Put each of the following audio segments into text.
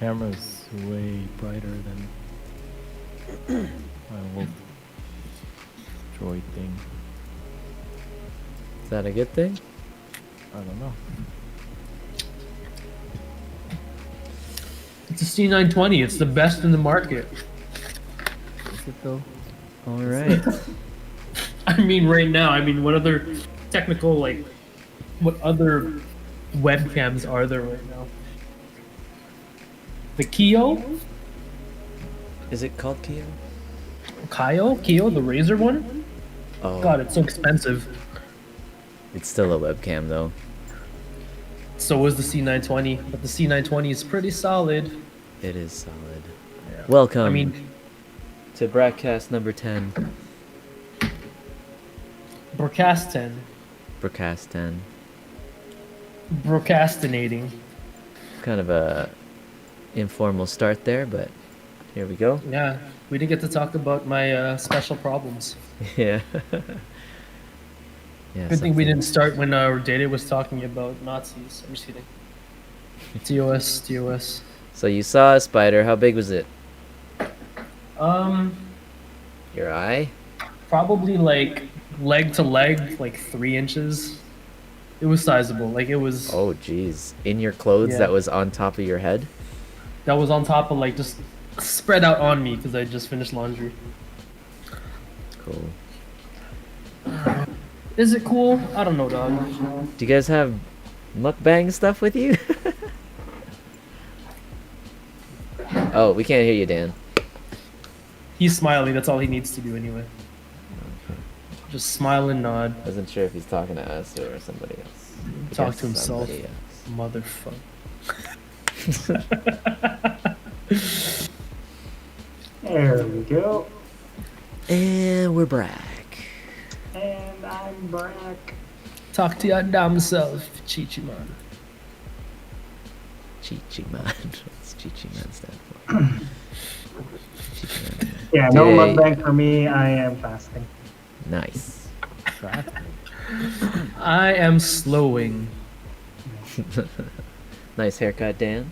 Camera's way brighter than my old Droid thing. Is that a good thing? I don't know. It's a C920. It's the best in the market. Is it though? All right. I mean, right now. I mean, what other technical, like, what other webcams are there right now? The Kyo? Is it called Kyo? Kyo, the Razer one? Oh, God, it's so expensive. it's still a webcam though. So was the C920, but the C920 is pretty solid. It is solid. Yeah. Welcome I mean, to BrackCast number 10. broadcast 10, BrackCast 10. procrastinating. Kind of a informal start there, but here we go. Yeah, we didn't get to talk about my special problems. Yeah. Yeah. Good thing we didn't start when our data was talking about Nazis. I'm just kidding. TOS. So you saw a spider. How big was it? Um, Your eye? probably like leg to leg, like 3 inches. It was sizable. Like it was. Oh, jeez. In your clothes Yeah. that was on top of your head? That was on top of like just spread out on me because I just finished laundry. Cool. Is it cool? I don't know, dog. Do you guys have mukbang stuff with you? Oh, we can't hear you, Dan. He's smiling. That's all he needs to do anyway. Just smile and nod. Wasn't sure if he's talking to us or somebody else. I Talk guess to himself. somebody else. Motherfucker. There we go. And we're back. And I'm Brack. Talk to your damn self, Chichi man. Chi-Chi Man. What's Chi-Chi Man stand for? Chi-Chi Man. Yeah, no Yay. mukbang for me. I am fasting. Nice. I am slowing. Nice haircut, Dan.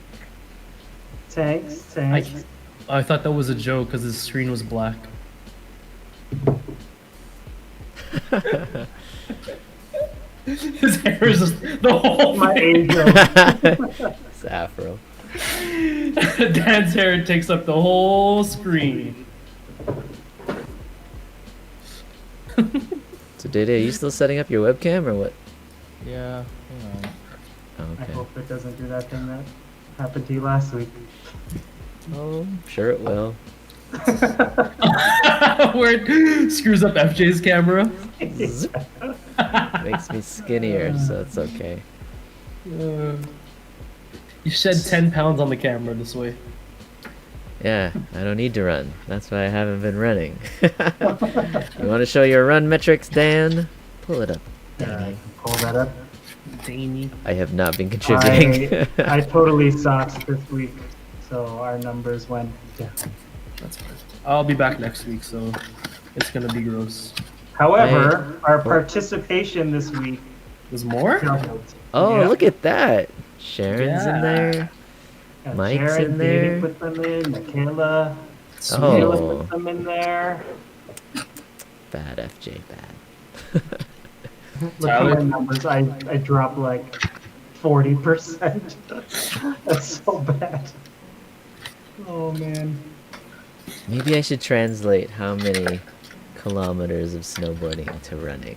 Thanks. I thought that was a joke because his screen was black. His hair is just the whole My thing. angel. It's afro. Dan's hair takes up the whole screen. So, Dede, are you still setting up your webcam or what? Yeah, hang on. Oh, I okay. hope it doesn't do that thing that happened to you last week. Oh, I'm sure it will. Where it screws up FJ's camera. Zip. Makes me skinnier, so it's okay. You shed 10 pounds on the camera this way. Yeah, I don't need to run. That's why I haven't been running. You want to show your run metrics, Dan? Pull it up. Pull that up. Danny. I have not been contributing. I totally sucked this week, so our numbers went down. That's fine. I'll be back next week, so it's gonna be gross. However, our participation this week There's more? doubled. Oh, Yeah. look at that. Sharon's in Yeah. there. Got Mike's Jared, in there. David put them in. Michaela. Oh. Michaela put them in there. Bad, FJ, bad. Look at Tyler? my numbers. I dropped like 40%. That's so bad. Oh man. Maybe I should translate how many kilometers of snowboarding to running.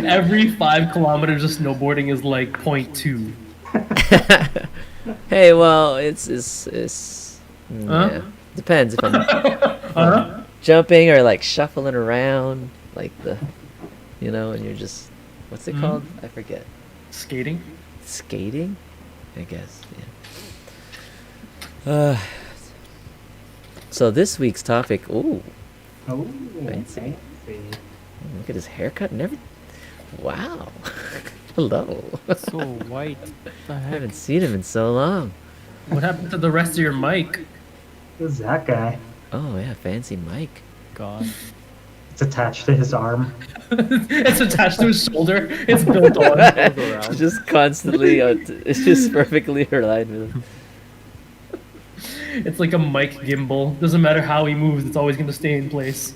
Every 5 kilometers of snowboarding is like 0.2. Hey, well, it's Huh? yeah. Depends if I'm Huh? jumping or like shuffling around, like and you're just, what's it Mhm. called? I forget. Skating? Skating? I guess, yeah. So this week's topic, ooh, Oh, Fancy. look at his haircut and everything. Wow. Hello. So white. The I heck? haven't seen him in so long. What happened to the rest of your mic? Who's that guy? Oh yeah, fancy Mike. God. It's attached to his arm. It's attached to his shoulder. It's built on. It's just constantly, it's just perfectly aligned with him. It's like a mic gimbal. Doesn't matter how he moves, it's always going to stay in place.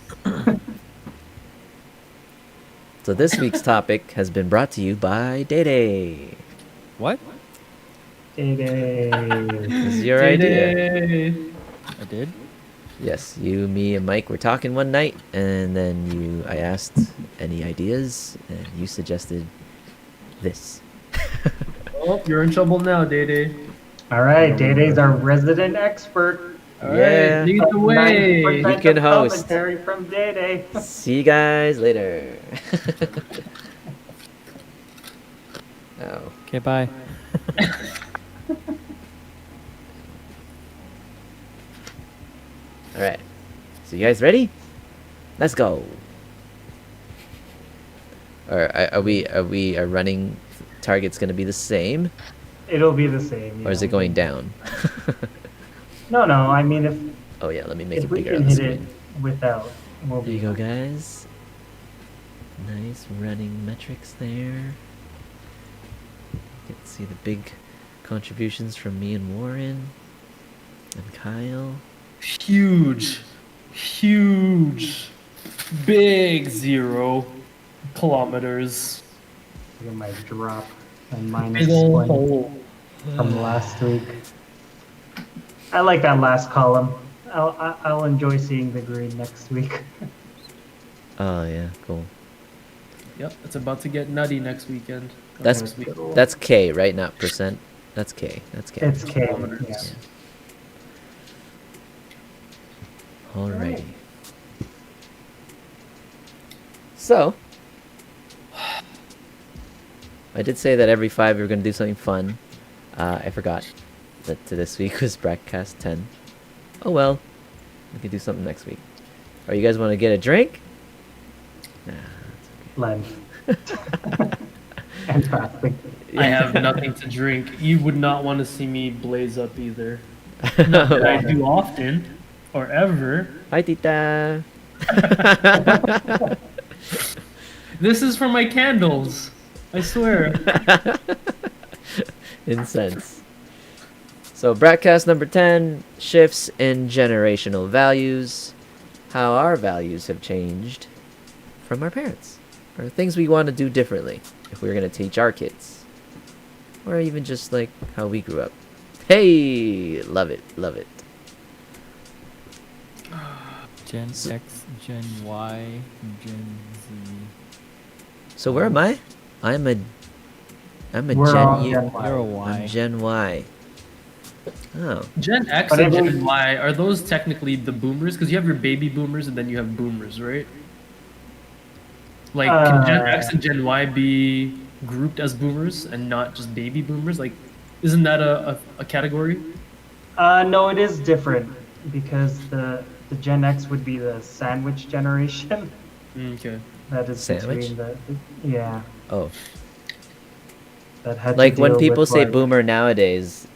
So this week's topic has been brought to you by Day. What? It This is is. your idea. Day-day. I did? Yes, you, me, and Mike were talking one night, and then I asked any ideas, and you suggested this. Oh, you're in trouble now, Day-day. All right, Day-Day's our resident expert. All right, Yeah. lead the way. 90% He can of host. Commentary from Day-Day. See you guys later. Oh. Okay, bye. All right. So you guys ready? Let's go. Are we running target's gonna be the same, It'll be the same. or is it going down? No, I mean, Oh yeah, let me make if it we bigger can on the hit it screen. without, we'll There be you go, guys. Nice running metrics there. You can see the big contributions from me and Warren and Kyle. Huge, big 0 kilometers. Look at my drop and Big minus ol' 20 hole. from last week. I like that last column. I'll enjoy seeing the green next week. Oh yeah, cool. Yep, it's about to get nutty next weekend. That's Next week. that's K, right? Not percent. That's K. That's K. It's K. Kilometers. Yeah. Alrighty. So, I did say that every 5 we were going to do something fun. I forgot that this week was BrackCast 10. Oh well, we could do something next week. Or you guys want to get a drink? Nah, Length. And fasting. I have nothing to drink. You would not want to see me blaze up either. Not that I do often or ever. Hi, Tita. This is for my candles. I swear. Incense. So, BrackCast number 10, shifts in generational values. How our values have changed from our parents. Or things we want to do differently if we were going to teach our kids. Or even just like how we grew up. Hey! Love it, love it. Gen X, Gen Y, Gen Z. So where am I? I'm a We're on Gen U. Gen Y. You're a I'm Y. Gen Y. Oh. Gen X But and I believe- Gen Y, are those technically the boomers? Because you have your baby boomers and then you have boomers, right? Like, can Gen X and Gen Y be grouped as boomers and not just baby boomers? Like, isn't that a category? No, it is different because the Gen X would be the sandwich generation. Okay. That is Sandwich? between the yeah. Oh. That had to Like when deal people with, say like, boomer nowadays,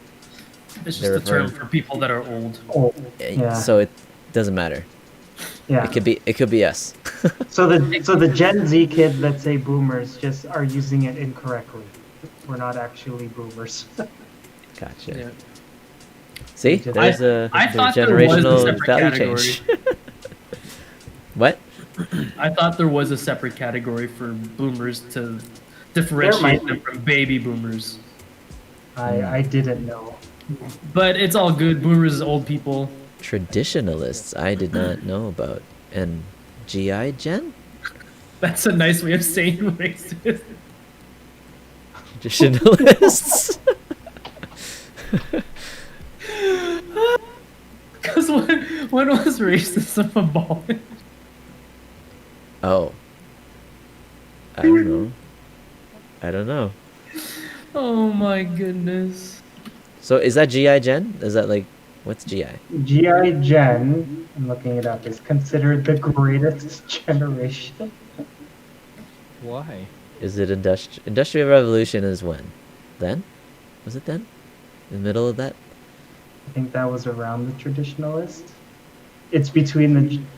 It's They're just a term referring- for people that are old. Oh, yeah. so it doesn't matter. yeah. It could be us. So the Gen Z kids that say boomers just are using it incorrectly. We're not actually boomers. Gotcha. Yeah. See, I there's I the thought there was a generational separate value category. change. What? I thought there was a separate category for boomers to There differentiate might them be. from baby boomers. I didn't know. But it's all good. Boomers is old people. Traditionalists, I did not know about. And GI Gen? That's a nice way of saying racist. Traditionalists? Because when was racism abolished? Oh. I don't know. I don't know. Oh my goodness. So is that GI Gen? Is that like, what's GI? GI Gen, I'm looking it up, is considered the greatest generation. Why? Is it Industrial Revolution is when? Then? Was it then? In the middle of that? I think that was around the traditionalist. It's between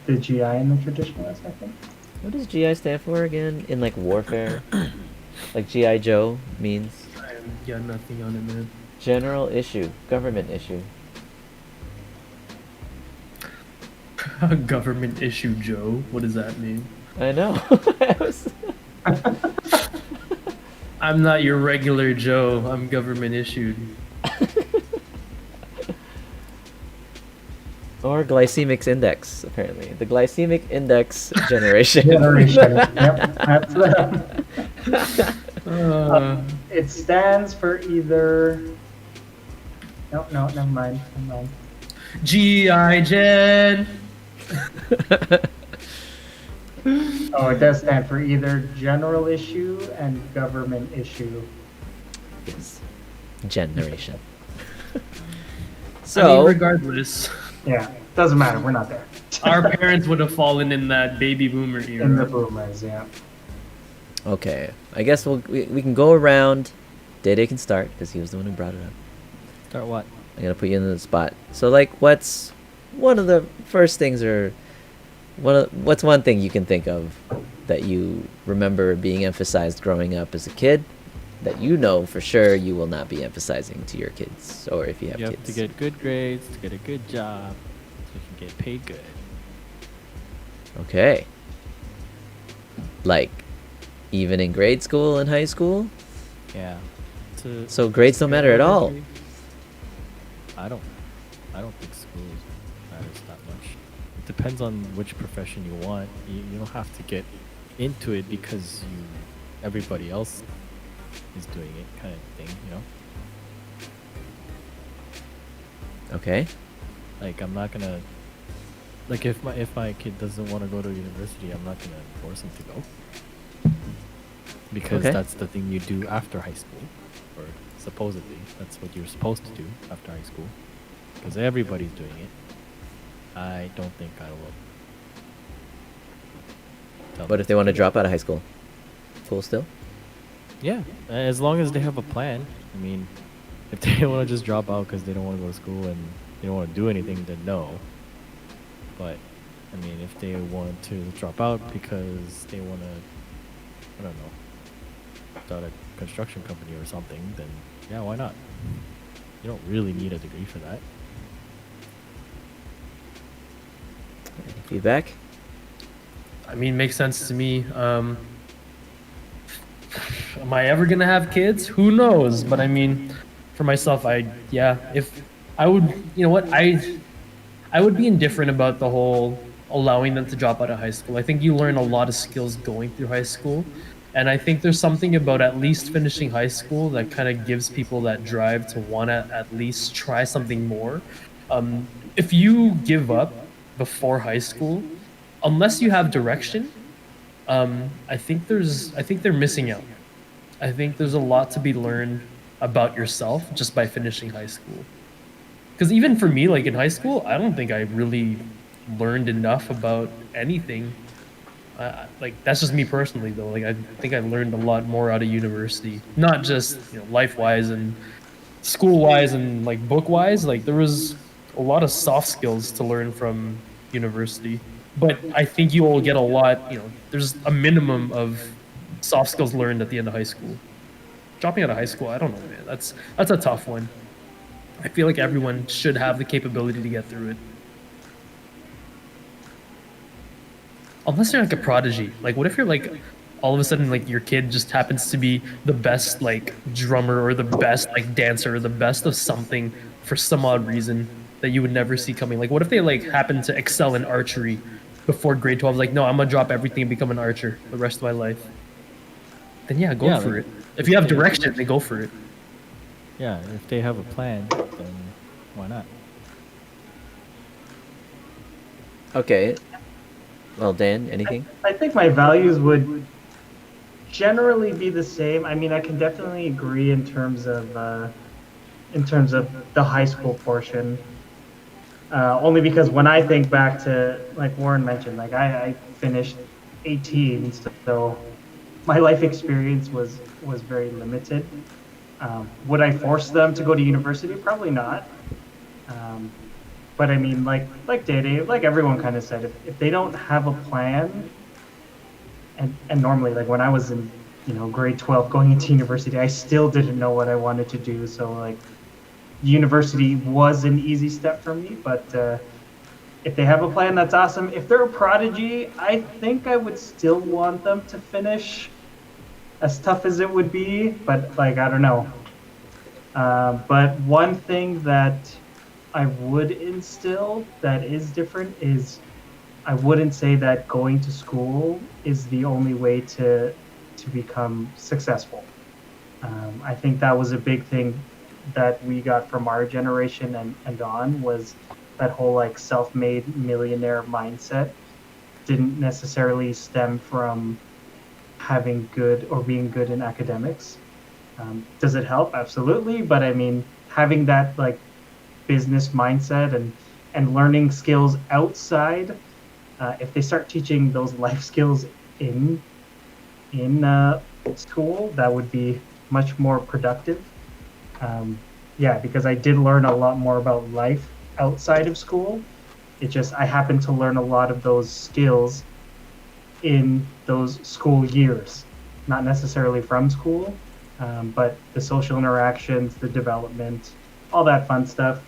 the GI and the traditionalist, I think. What does GI stand for again? In like warfare? Like GI Joe means I got nothing on it, man. general issue, government issue. Government issue, Joe. What does that mean? I know. I was- I'm not your regular Joe. I'm government issued. Or glycemic index, apparently. The glycemic index generation. Generation. Yep. Uh, It stands for either. No, never mind. G.I. Jen. Oh, it does stand for either general issue and government issue. Yes. Generation. I So, mean, regardless, Yeah, doesn't matter. We're not there. our parents would have fallen in that baby boomer In the era. boomers, yeah. okay. I guess we can go around. Dede can start, because he was the one who brought it up. Start what? I'm gonna put you in the spot. So, like, what's one of the first things, or what's one thing you can think of that you remember being emphasized growing up as a kid that you know for sure you will not be emphasizing to your kids, or if you have You kids? have to get good grades to get a good job, so you can get paid good. Okay. Like, even in grade school and high school? Yeah. So grades don't matter at all. I don't think school matters that much. It depends on which profession you want. You don't have to get into it because everybody else is doing it, kind of thing, you know? Okay. Like, I'm not gonna, like, if my kid doesn't want to go to university, I'm not gonna force him to go, because Okay. that's the thing you do after high school, or supposedly that's what you're supposed to do after high school, because everybody's doing it. I don't think I will. Tell But them if they want to drop out of high school, cool still? Yeah, as long as they have a plan. I mean, if they want to just drop out because they don't want to go to school and they don't want to do anything, then no. But, I mean, if they want to drop out because they want to, I don't know, start a construction company or something, then yeah, why not? You don't really need a degree for that. Feedback? I mean, makes sense to me. Am I ever gonna have kids? Who knows? But I mean, for myself, if I would, you know what, I would be indifferent about the whole allowing them to drop out of high school. I think you learn a lot of skills going through high school, and I think there's something about at least finishing high school that kind of gives people that drive to want to at least try something more. If you give up before high school, unless you have direction, I think they're missing out. I think there's a lot to be learned about yourself just by finishing high school. Because even for me, like in high school, I don't think I really learned enough about anything. Like that's just me personally, though. Like I think I learned a lot more out of university, not just life-wise and school-wise and like book-wise. Like there was a lot of soft skills to learn from university. But I think you will get a lot. There's a minimum of soft skills learned at the end of high school. Dropping out of high school, I don't know, man. That's a tough one. I feel like everyone should have the capability to get through it. Unless you're like a prodigy. Like, what if you're like, all of a sudden, like your kid just happens to be the best like drummer or the best like dancer or the best of something for some odd reason that you would never see coming. Like, what if they like happen to excel in archery before grade 12? Like, no, I'm gonna drop everything and become an archer the rest of my life. Then yeah, go for it. If you have direction, then go for it. Yeah, if they have a plan, then why not? Okay. Well, Dan, anything? I think my values would generally be the same. I mean, I can definitely agree in terms of the high school portion. Only because when I think back to, like Warren mentioned, like I finished 18, so my life experience was very limited. Would I force them to go to university? Probably not. but I mean, like Dede, like everyone kind of said, if they don't have a plan, and normally, like when I was in, grade 12 going into university, I still didn't know what I wanted to do. So like university was an easy step for me, but if they have a plan, that's awesome. If they're a prodigy, I think I would still want them to finish, as tough as it would be, but like, I don't know. But one thing that I would instill that is different is I wouldn't say that going to school is the only way to become successful. I think that was a big thing that we got from our generation and on, was that whole like self-made millionaire mindset didn't necessarily stem from having good or being good in academics. Does it help? Absolutely. But I mean, having that like business mindset and learning skills outside, if they start teaching those life skills in school, that would be much more productive. Yeah, because I did learn a lot more about life outside of school. It just, I happened to learn a lot of those skills in those school years, not necessarily from school, but the social interactions, the development, all that fun stuff.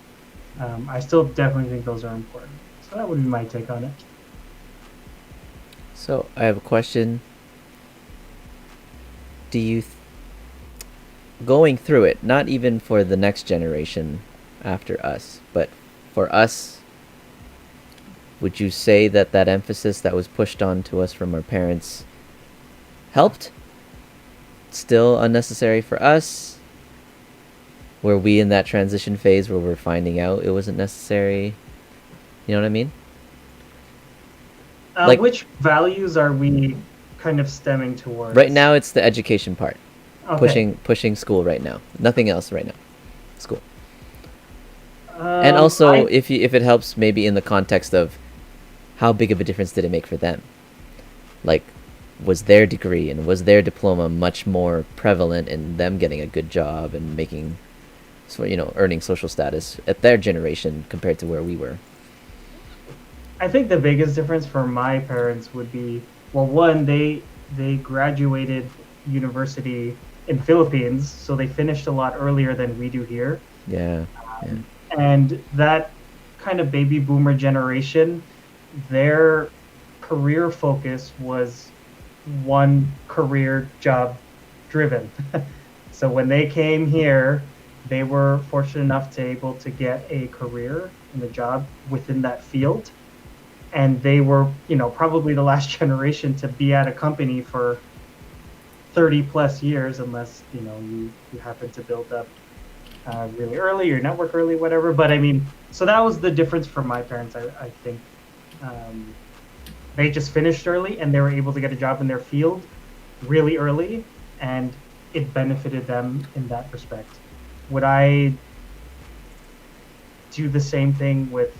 I still definitely think those are important. So that would be my take on it. So I have a question. Do you going through it, not even for the next generation after us, but for us, would you say that that emphasis that was pushed on to us from our parents helped? Still unnecessary for us? Were we in that transition phase where we're finding out it wasn't necessary? You know what I mean? Like- Which values are we kind of stemming towards? Right now, it's the education part. Okay. Pushing school right now. Nothing else right now. School. And also, if it helps, maybe in the context of how big of a difference did it make for them? Like, was their degree and was their diploma much more prevalent in them getting a good job and making, so earning social status at their generation compared to where we were? I think the biggest difference for my parents would be, well, one, they graduated university in Philippines, so they finished a lot earlier than we do here. Yeah. And that kind of baby boomer generation, their career focus was one career job driven. So when they came here, they were fortunate enough to able to get a career and a job within that field. And they were, probably the last generation to be at a company for 30 plus years, unless, you happen to build up really early, your network early, whatever. But I mean, so that was the difference for my parents, I think. They just finished early and they were able to get a job in their field really early, and it benefited them in that respect. Would I do the same thing with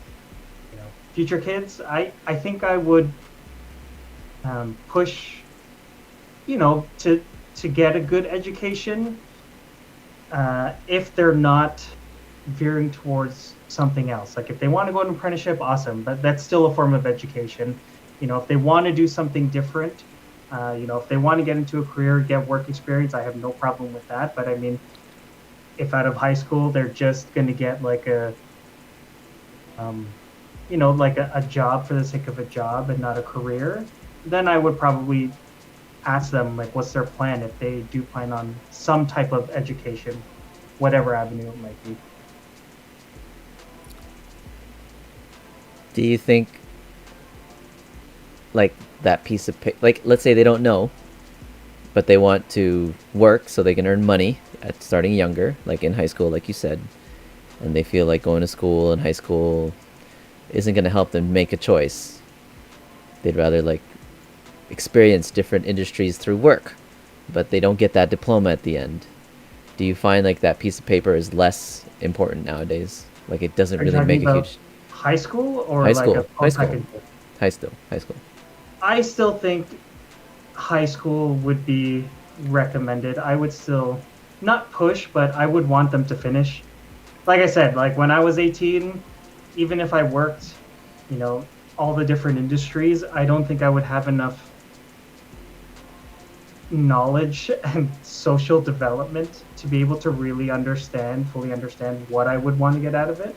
future kids? I think I would push, to get a good education, if they're not veering towards something else. Like if they want to go to an apprenticeship, awesome, but that's still a form of education. If they want to do something different, if they want to get into a career, get work experience, I have no problem with that. But I mean, if out of high school they're just going to get like a job for the sake of a job and not a career, then I would probably ask them, like, what's their plan if they do plan on some type of education, whatever avenue it might be. Do you think, like, that piece of paper, like, let's say they don't know, but they want to work so they can earn money at starting younger, like in high school, like you said, and they feel like going to school in high school isn't going to help them make a choice. They'd rather, like, experience different industries through work, but they don't get that diploma at the end. Do you find like that piece of paper is less important nowadays? Like it doesn't really make a huge... High school or high like school, a high school, second? high school. I still think high school would be recommended. I would still not push, but I would want them to finish. Like I said, like when I was 18, even if I worked, you know, all the different industries, I don't think I would have enough knowledge and social development to be able to really fully understand what I would want to get out of it.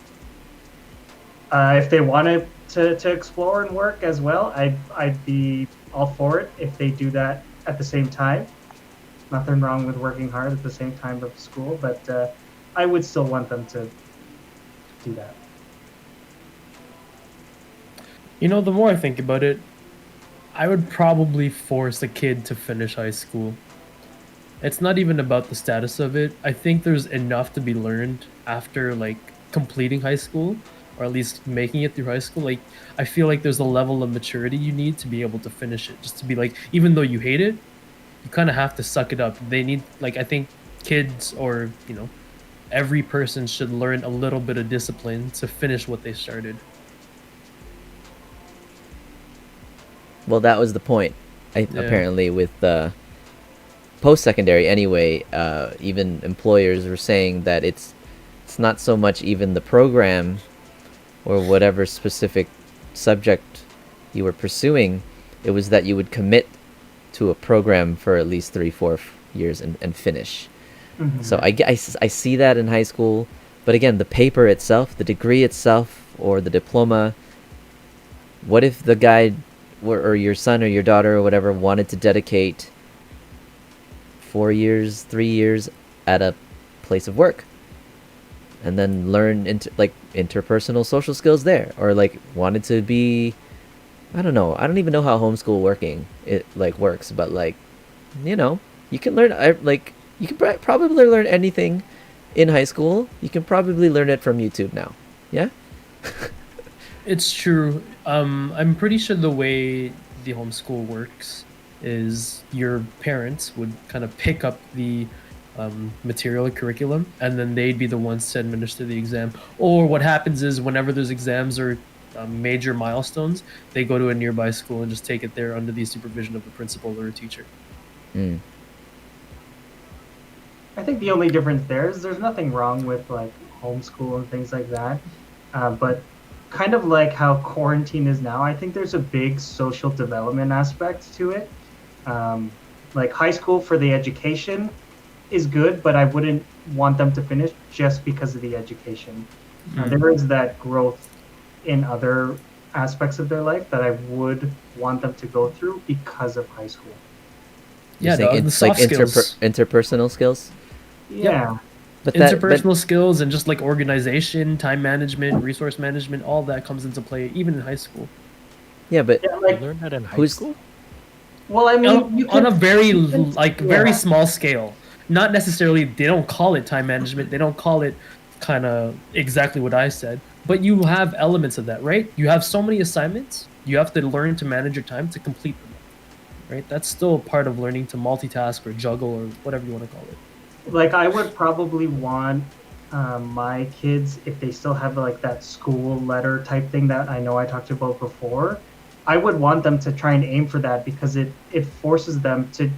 If they wanted to explore and work as well, I'd be all for it if they do that at the same time. Nothing wrong with working hard at the same time of school, but I would still want them to do that. You know, the more I think about it, I would probably force a kid to finish high school. It's not even about the status of it. I think there's enough to be learned after like completing high school, or at least making it through high school. Like I feel like there's a level of maturity you need to be able to finish it. Just to be like, even though you hate it, you kind of have to suck it up. They need, like, I think kids, or you know, every person should learn a little bit of discipline to finish what they started. Well, that was the point. Apparently, with post-secondary anyway, even employers were saying that it's not so much even the program or whatever specific subject you were pursuing. It was that you would commit to a program for at least 3-4 years and finish. Mm-hmm. So I see that in high school. But again, the paper itself, the degree itself, or the diploma, what if the guy or your son or your daughter or whatever wanted to dedicate 4 years, 3 years at a place of work, and then learn interpersonal social skills there, or like wanted to be, I don't know, I don't even know how homeschool works, but like, you know, you can learn, you can probably learn anything in high school. You can probably learn it from YouTube now. Yeah. It's true. I'm pretty sure the way the homeschool works is your parents would kind of pick up the material or curriculum, and then they'd be the ones to administer the exam. Or what happens is whenever there's exams or major milestones, they go to a nearby school and just take it there under the supervision of a principal or a teacher. Mm. I think the only difference there is there's nothing wrong with like homeschool and things like that, but kind of like how quarantine is now, I think there's a big social development aspect to it. Like high school for the education is good, but I wouldn't want them to finish just because of the education. There is that growth in other aspects of their life that I would want them to go through because of high school. Yeah, the It's like soft skills. interpersonal skills. Yeah. But Interpersonal skills and just like organization, time management, resource management, all that comes into play even in high school. yeah, but Yeah, You like, learn that in high who's- school? well, I mean, you On can, a very you can- very yeah. small scale. Not necessarily, they don't call it time management. They don't call it kind of exactly what I said, but you have elements of that, right? You have so many assignments. You have to learn to manage your time to complete them, right? That's still part of learning to multitask or juggle or whatever you want to call it. Like I would probably want my kids, if they still have like that school letter type thing that I know I talked about before, I would want them to try and aim for that, because it forces them to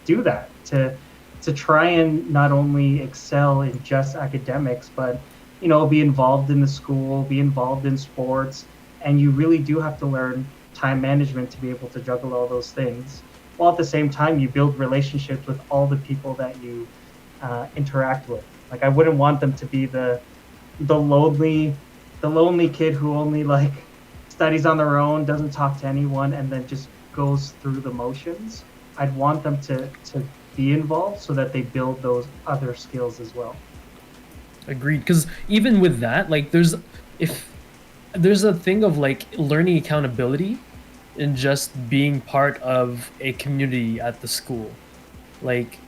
do that, to try and not only excel in just academics, but you know, be involved in the school, be involved in sports, and you really do have to learn time management to be able to juggle all those things, while at the same time you build relationships with all the people that you interact with. Like I wouldn't want them to be the lonely kid who only like studies on their own, doesn't talk to anyone, and then just goes through the motions. I'd want them to be involved so that they build those other skills as well. Agreed. Because even with that, like there's a thing of like learning accountability and just being part of a community at the school. Like,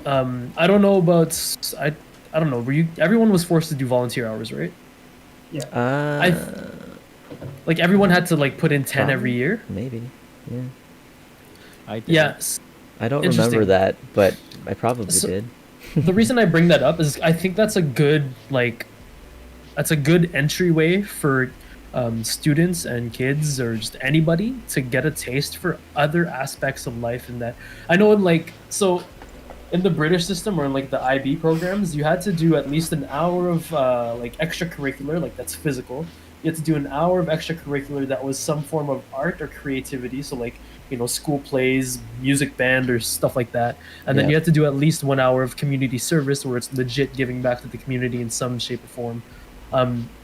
I don't know about I don't know. Everyone was forced to do volunteer hours, right? Yeah. Like everyone had to like put in 10 every year. maybe. Yeah. I did. Yes. I don't Interesting. remember that, but I probably did. The reason I bring that up is I think that's a good entryway for students and kids, or just anybody, to get a taste for other aspects of life. And that I know, in like, so in the British system or in like the IB programs, you had to do at least an hour of like extracurricular, like that's physical. You had to do an hour of extracurricular that was some form of art or creativity. So like, you know, school plays, music band, or stuff like that. And then Yeah. you had to do at least 1 hour of community service, where it's legit giving back to the community in some shape or form.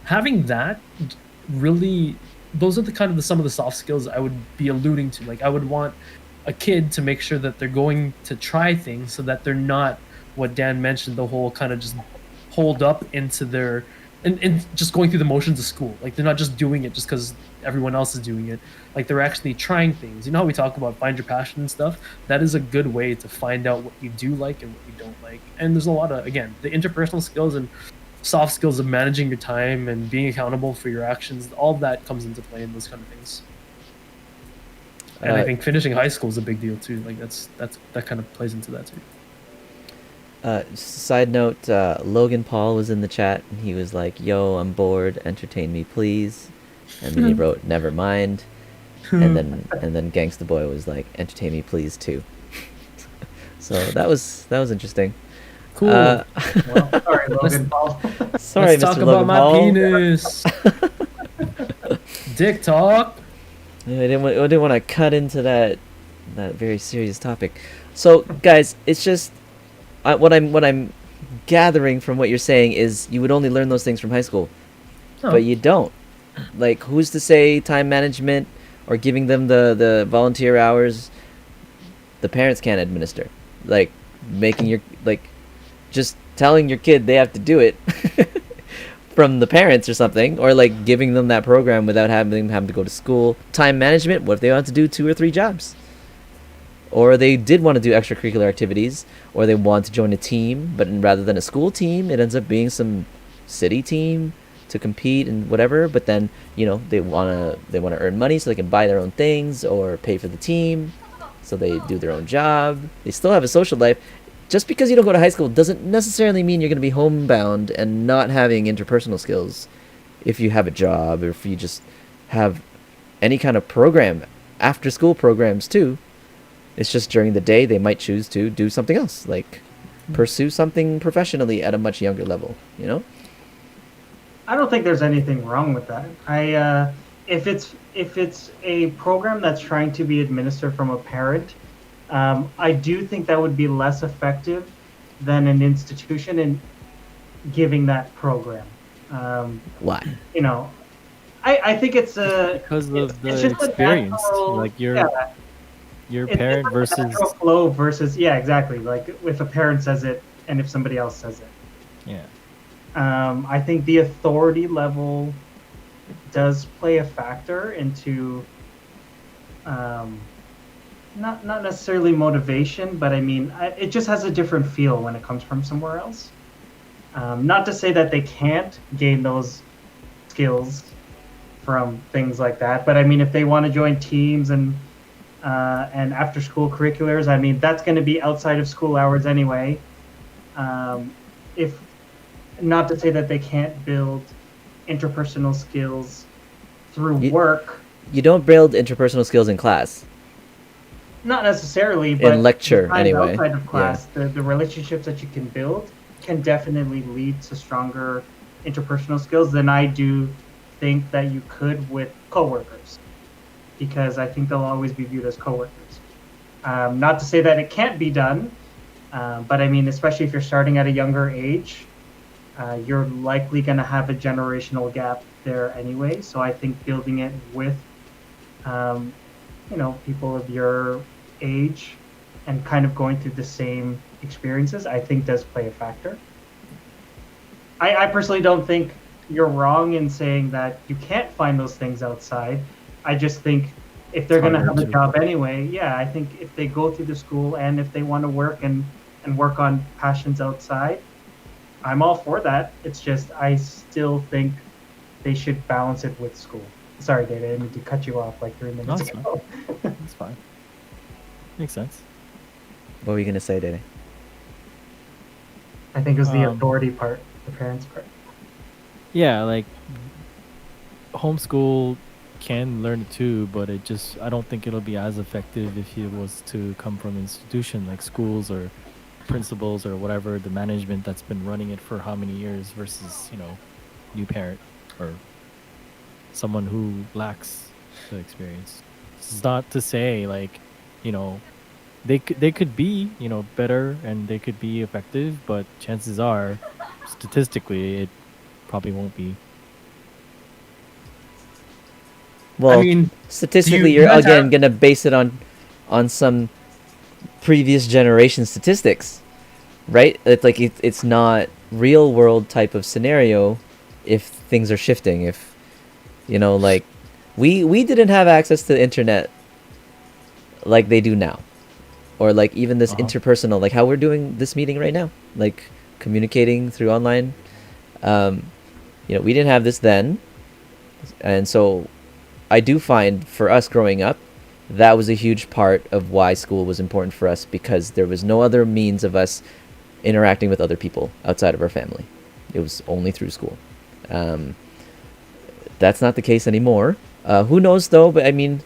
Having that really, those are the kind of some of the soft skills I would be alluding to. Like I would want a kid to make sure that they're going to try things, so that they're not what Dan mentioned, the whole kind of just hold up into their and just going through the motions of school. Like they're not just doing it just because everyone else is doing it. Like they're actually trying things. You know how we talk about find your passion and stuff? That is a good way to find out what you do like and what you don't like. And there's a lot of, again, the interpersonal skills and soft skills of managing your time and being accountable for your actions. All of that comes into play in those kind of things. And I think finishing high school is a big deal too. Like that kind of plays into that too. Side note, Logan Paul was in the chat and he was like, "Yo, I'm bored. Entertain me, please." And then he wrote, "Never mind." And then Gangsta Boy was like, "Entertain me, please, too." So that was interesting. Cool. Well, sorry, Logan Paul. Sorry, Let's Mr. talk Logan about my Paul. penis. Dick talk. I didn't want to cut into that very serious topic. So, guys, it's just what I'm gathering from what you're saying is you would only learn those things from high school, Oh. but you don't. Like, who's to say time management or giving them the volunteer hours, the parents can't administer? Like, making your just telling your kid they have to do it from the parents or something, or like giving them that program without having them to go to school. Time management, what if they want to do 2 or 3 jobs? Or they did want to do extracurricular activities, or they want to join a team, but rather than a school team, it ends up being some city team to compete and whatever. But then, you know, they wanna earn money so they can buy their own things or pay for the team, so they do their own job. They still have a social life. Just because you don't go to high school doesn't necessarily mean you're going to be homebound and not having interpersonal skills if you have a job, or if you just have any kind of program, after school programs too. It's just during the day they might choose to do something else, like pursue something professionally at a much younger level, you know? I don't think there's anything wrong with that. If it's a program that's trying to be administered from a parent, I do think that would be less effective than an institution in giving that program. Why? You know, I think it's because of it's the just a experience, natural- like your it's parent just a versus natural flow versus exactly, like if a parent says it and if somebody else says it. yeah. I think the authority level does play a factor into not necessarily motivation, but I mean, it just has a different feel when it comes from somewhere else. Not to say that they can't gain those skills from things like that, but I mean, if they want to join teams and after school curriculars, I mean, that's going to be outside of school hours anyway. If not to say that they can't build interpersonal skills through work. You don't build interpersonal skills in class. Not necessarily, but in lecture the times anyway. outside of class, the relationships that you can build can definitely lead to stronger interpersonal skills than I do think that you could with coworkers, because I think they'll always be viewed as coworkers. Not to say that it can't be done, but I mean, especially if you're starting at a younger age, you're likely going to have a generational gap there anyway. So I think building it with people of your age and kind of going through the same experiences, I think does play a factor. I personally don't think you're wrong in saying that you can't find those things outside. I just think if they're going to have a job anyway, I think if they go through the school and if they want to work and work on passions outside, I'm all for that. It's just I still think they should balance it with school. Sorry, Dave, I didn't mean to cut you off like 3 minutes ago. That's fine. Makes sense. What were you gonna say, Dede? I think it was the authority part, the parents' part. Yeah, like homeschool can learn it too, but I don't think it'll be as effective if it was to come from an institution like schools or principals or whatever, the management that's been running it for how many years versus, new parent or someone who lacks the experience. This is not to say like, you know, they could be, better and they could be effective, but chances are statistically it probably won't be. Well, I mean, statistically, you you're guys again have- gonna base it on some previous generation statistics, right? It's like it's not real world type of scenario if things are shifting. If like we didn't have access to the internet like they do now, or like even this Uh-huh. interpersonal, like how we're doing this meeting right now, like communicating through online. We didn't have this then, and so I do find for us growing up, that was a huge part of why school was important for us, because there was no other means of us interacting with other people outside of our family. It was only through school. That's not the case anymore. Who knows though? But I mean,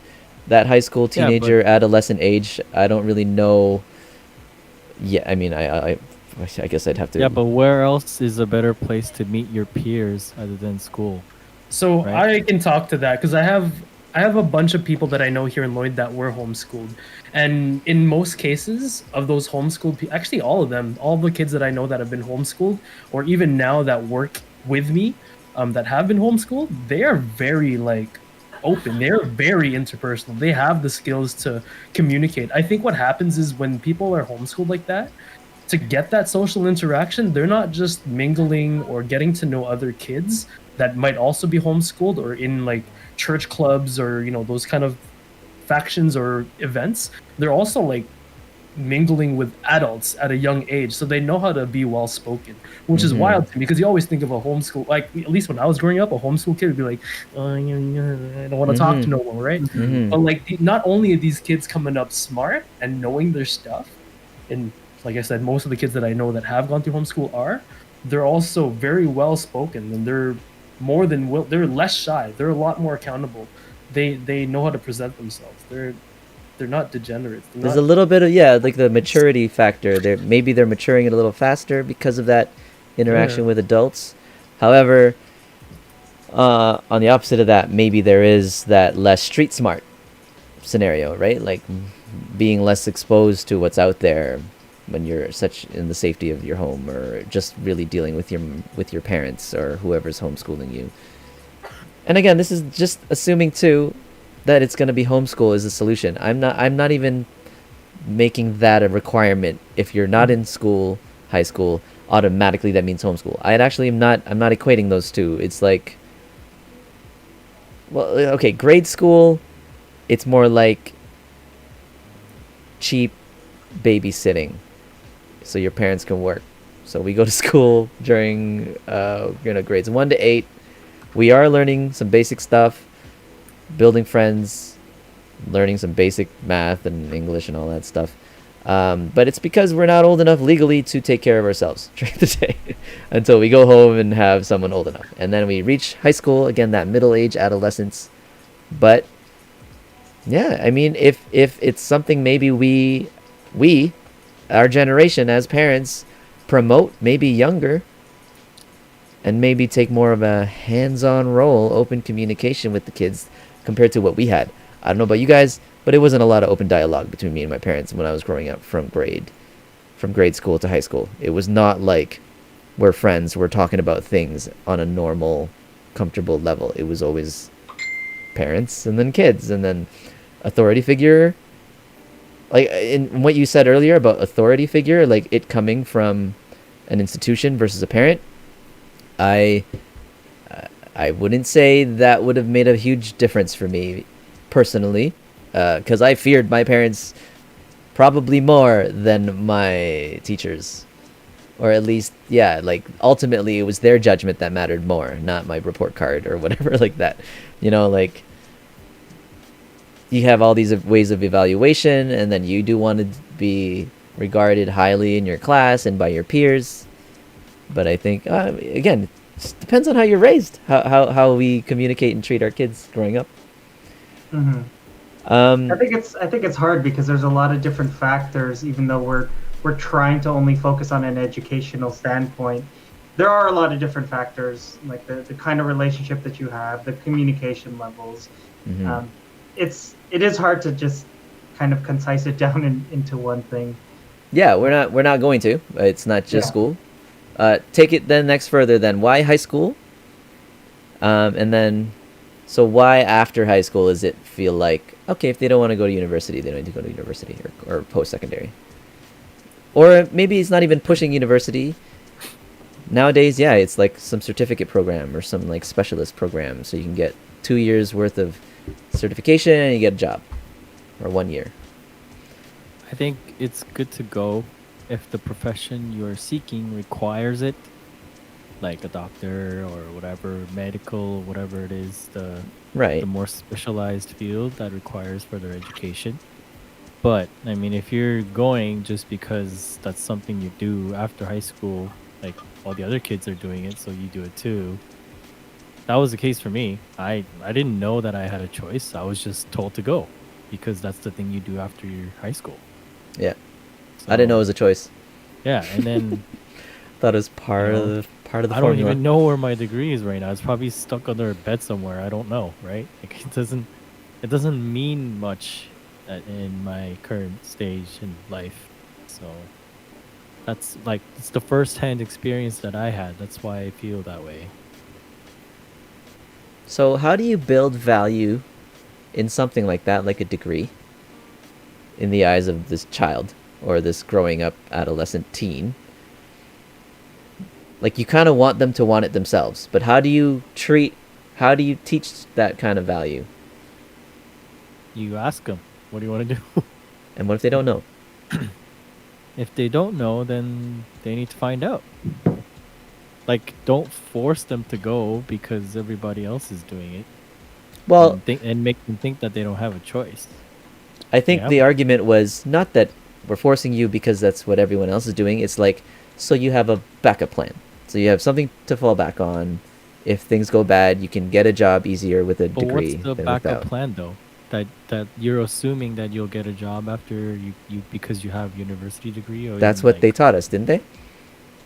that high school, Yeah, but- teenager, adolescent age, I don't really know. Yeah, I mean, I guess I'd have to. Yeah, but where else is a better place to meet your peers other than school? So Right. I can talk to that because I have a bunch of people that I know here in Lloyd that were homeschooled, and in most cases of those homeschooled, actually all of them, all the kids that I know that have been homeschooled, or even now that work with me, that have been homeschooled, they are very like open. They're very interpersonal. They have the skills to communicate. I think what happens is when people are homeschooled like that, to get that social interaction, they're not just mingling or getting to know other kids that might also be homeschooled or in like church clubs or those kind of factions or events. They're also like mingling with adults at a young age, so they know how to be well spoken, which is wild to me because you always think of a homeschool, like at least when I was growing up, a homeschool kid would be like, oh, I don't want to talk to no one, right? Mhm. But like not only are these kids coming up smart and knowing their stuff, and like I said, most of the kids that I know that have gone through homeschool they're also very well spoken, and they're they're less shy. They're a lot more accountable. They know how to present themselves. They're not degenerates. There's a little bit of like the maturity factor. They're maturing it a little faster because of that interaction Yeah. with adults. However, on the opposite of that, maybe there is that less street smart scenario, right? Like being less exposed to what's out there when you're such in the safety of your home, or just really dealing with your parents or whoever's homeschooling you. And again, this is just assuming too that it's going to be homeschool is the solution. I'm not even making that a requirement. If you're not in school, high school, automatically that means homeschool. I'm not equating those two. It's like, well, okay, grade school, it's more like cheap babysitting, so your parents can work. So we go to school during grades 1 to 8. We are learning some basic stuff, building friends, learning some basic math and English and all that stuff. But it's because we're not old enough legally to take care of ourselves during the day until we go home and have someone old enough. And then we reach high school, again, that middle age, adolescence. But yeah, I mean, if it's something maybe we, our generation as parents, promote maybe younger, and maybe take more of a hands-on role, open communication with the kids compared to what we had. I don't know about you guys, but it wasn't a lot of open dialogue between me and my parents when I was growing up from grade school to high school. It was not like we're friends, we're talking about things on a normal, comfortable level. It was always parents and then kids and then authority figure. Like in what you said earlier about authority figure, like it coming from an institution versus a parent, I wouldn't say that would have made a huge difference for me personally, because I feared my parents probably more than my teachers, or at least, yeah, like ultimately it was their judgment that mattered more, not my report card or whatever like that. Like you have all these ways of evaluation, and then you do want to be regarded highly in your class and by your peers. But I think, again, it depends on how you're raised, how we communicate and treat our kids growing up. I think it's hard because there's a lot of different factors. Even though we're we're trying to only focus on an educational standpoint, there are a lot of different factors, like the kind of relationship that you have, the communication levels. Mhm. It is hard to just kind of concise it down into one thing. Yeah, we're not going to. It's not just Yeah. school. Take it then next further. Then why high school? And then, so why after high school does it feel like okay if they don't want to go to university, they don't need to go to university or post secondary, or maybe it's not even pushing university. Nowadays, yeah, it's like some certificate program or some like specialist program, so you can get 2 years worth of certification and you get a job, or 1 year. I think it's good to go if the profession you're seeking requires it, like a doctor or whatever, medical, whatever it is, Right. the more specialized field that requires further education. But I mean, if you're going just because that's something you do after high school, like all the other kids are doing it, so you do it too. That was the case for me. I didn't know that I had a choice. I was just told to go because that's the thing you do after your high school. Yeah. I didn't know it So, was a choice. yeah, and then Thought it was part You of know, the I don't formula. even know where my degree is right now. It's probably stuck under a bed somewhere. I don't know, right? Like it doesn't mean much in my current stage in life. So that's like it's the first-hand experience that I had. That's why I feel that way. So how do you build value in something like that, like a degree, in the eyes of this child or this growing up adolescent teen? Like you kind of want them to want it themselves, but how do you teach that kind of value? You ask them, what do you want to do? And what if they don't know? If they don't know, then they need to find out. Like, don't force them to go because everybody else is doing it, Well, and make them think that they don't have a choice. I think Yeah. the argument was not that we're forcing you because that's what everyone else is doing. It's like, so you have a backup plan. So you have something to fall back on. If things go bad, you can get a job easier with a But degree what's the than backup without. plan though? That you're assuming that you'll get a job after you because you have university degree or That's even, what like, they taught us, didn't they?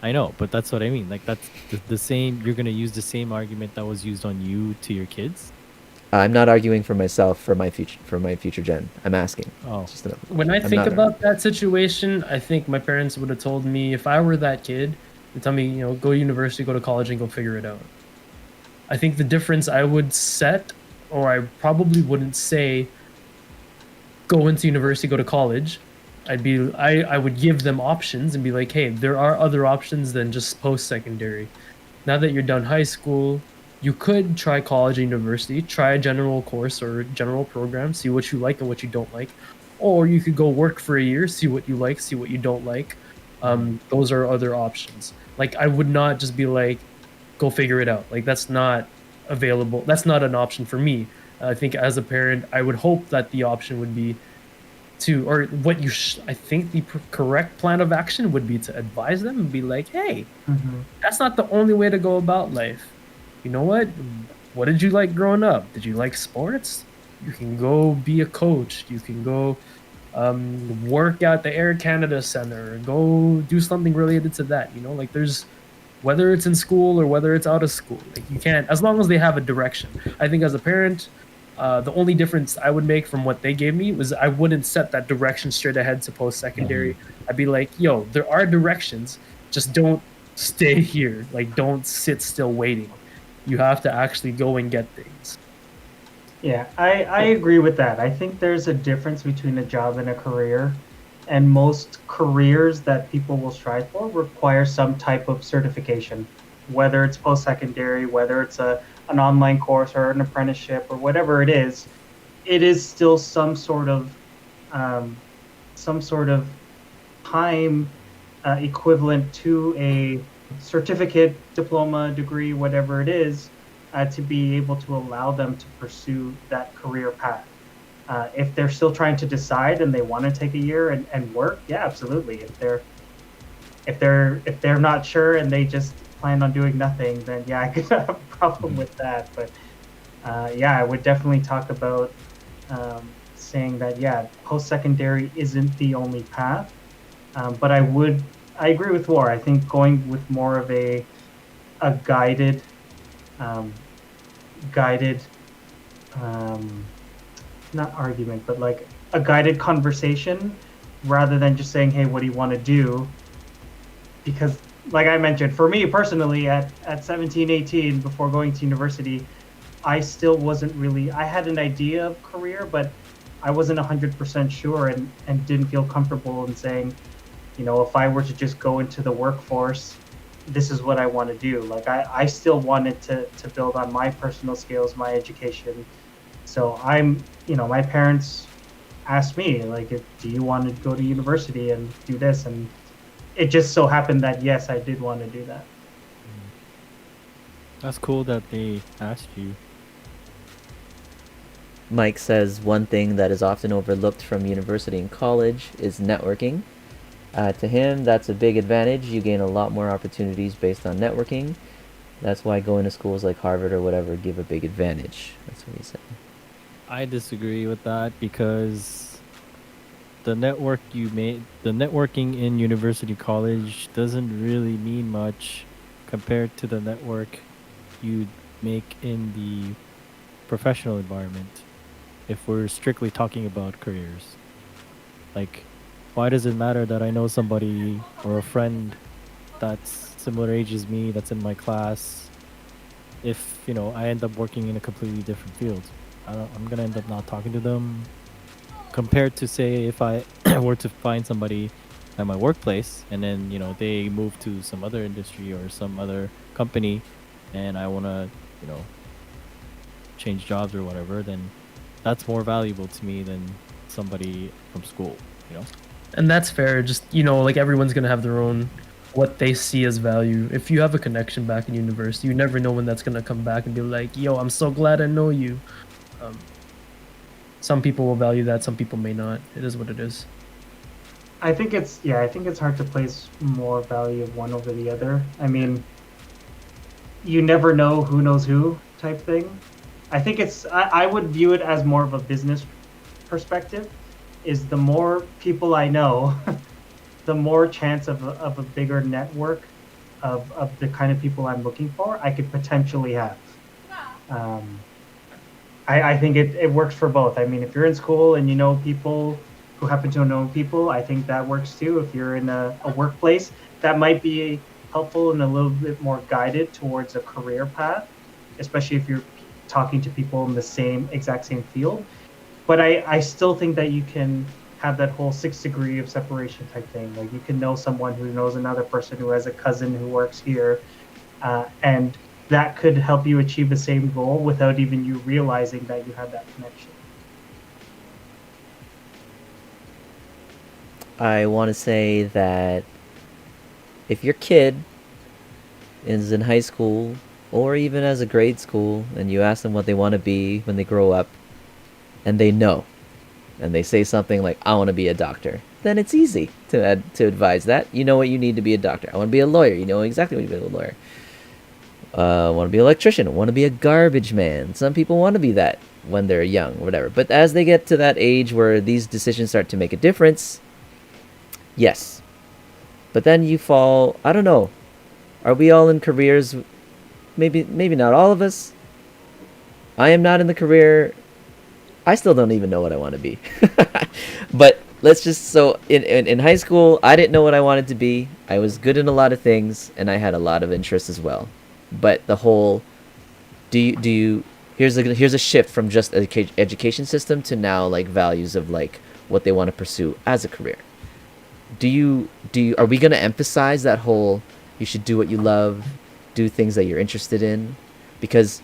I know, but that's what I mean. Like that's the same. You're gonna use the same argument that was used on you to your kids. I'm not arguing for myself for my future gen. I'm asking. Oh, It's just a- When I I'm think not about that situation, I think my parents would have told me if I were that kid, they'd tell me, go to university, go to college, and go figure it out. I think the difference I would set, or I probably wouldn't say, go into university, go to college. I would give them options and be like, hey, there are other options than just post secondary. Now that you're done high school, you could try college or university, try a general course or general program, see what you like and what you don't like. Or you could go work for a year, see what you like, see what you don't like. Those are other options. Like, I would not just be like, go figure it out. Like, that's not available. That's not an option for me. I think as a parent, I would hope that the option would be to, or what I think the correct plan of action would be to advise them and be like, hey, Mhm. that's not the only way to go about life. You know what? What did you like growing up? Did you like sports? You can go be a coach. You can go work at the Air Canada Center. Go do something related to that. Like there's, whether it's in school or whether it's out of school, like you can't, as long as they have a direction. I think as a parent, the only difference I would make from what they gave me was I wouldn't set that direction straight ahead to post secondary. I'd be like, yo, there are directions, just don't stay here. Like, don't sit still waiting. You have to actually go and get things. Yeah, I agree with that. I think there's a difference between a job and a career, and most careers that people will strive for require some type of certification, whether it's post-secondary, whether it's an online course or an apprenticeship or whatever it is still um, some sort of time equivalent to a certificate, diploma, degree, whatever it is, to be able to allow them to pursue that career path. If they're still trying to decide and they want to take a year and work, yeah, absolutely. If they're not sure and they just plan on doing nothing, then yeah, I could have a problem with that. But yeah, I would definitely talk about saying that yeah, post secondary isn't the only path. But I agree with War. I think going with more of a guided, um, guided, um, not argument, but like a guided conversation rather than just saying, hey, what do you want to do? Because like I mentioned, for me personally at 17, 18, before going to university, I still wasn't really, I had an idea of career, but I wasn't 100% sure and didn't feel comfortable in saying, you know, if I were to just go into the workforce, this is what I want to do. Like I still wanted to build on my personal skills, my education. So my parents asked me, like, do you want to go to university and do this? And it just so happened that, yes, I did want to do that. That's cool that they asked you. Mike says one thing that is often overlooked from university and college is networking. To him, that's a big advantage. You gain a lot more opportunities based on networking. That's why going to schools like Harvard or whatever give a big advantage. That's what he said. I disagree with that because the networking in university college doesn't really mean much compared to the network you make in the professional environment. If we're strictly talking about careers, like, why does it matter that I know somebody or a friend that's similar age as me, that's in my class, if I end up working in a completely different field? I'm gonna end up not talking to them compared to, say, if I were to find somebody at my workplace and then they move to some other industry or some other company and I want to change jobs or whatever, then that's more valuable to me than somebody from school. And that's fair. Just, like everyone's going to have their own, what they see as value. If you have a connection back in university, you never know when that's going to come back and be like, yo, I'm so glad I know you. Some people will value that. Some people may not. It is what it is. I think it's hard to place more value of one over the other. I mean, you never know who knows who type thing. I think I would view it as more of a business perspective. Is the more people I know, the more chance of a bigger network of the kind of people I'm looking for I could potentially have. I think it works for both. I mean, if you're in school and you know people who happen to know people, I think that works too. If you're in a workplace, that might be helpful and a little bit more guided towards a career path, especially if you're talking to people in the exact same field. But I still think that you can have that whole 6 degree of separation type thing. Like you can know someone who knows another person who has a cousin who works here, and that could help you achieve the same goal without even you realizing that you have that connection. I want to say that if your kid is in high school or even as a grade school and you ask them what they want to be when they grow up and they know and they say something like, I want to be a doctor, then it's easy to advise that. You know what you need to be a doctor. I want to be a lawyer. You know exactly what you want to be a lawyer. I want to be an electrician. I want to be a garbage man. Some people want to be that when they're young or whatever. But as they get to that age where these decisions start to make a difference, yes. But then you fall, I don't know. Are we all in careers? Maybe not all of us. I am not in the career. I still don't even know what I want to be. But let's just, so in high school, I didn't know what I wanted to be. I was good in a lot of things, and I had a lot of interests as well. But the whole, here's a shift from just education system to now like values of like what they want to pursue as a career. Are we going to emphasize that whole, you should do what you love, do things that you're interested in? Because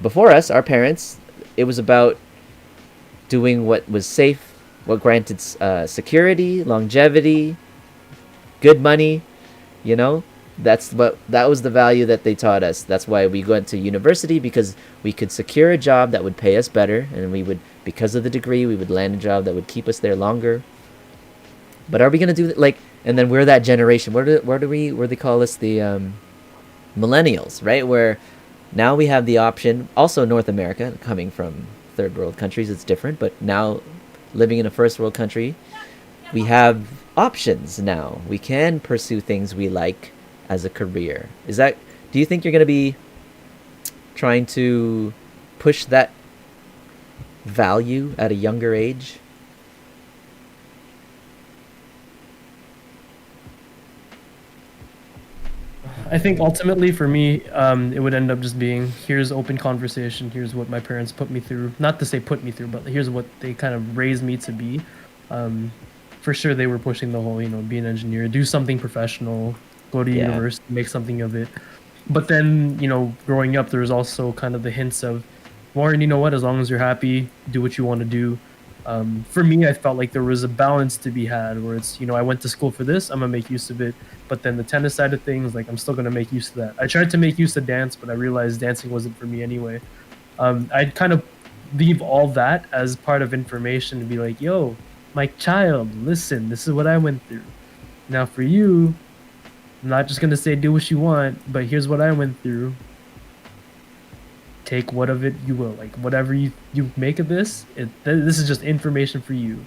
before us, our parents, it was about doing what was safe, what granted security, longevity, good money, that was the value that they taught us. That's why we went to university, because we could secure a job that would pay us better, and we would, because of the degree, we would land a job that would keep us there longer. But are we gonna do like? And then we're that generation. Where they call us the millennials, right? Where now we have the option. Also, North America, coming from third world countries, it's different. But now, living in a first world country, we have options now. We can pursue things we like as a career. Do you think you're going to be trying to push that value at a younger age? I think ultimately for me, it would end up just being, here's open conversation. Here's what my parents put me through. Not to say put me through, but here's what they kind of raised me to be. For sure, they were pushing the whole, be an engineer, do something professional, go to Yeah. university, make something of it. But then, growing up, there was also kind of the hints of, Warren, you know what? As long as you're happy, do what you want to do. For me, I felt like there was a balance to be had where it's, I went to school for this, I'm gonna make use of it. But then the tennis side of things, like I'm still gonna make use of that. I tried to make use of dance, but I realized dancing wasn't for me anyway. I'd kind of leave all that as part of information to be like, yo, my child, listen, this is what I went through. Now for you, I'm not just gonna say do what you want, but here's what I went through. Take what of it you will, like whatever you make of this. This is just information for you.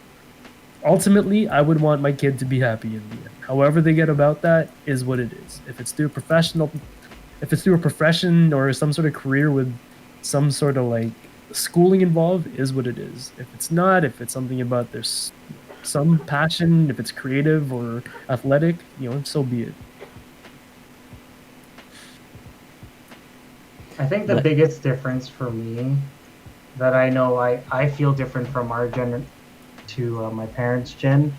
Ultimately, I would want my kid to be happy in the end. However they get about that is what it is. If it's through a profession or some sort of career with some sort of like schooling involved, is what it is. If it's not, if it's something about there's some passion, if it's creative or athletic, so be it. I think the biggest difference for me that I know I feel different from our gen to my parents' gen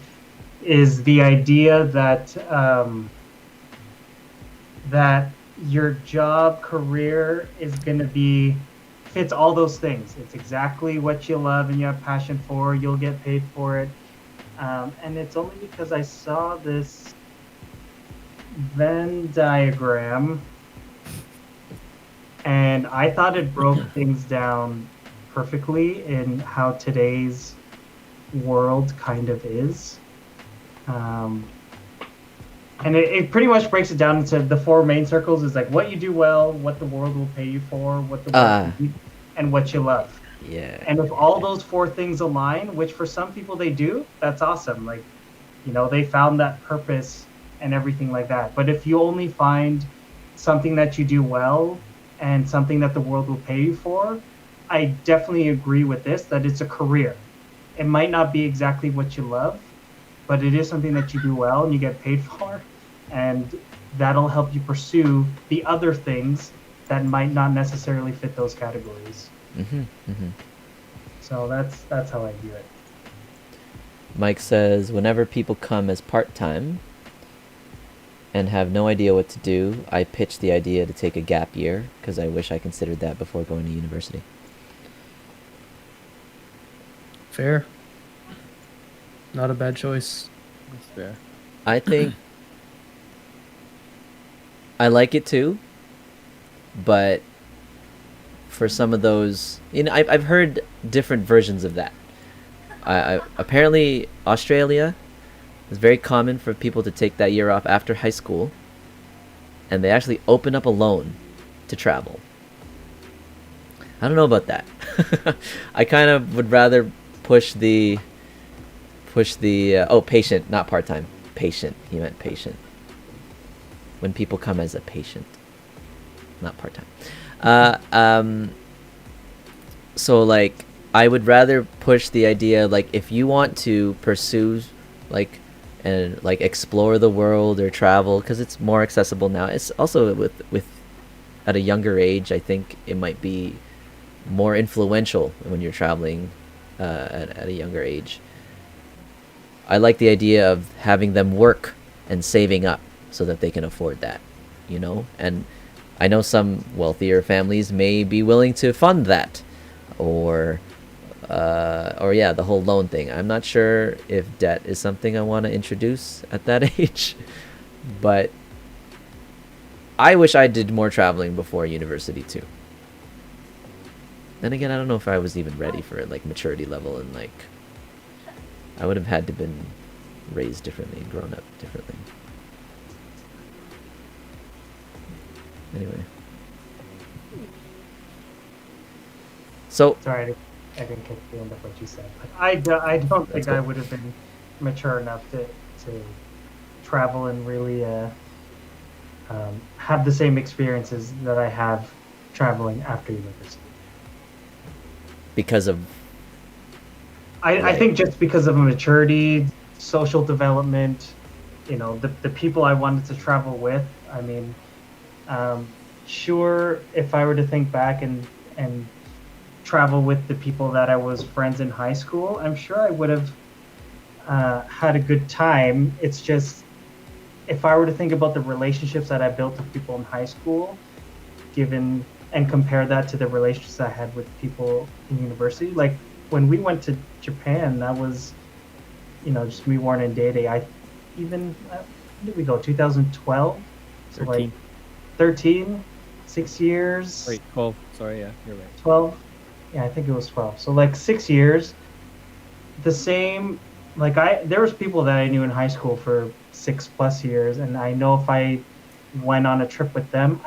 is the idea that that your job career is going to be fits all those things. It's exactly what you love and you have passion for. You'll get paid for it. And it's only because I saw this Venn diagram and I thought it broke things down perfectly in how today's world kind of is. And it pretty much breaks it down into the four main circles is like what you do well, what the world will pay you for, what the world will need, and what you love. Yeah. And if all those four things align, which for some people they do, that's awesome. Like, they found that purpose and everything like that. But if you only find something that you do well and something that the world will pay you for, I definitely agree with this, that it's a career. It might not be exactly what you love, but it is something that you do well and you get paid for. And that'll help you pursue the other things that might not necessarily fit those categories. Mm-hmm, mm-hmm. So that's how I view it. Mike says, whenever people come as part-time and have no idea what to do, I pitch the idea to take a gap year because I wish I considered that before going to university. Fair. Not a bad choice. That's fair. I think I like it too, but for some of those, I've heard different versions of that. Apparently, Australia is very common for people to take that year off after high school, and they actually open up a loan to travel. I don't know about that. I kind of would rather push the patient, not part-time. Patient. He meant patient. When people come as a patient, not part-time. So like I would rather push the idea like if you want to pursue and explore the world or travel because it's more accessible now. It's also with at a younger age. I think it might be more influential when you're traveling at a younger age. I like the idea of having them work and saving up so that they can afford that, and I know some wealthier families may be willing to fund that or the whole loan thing. I'm not sure if debt is something I want to introduce at that age, but I wish I did more traveling before university too. Then again, I don't know if I was even ready for it, maturity level, and I would have had to been raised differently, grown up differently. Anyway. So Sorry, I didn't catch the end of what you said. But I don't think cool. I would have been mature enough to travel and really have the same experiences that I have traveling after university. Because of I think just because of maturity, social development, the people I wanted to travel with. I mean, sure, if I were to think back and travel with the people that I was friends in high school, I'm sure I would have had a good time. It's just, if I were to think about the relationships that I built with people in high school, given and compare that to the relationships I had with people in university, like when we went to Japan, that was, just we weren't in dating. When did we go? 2012? So 13. like 13, 6 years. Wait, 12. Sorry, yeah, you're right. 12? Yeah, I think it was 12. So like 6 years. The same, like there was people that I knew in high school for 6+ years, and I know if I went on a trip with them,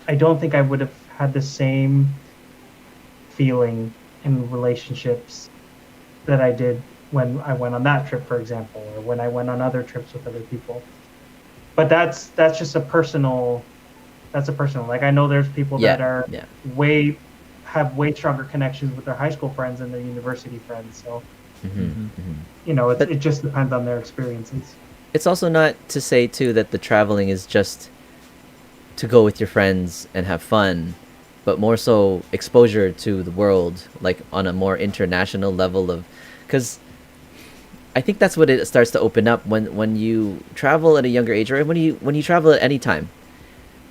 I don't think I would have had the same feeling in relationships that I did when I went on that trip, for example, or when I went on other trips with other people. But that's just a personal. Like I know there's people that are have way stronger connections with their high school friends than their university friends. So it just depends on their experiences. It's also not to say too that the traveling is just to go with your friends and have fun, but more so exposure to the world, like on a more international level of, because I think that's what it starts to open up when you travel at a younger age, or when you travel at any time.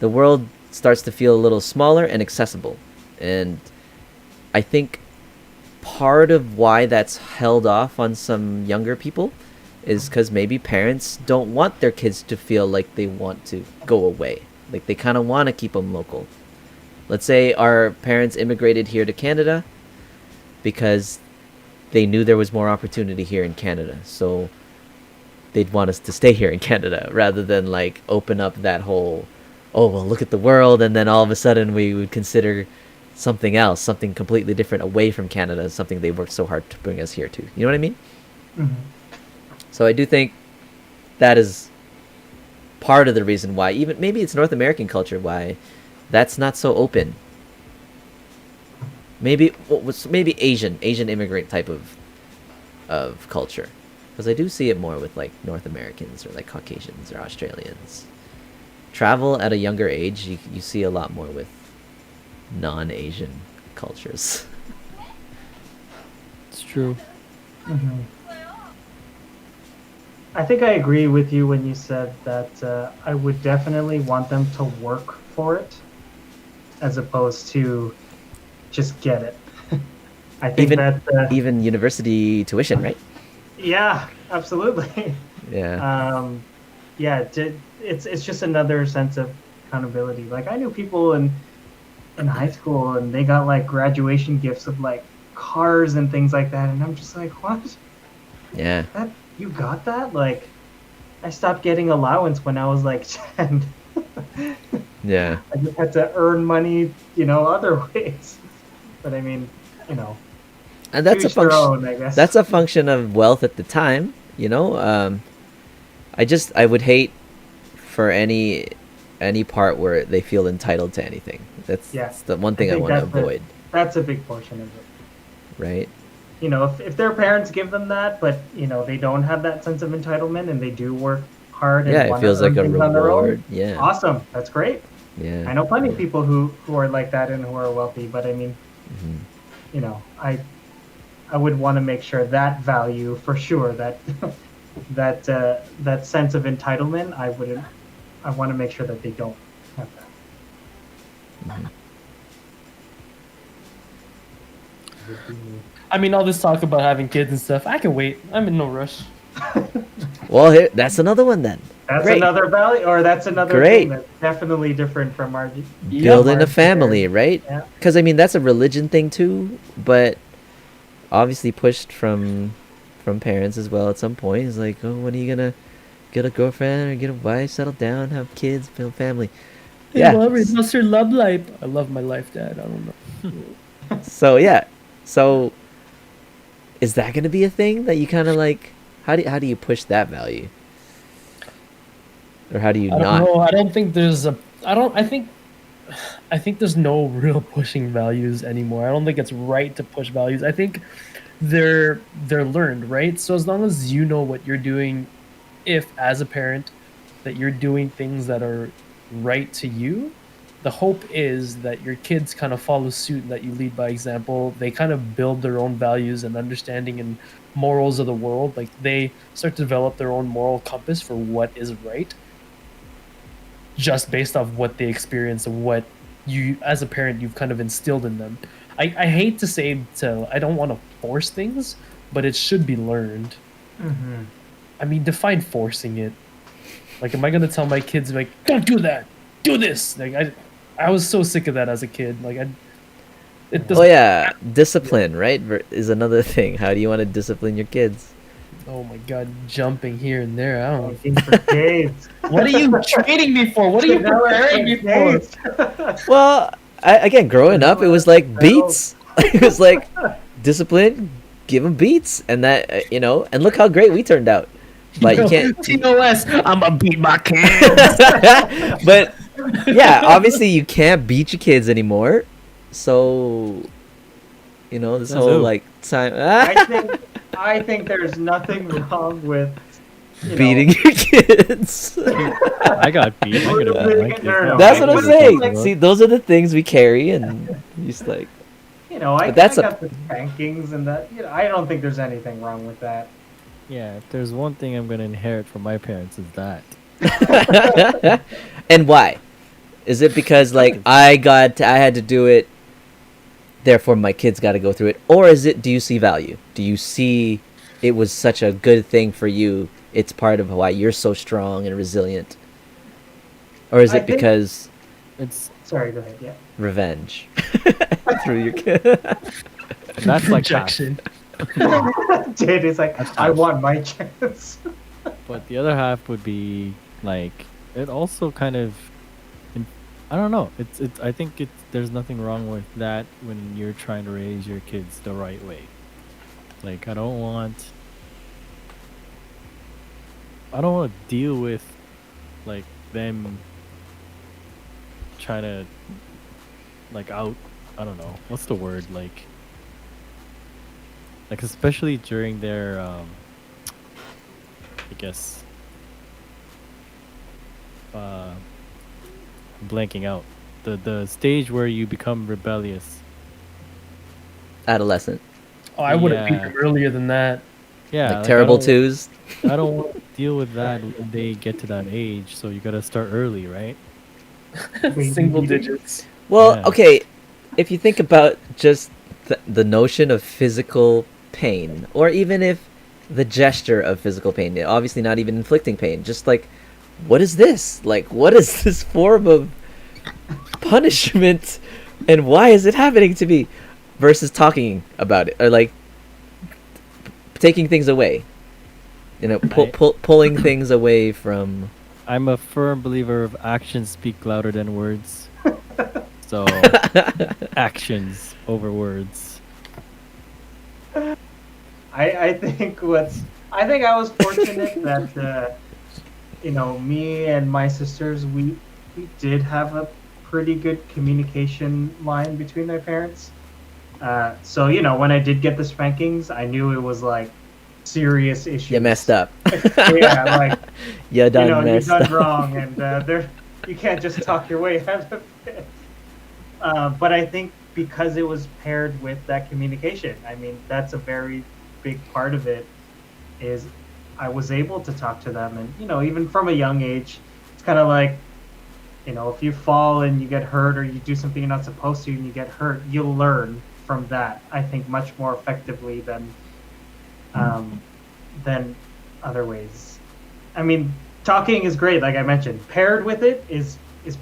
The world starts to feel a little smaller and accessible, and I think part of why that's held off on some younger people is because maybe parents don't want their kids to feel like they want to go away, like they kind of want to keep them local. Let's say our parents immigrated here to Canada because they knew there was more opportunity here in Canada, so they'd want us to stay here in Canada rather than like open up that whole, oh well, look at the world, and then all of a sudden we would consider something else, something completely different away from Canada, something they worked so hard to bring us here to. You know what I mean? Mm-hmm. So I do think that is part of the reason why, even maybe it's North American culture, why that's not so open. Maybe Asian immigrant type of culture, because I do see it more with like North Americans or like Caucasians or Australians. Travel at a younger age, you see a lot more with non-Asian cultures. It's true. Mm-hmm. I think I agree with you when you said that I would definitely want them to work for it as opposed to just get it. I think even university tuition, right? Yeah, absolutely. Yeah. It's just another sense of accountability. Like I knew people in high school and they got like graduation gifts of like cars and things like that, and I'm just like, what? Yeah. That you got that? Like, I stopped getting allowance when I was like 10. Yeah. I just had to earn money, other ways. But I mean, and that's a each their function. own, I guess. That's a function of wealth at the time. I would hate for any part where they feel entitled to anything. That's the one thing I want to avoid. That's a big portion of it. Right. If their parents give them that, but they don't have that sense of entitlement and they do work hard. And Yeah, it feels like a reward. Yeah. Awesome. That's great. Yeah. I know plenty of people who are like that and who are wealthy, but I mean, I would want to make sure that value for sure, that that sense of entitlement, I want to make sure that they don't have that. Mm-hmm. I mean, all this talk about having kids and stuff, I can wait. I'm in no rush. Well, that's another one then. That's Great. another value, or that's another Great. thing that's definitely different from our Building a family, right? Yeah. Because I mean, that's a religion thing too, but obviously pushed from parents as well at some point. It's like, oh, when are you gonna get a girlfriend or get a wife, settle down, have kids, build family? Hey, Yeah. Mom, how's your love life? I love my life, Dad. I don't know. So yeah. So is that gonna be a thing that you kind of like how do you push that value, or how do you I don't not? know. I don't think there's a. I don't. I think there's no real pushing values anymore. I don't think it's right to push values. I think they're learned, right? So as long as you know what you're doing, if as a parent that you're doing things that are right to you, the hope is that your kids kind of follow suit and that you lead by example. They kind of build their own values and understanding and morals of the world. Like they start to develop their own moral compass for what is right, just based off what they experience and what you as a parent you've kind of instilled in them. I hate to say to I don't want to force things, but it should be learned. Hmm. I mean, define forcing it. Like, am I gonna tell my kids like, don't do that, do this? Like, I was so sick of that as a kid. Like, it doesn't. Oh yeah, discipline, right? Is another thing. How do you want to discipline your kids? Oh my god, jumping here and there. I don't. Looking for kids. What are you training me for? What are you preparing me for? Well, again, growing up, it was like beats. It was like discipline, give them beats, and that and look how great we turned out. But you can't. TOS. I'm gonna beat my kids. But yeah, obviously you can't beat your kids anymore. So this That's whole who? like time I think there's nothing wrong with beating your kids. I got beat. I'm gonna beat my kids. No, That's what I'm Like, saying. like- See, those are the things we carry, and you just like. I But that's a- got the spankings and that. I don't think there's anything wrong with that. Yeah, if there's one thing I'm gonna inherit from my parents is that. And why? Is it because like I had to do it, therefore my kids got to go through it, or is it? Do you see value? Do you see it was such a good thing for you? It's part of why you're so strong and resilient, or is I it think- because It's Sorry, go ahead. Yeah. revenge through your kid? that's like half. Projection. Dude, it's like That's I tough. want my chance. But the other half would be like it also kind of I don't know. It's I think there's nothing wrong with that when you're trying to raise your kids the right way. Like I don't want to deal with like them trying to like out I don't know. What's the word like especially during their I guess blanking out the stage where you become rebellious. Adolescent, Oh, I would have beat Yeah. them earlier than that. Yeah, like like, terrible I don't, twos. I don't want to deal with that when they get to that age, so you gotta start early, right? Single digits. Well, Yeah. okay, if you think about just the notion of physical pain, or even if the gesture of physical pain, obviously not even inflicting pain, just like, what is this? Like, what is this form of punishment, and why is it happening to me? Versus talking about it, or like taking things away, pulling things away from. I'm a firm believer of actions speak louder than words. So actions over words. I think I was fortunate that me and my sisters we did have a pretty good communication line between my parents. So when I did get the spankings, I knew it was like serious issues. You messed up. Yeah, like You done you're messed done up. wrong, and you can't just talk your way out of it. But I think because it was paired with that communication, I mean, that's a very big part of it. Is I was able to talk to them, and even from a young age, it's kind of like, if you fall and you get hurt, or you do something you're not supposed to and you get hurt, you'll learn from that. I think much more effectively than other ways. I mean, talking is great, like I mentioned. Paired with it is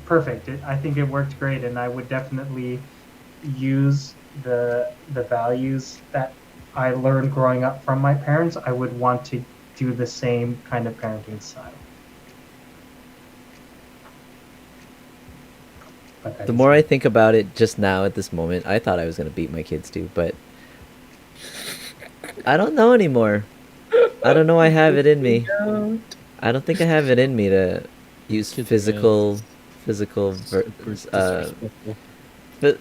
perfect. I think it worked great, and I would definitely use the values that I learned growing up from my parents. I would want to do the same kind of parenting style. But that The is more me. I think about it just now at this moment, I thought I was gonna beat my kids too, but I don't know anymore. I don't know. I have it in me. Yeah. I don't think I have it in me to use Kids are physical, super disrespectful. but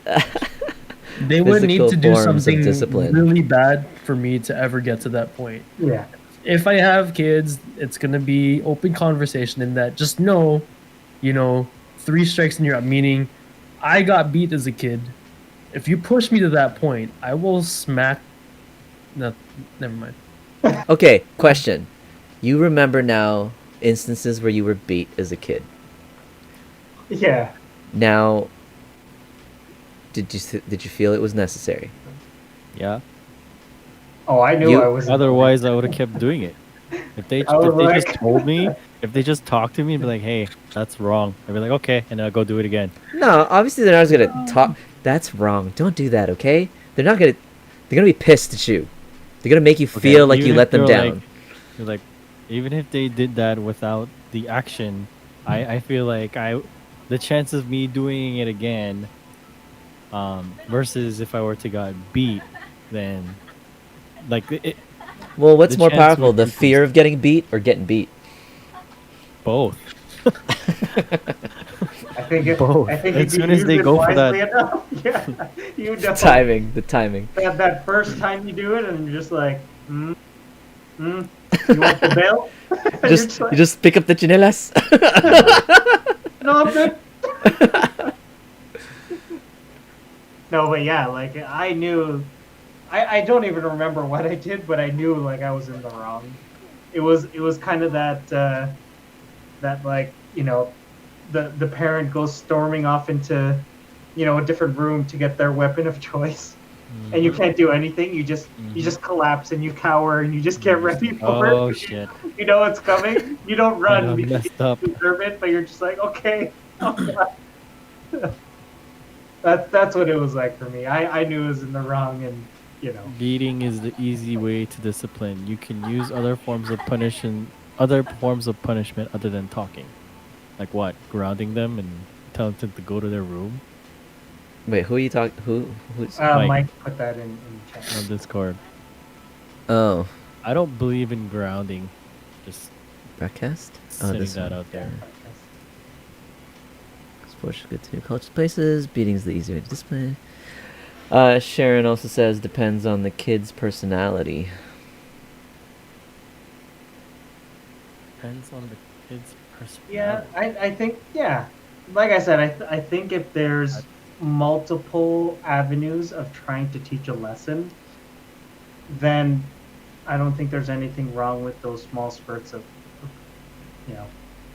They would need physical to do forms of something discipline. really bad for me to ever get to that point. Yeah. If I have kids, it's gonna be open conversation in that just know, you know, 3 strikes and you're out. Meaning, I got beat as a kid. If you push me to that point, I will smack. No, never mind. Okay, question. You remember now instances where you were beat as a kid. Yeah. Now, did you feel it was necessary? Yeah. Oh, I knew You- I was. Otherwise, I would have kept doing it. If they I was just like- told me, if they just talked to me and be like, "Hey, that's wrong," I'd be like, "Okay," and I'll go do it again. No, obviously they're not gonna talk. That's wrong. Don't do that, okay? They're not gonna. They're gonna be pissed at you. They're gonna make you Okay, feel like even you if let them they're down. like- You're like, even if they did that without the action, I feel like the chance of me doing it again, versus if I were to got beat, then like Well, what's the more chance powerful, would the increase. fear of getting beat or getting beat? both. I think if, Both. I think As if you soon as use they it go for that- wisely enough, yeah, you know. The timing. That first time you do it, and you're just like, you want the bail? And you're Just like, you just pick up the chinelas. no, I'm good. No, but yeah, like I knew, I don't even remember what I did, but I knew like I was in the wrong. It was kind of that like, you know, the parent goes storming off into, you know, a different room to get their weapon of choice, and you can't do anything. You just collapse and you cower and you just get ready for it. Oh shit! You know it's coming. You don't I run done because messed up. you deserve it, but you're just like, okay. Oh, God. That's what it was like for me. I knew it was in the wrong, and you know. Beating is the easy way to discipline. You can use other forms of punishment other than talking. Like what? Grounding them and telling them to go to their room Wait, who are you talking? Who's? Mike. Mike put that in chat. on Discord. Oh, I don't believe in grounding. Just BrackCast. Oh, setting this that one. out there. Sports are good to new cultures, places. Beating's the easy way to discipline. Sharon also says depends on the kid's personality. Depends on the kid's Yeah, personality. I think, yeah. Like I said, I think if there's multiple avenues of trying to teach a lesson, then I don't think there's anything wrong with those small spurts of you know,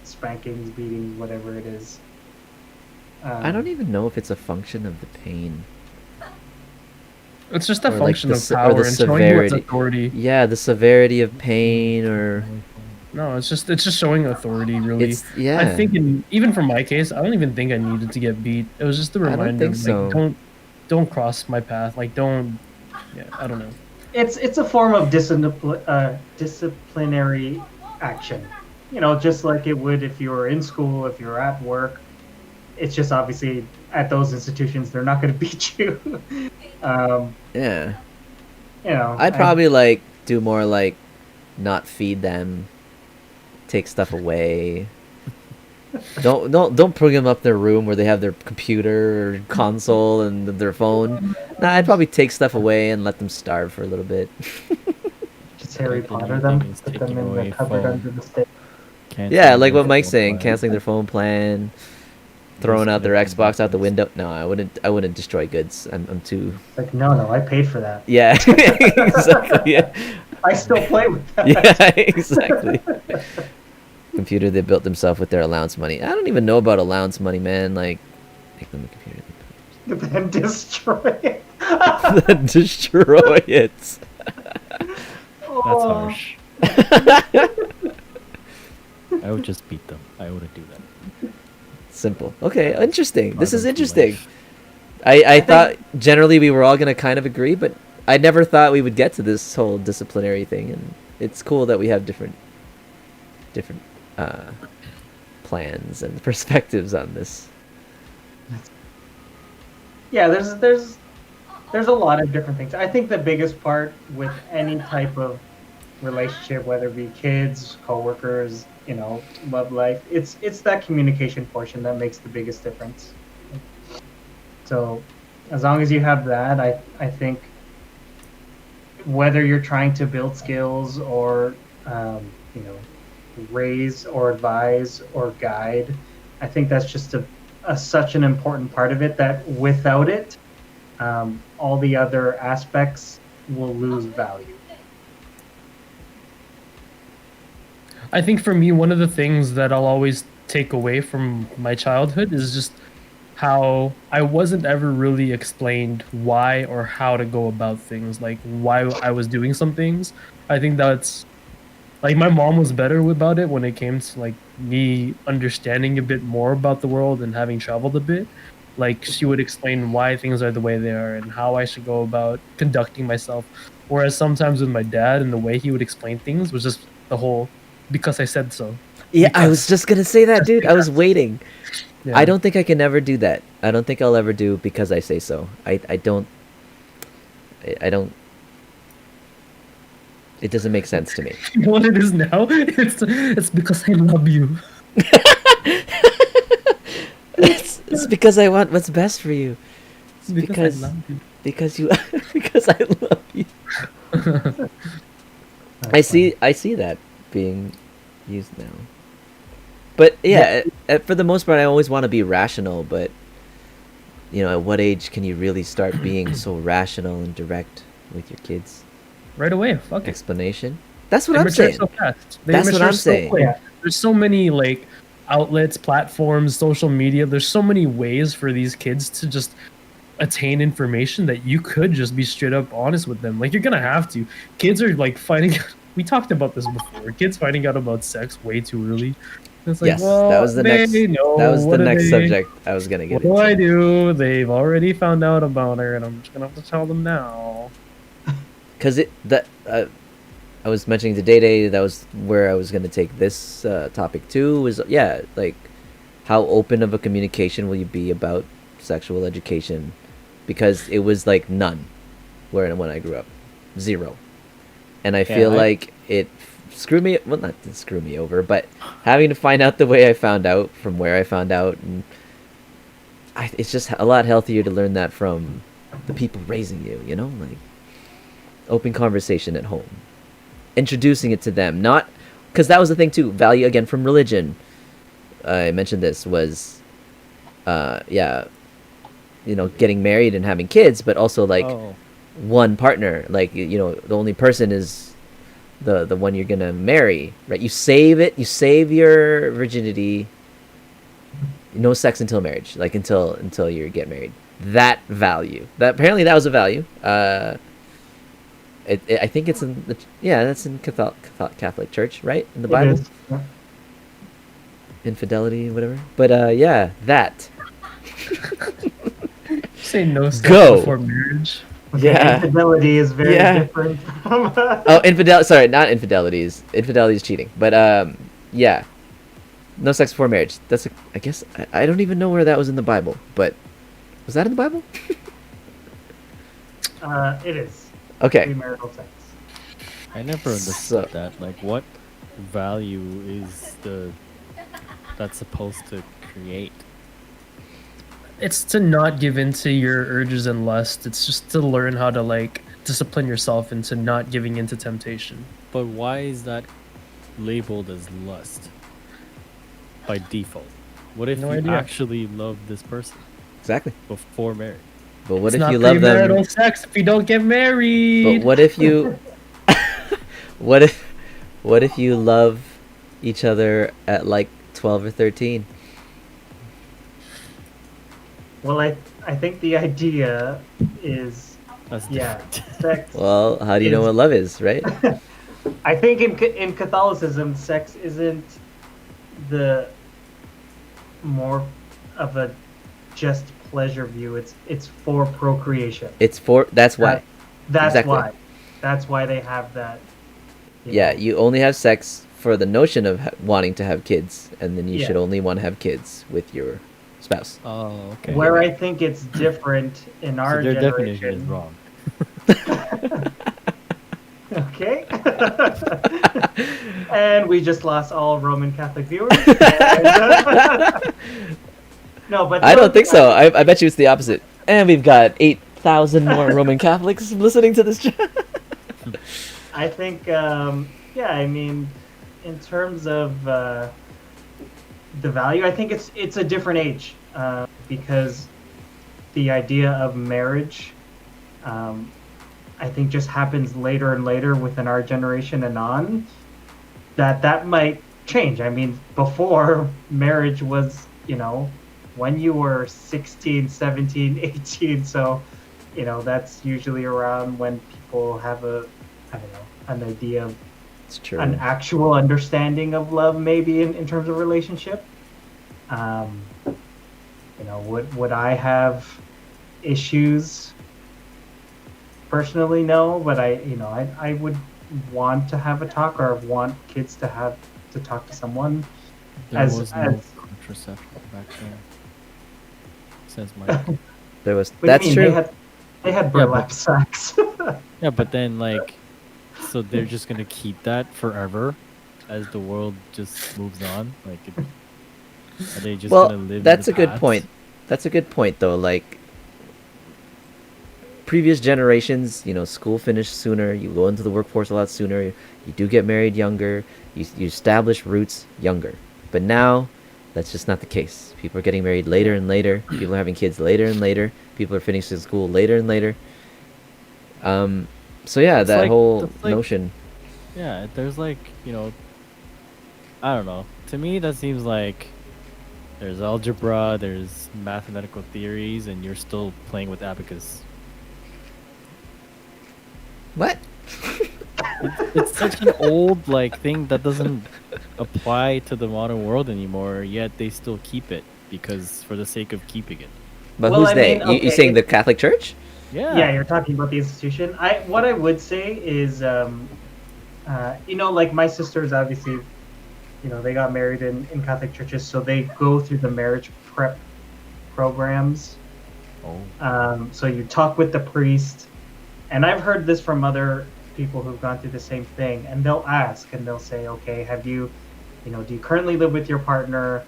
spankings, beatings, whatever it is. I don't even know if it's a function of the pain. It's just a Or, like, function the of se- or power the and showing you its severity. authority. Yeah, the severity of pain, or No, it's just showing authority. Really, it's yeah. I think even for my case, I don't even think I needed to get beat. It was just a I don't reminder, think so. like don't cross my path. Like don't. Yeah, I don't know. It's a form of disciplinary action. You know, just like it would if you were in school, if you were at work. It's just obviously at those institutions they're not going to beat you. Yeah. You know, I'd probably like do more like not feed them, take stuff away. Don't bring them up their room where they have their computer or console and their phone. Nah, I'd probably take stuff away and let them starve for a little bit. just Harry Like the Potter new them, thing is put them taking in the away cupboard phone. under the stairs. Yeah, like what Canceling Mike's their saying, phone canceling their phone plan, throwing out their Xbox out the window. No, I wouldn't destroy goods. I'm too. Like, no, I paid for that. Yeah, exactly. Yeah. I still play with that. Yeah, exactly. Computer they built themselves with their allowance money. I don't even know about allowance money, man. Like, make them a computer. Then destroy it. Then destroy it. That's Oh. harsh. I would just beat them. I wouldn't do that. Simple. Okay, interesting. This Harden is for interesting. life. I thought generally we were all gonna kind of agree, but I never thought we would get to this whole disciplinary thing, and it's cool that we have different plans and perspectives on this. Yeah, there's a lot of different things. I think the biggest part with any type of relationship, whether it be kids, coworkers, love life. It's that communication portion that makes the biggest difference. So as long as you have that, I think whether you're trying to build skills or you know raise or advise or guide, I think that's just such an important part of it that without it, all the other aspects will lose value. I think for me, one of the things that I'll always take away from my childhood is just how I wasn't ever really explained why or how to go about things, like why I was doing some things. I think that's like my mom was better about it when it came to like me understanding a bit more about the world and having traveled a bit. Like she would explain why things are the way they are and how I should go about conducting myself. Whereas sometimes with my dad and the way he would explain things was just the whole because I said so. Yeah, I Because- was just gonna say that, dude. I was waiting. Yeah. I don't think I can ever do that. I don't think I'll ever do because I say so. I don't. I don't. It doesn't make sense to me. You know what it is now? It's because I love you. It's because I want what's best for you. It's because I love you. Because you because I love you. I see that being used now. But yeah, for the most part, I always want to be rational. But at what age can you really start being so rational and direct with your kids? Right away. Fuck it. Explanation. That's what They I'm mature saying. so fast. They That's what mature I'm so saying. quick. Yeah. There's so many like outlets, platforms, social media. There's so many ways for these kids to just attain information that you could just be straight up honest with them. Like you're gonna have to. Kids are like finding. We talked about this before. Kids finding out about sex way too early. It's like, Yes, well, that was the they next. know. That was What the do next they- subject I was gonna get What do into. I do? They've already found out about her, and I'm just gonna have to tell them now. Because I was mentioning to Day that was where I was gonna take this topic too. Was like how open of a communication will you be about sexual education? Because it was like none, when I grew up, zero, and I feel like it screwed me. Well, not to screw me over, but having to find out the way I found out from where I found out, and it's just a lot healthier to learn that from the people raising you. Like open conversation at home, introducing it to them, not because that was the thing too. Value again from religion. I mentioned this was, getting married and having kids, but also like one partner. Like the only person is the one you're gonna marry, right? You save your virginity. No sex until marriage, like until you get married. That value. That apparently that was a value. I think it's in that's in Catholic Church, right? In the Bible. It is. Yeah. Infidelity, whatever. But that. Say no sex Go. before marriage. Okay, Yeah. infidelity is very Yeah. different from. Oh, infidelity. Sorry, not infidelities. Infidelity is cheating. But no sex before marriage. I guess I don't even know where that was in the Bible. But was that in the Bible? It is. Okay. Premarital sex. I never understood So- that. Like, what value is that's supposed to create? It's to not give in to your urges and lust. It's just to learn how to like discipline yourself into not giving into temptation. But why is that labeled as lust by default? What if No you idea. actually love this person Exactly. before marriage? But what It's if not you love them? premarital sex if you don't get married. But what if you? what if you love each other at like 12 or 13? Well, I think the idea is That's yeah, different. sex. Well, how do you know Is- what love is, right? I think in Catholicism, sex isn't the more of a just pleasure view. It's for procreation. It's for that's why. That's Exactly. why. That's why they have that. Yeah, you only have sex for the notion of wanting to have kids, and then you Yeah. should only want to have kids with your spouse. Oh, okay. Where I think it's different in So our their generation. definition is wrong. Okay. And we just lost all Roman Catholic viewers. No, but I don't think so. I bet you it's the opposite. And we've got 8,000 more Roman Catholics listening to this. I think, yeah, I mean, in terms of the value, I think it's a different age because the idea of marriage, I think, just happens later and later within our generation and on. That might change. I mean, before marriage was, when you were 16, 17, 18. So, that's usually around when people have an idea of It's true. an actual understanding of love, maybe in terms of relationship. Would I have issues? Personally, no, but I would want to have a talk, or want kids to talk to someone. There was no contraception back then. Says Mike. There was. What do you That's mean? true. They had burlap sacks. Yeah, but then so they're just gonna keep that forever, as the world just moves on. Are they just Well, gonna live? that's in a the good past? point. That's a good point, though. Like previous generations, school finished sooner. You go into the workforce a lot sooner. You do get married younger. You establish roots younger. But now, that's just not the case. People are getting married later and later. People are having kids later and later. People are finishing school later and later. So yeah, It's that whole it's like- notion. Yeah, there's I don't know. To me, that seems like there's algebra, there's mathematical theories, and you're still playing with abacus. What? It's such an old thing that doesn't apply to the modern world anymore. Yet they still keep it because for the sake of keeping it. But Well, who's I they? mean, You okay, saying the Catholic Church? Yeah. Yeah, you're talking about the institution. What I would say is, like my sisters, obviously, they got married in Catholic churches, so they go through the marriage prep programs. Oh. So you talk with the priest, and I've heard this from other people who've gone through the same thing, and they'll ask and they'll say, okay, have you, do you currently live with your partner?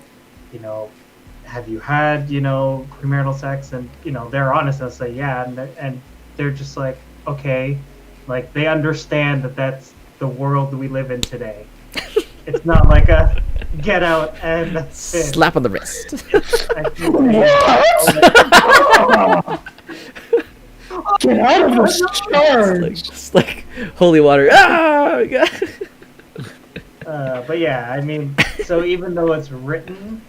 Have you had, premarital sex? And, they're honest, they'll say, yeah. And they're just like, okay, they understand that that's the world we live in today. It's not like a get out and that's it. Slap on the wrist. Get out of this charge! It's like holy water. Ah! But yeah, I mean, so even though it's written,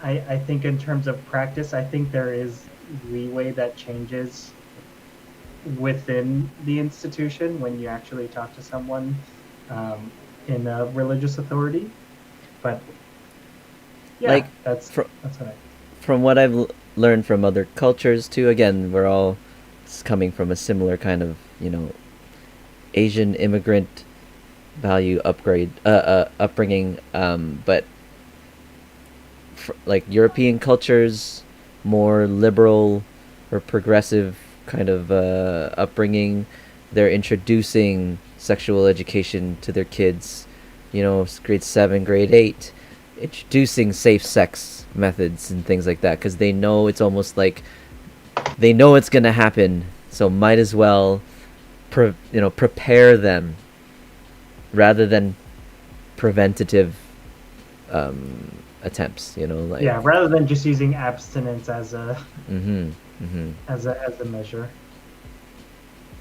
I think in terms of practice, I think there is leeway that changes within the institution when you actually talk to someone in a religious authority. But yeah, that's what I. From what I've learned from other cultures too, again, we're all coming from a similar kind of, Asian immigrant value upbringing, but European cultures, more liberal or progressive kind of upbringing, they're introducing sexual education to their kids, grade 7, grade 8, introducing safe sex methods and things like that, because they know it's almost like they know it's gonna happen, so might as well prepare them rather than preventative attempts, Yeah, rather than just using abstinence as a as a measure.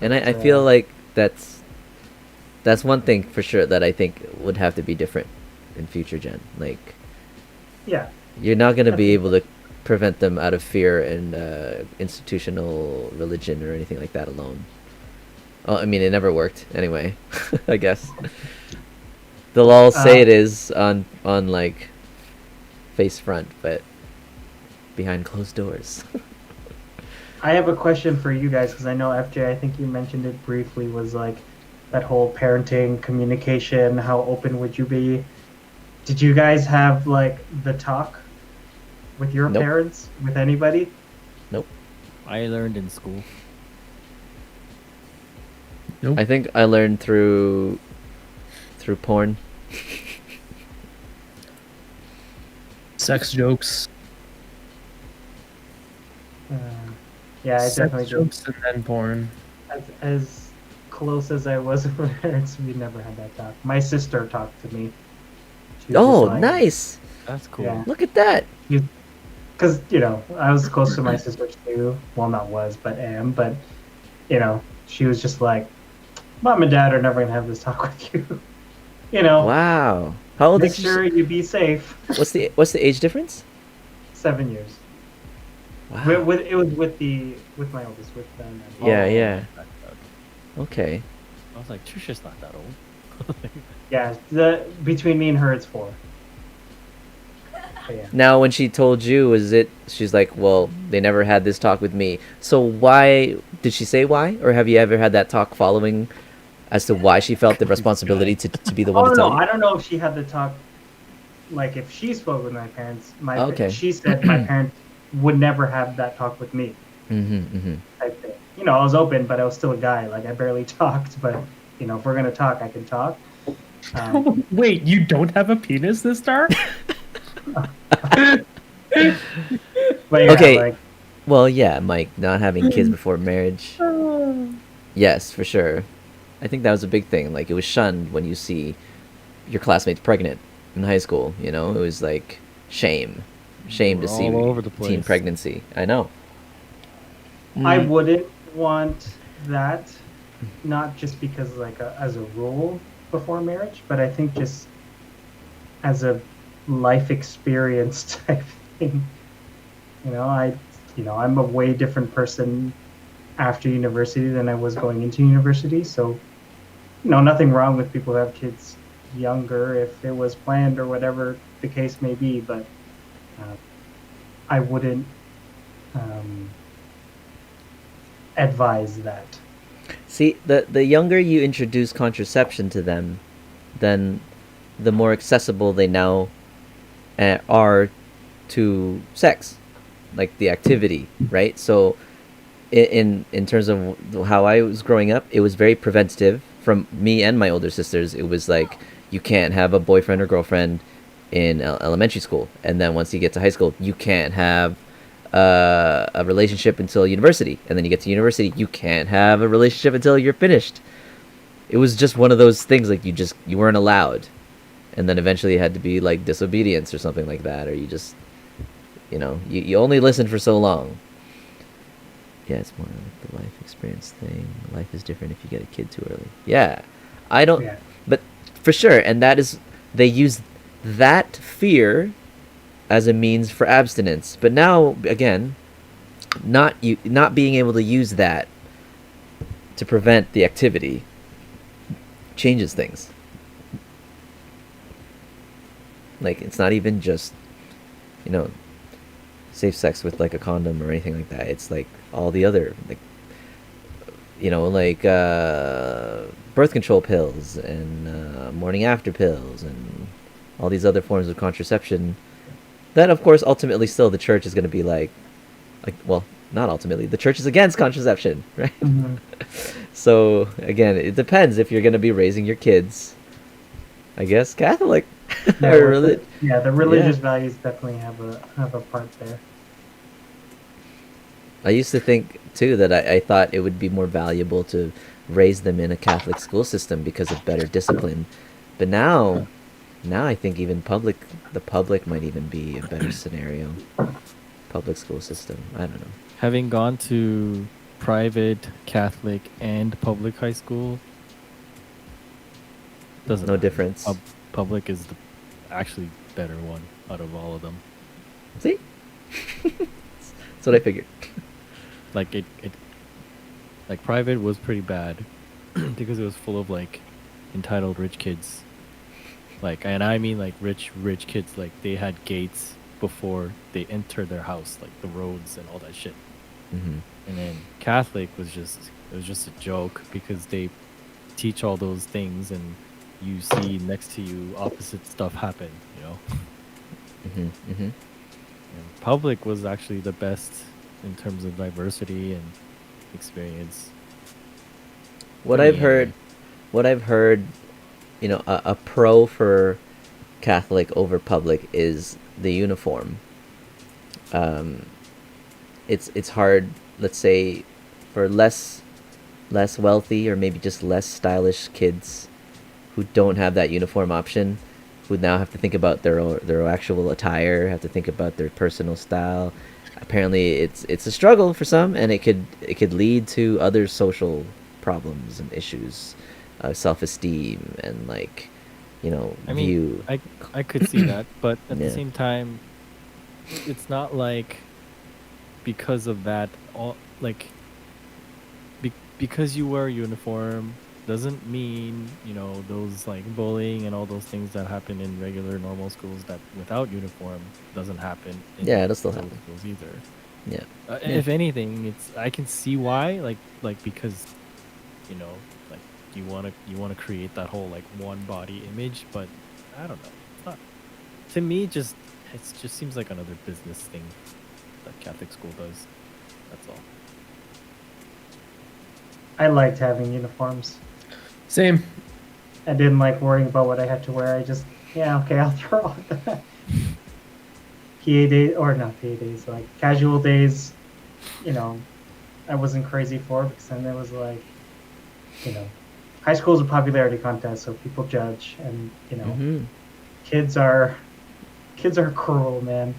And I feel like that's one thing for sure that I think would have to be different in future gen. Yeah, you're not going to be able to prevent them out of fear and institutional religion or anything like that alone. Oh, I mean, it never worked anyway. I guess they'll all say it is on face front, but behind closed doors. I have a question for you guys, because I know FJ, I think you mentioned it briefly, was that whole parenting, communication, how open would you be? Did you guys have the talk with your Nope. parents, with anybody? Nope. I learned in school. Nope. I think I learned through through porn. Sex jokes. Uh, yeah, I Sex definitely did. jokes and then porn. As close as I was with my parents, we never had that talk. My sister talked to me. She was just Oh, like, nice. That's cool. Yeah. Look at that. because I was close to my sister too. Well, not was, but am. But she was just like, "Mom and Dad are never gonna have this talk with you. Wow. How old Make is sure you be safe." What's the age difference? 7 years. Wow. It was with my oldest, with them. Yeah, Oh, yeah. okay. Okay. I was like, Trisha's not that old. Yeah, between me and her, it's 4. But yeah. Now, when she told you, she's like, well, they never had this talk with me. So why, did she say why? Or have you ever had that talk following as to why she felt the responsibility to be the one Oh to tell no, you? I don't know if she had the talk. Like if she spoke with my parents, Okay. she said my parents would never have that talk with me. Mm-hmm, mm-hmm. Type thing. I was open, but I was still a guy. Like I barely talked, but if we're gonna talk, I can talk. Wait, you don't have a penis this star? But yeah, Okay. like Well, yeah, Mike, not having kids before marriage. Yes, for sure. I think that was a big thing. Like, it was shunned when you see your classmates pregnant in high school. It was like shame to We're see all over the teen place. pregnancy. I know. I wouldn't want that, not just because as a rule before marriage, but I think just as a life experience type thing. I'm a way different person after university than I was going into university. So, nothing wrong with people who have kids younger if it was planned or whatever the case may be, but I wouldn't advise that. See, the younger you introduce contraception to them, then the more accessible they now are to sex, like the activity, right? So, in terms of how I was growing up, it was very preventative from me and my older sisters. It was like you can't have a boyfriend or girlfriend in elementary school, and then once you get to high school, you can't have a relationship until university, and then you get to university, you can't have a relationship until you're finished. It was just one of those things, like you weren't allowed, and then eventually it had to be like disobedience or something like that, or you just you only listen for so long. Yeah, it's more like the life experience thing. Life is different if you get a kid too early. Yeah, I don't. Yeah. But for sure, and they use that fear as a means for abstinence. But now again, not being able to use that to prevent the activity changes things. Like, it's not even just safe sex with like a condom or anything like that. It's like all the other birth control pills and morning after pills and all these other forms of contraception that, of course, ultimately still the church is going to be like well, not ultimately, the church is against contraception, right? Mhm. So again, it depends if you're going to be raising your kids, I guess, Catholic. Yeah, Or the religious values definitely have a part there. I used to think too that I thought it would be more valuable to raise them in a Catholic school system because of better discipline, but now I think even the public might even be a better scenario. Public school system, I don't know. Having gone to private, Catholic, and public high school, doesn't No matter. difference. Public is the actually better one out of all of them. See, that's what I figured. Like like private was pretty bad because it was full of like entitled rich kids. Like, and I mean like rich kids. Like they had gates before they entered their house, like the roads and all that shit. Mm-hmm. And then Catholic was just a joke because they teach all those things and you see next to you opposite stuff happen, Mm-hmm. Mm-hmm. And public was actually the best in terms of diversity and experience. What For I've me, heard, anyway. what I've heard a pro for Catholic over public is the uniform. It's hard, let's say, for less wealthy or maybe just less stylish kids who don't have that uniform option, who now have to think about their actual attire, have to think about their personal style. Apparently, it's a struggle for some, and it could lead to other social problems and issues, self-esteem and like, I mean, view. I could see that, but at Yeah. the same time, it's not like because of that, all like because you wear a uniform doesn't mean those like bullying and all those things that happen in regular normal schools that without uniform doesn't happen in Yeah, it'll still those happen. schools either. Yeah. If anything, I can see why, like because like you want to create that whole like one body image, but I don't know. It's not, to me, it just seems like another business thing that Catholic school does. That's all. I liked having uniforms. Same. I didn't like worrying about what I had to wear. I just, yeah, okay, I'll throw out the PA days, or not PA days, like casual days, I wasn't crazy for, because then there was like, high school is a popularity contest, so people judge, and Hmm. kids are cruel, man.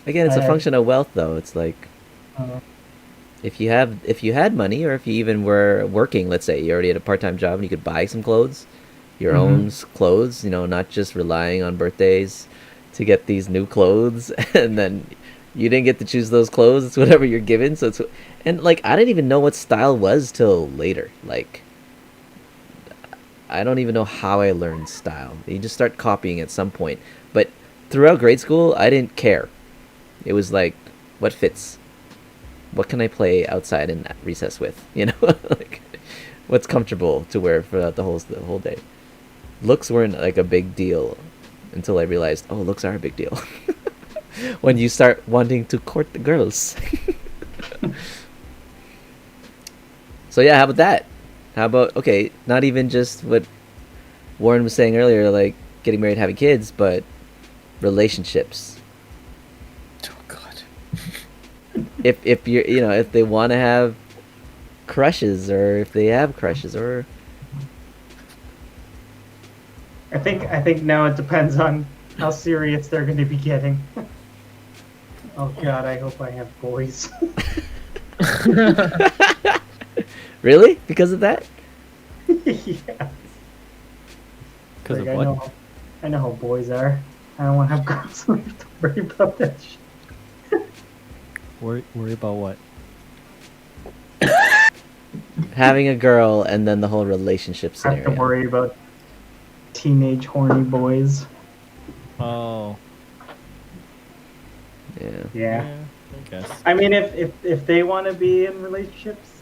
Again, it's a I- function of wealth, though. It's like, Uh, if you had money, or if you even were working, let's say you already had a part-time job and you could buy some clothes, your Mhm. own clothes, not just relying on birthdays to get these new clothes, and then you didn't get to choose those clothes. It's whatever you're given. So and like, I didn't even know what style was till later. Like, I don't even know how I learned style. You just start copying at some point. But throughout grade school, I didn't care. It was like, what fits? What can I play outside in recess with? Like, what's comfortable to wear for the whole day. Looks weren't like a big deal until I realized, oh, looks are a big deal. When you start wanting to court the girls. So yeah, how about that? How about, okay, not even just what Warren was saying earlier, like getting married, having kids, but relationships. Oh God. If you're, if they want to have crushes, or if they have crushes, or I think now it depends on how serious they're going to be getting. Oh God, I hope I have boys. really, because of that. Yeah. Because Like, of what? I know how boys are. I don't want to have girls who have to worry about that shit. Worry about what? Having a girl and then the whole relationship Have scenario. to worry about teenage horny boys. Oh, Yeah. Yeah. I guess. I mean, if they want to be in relationships,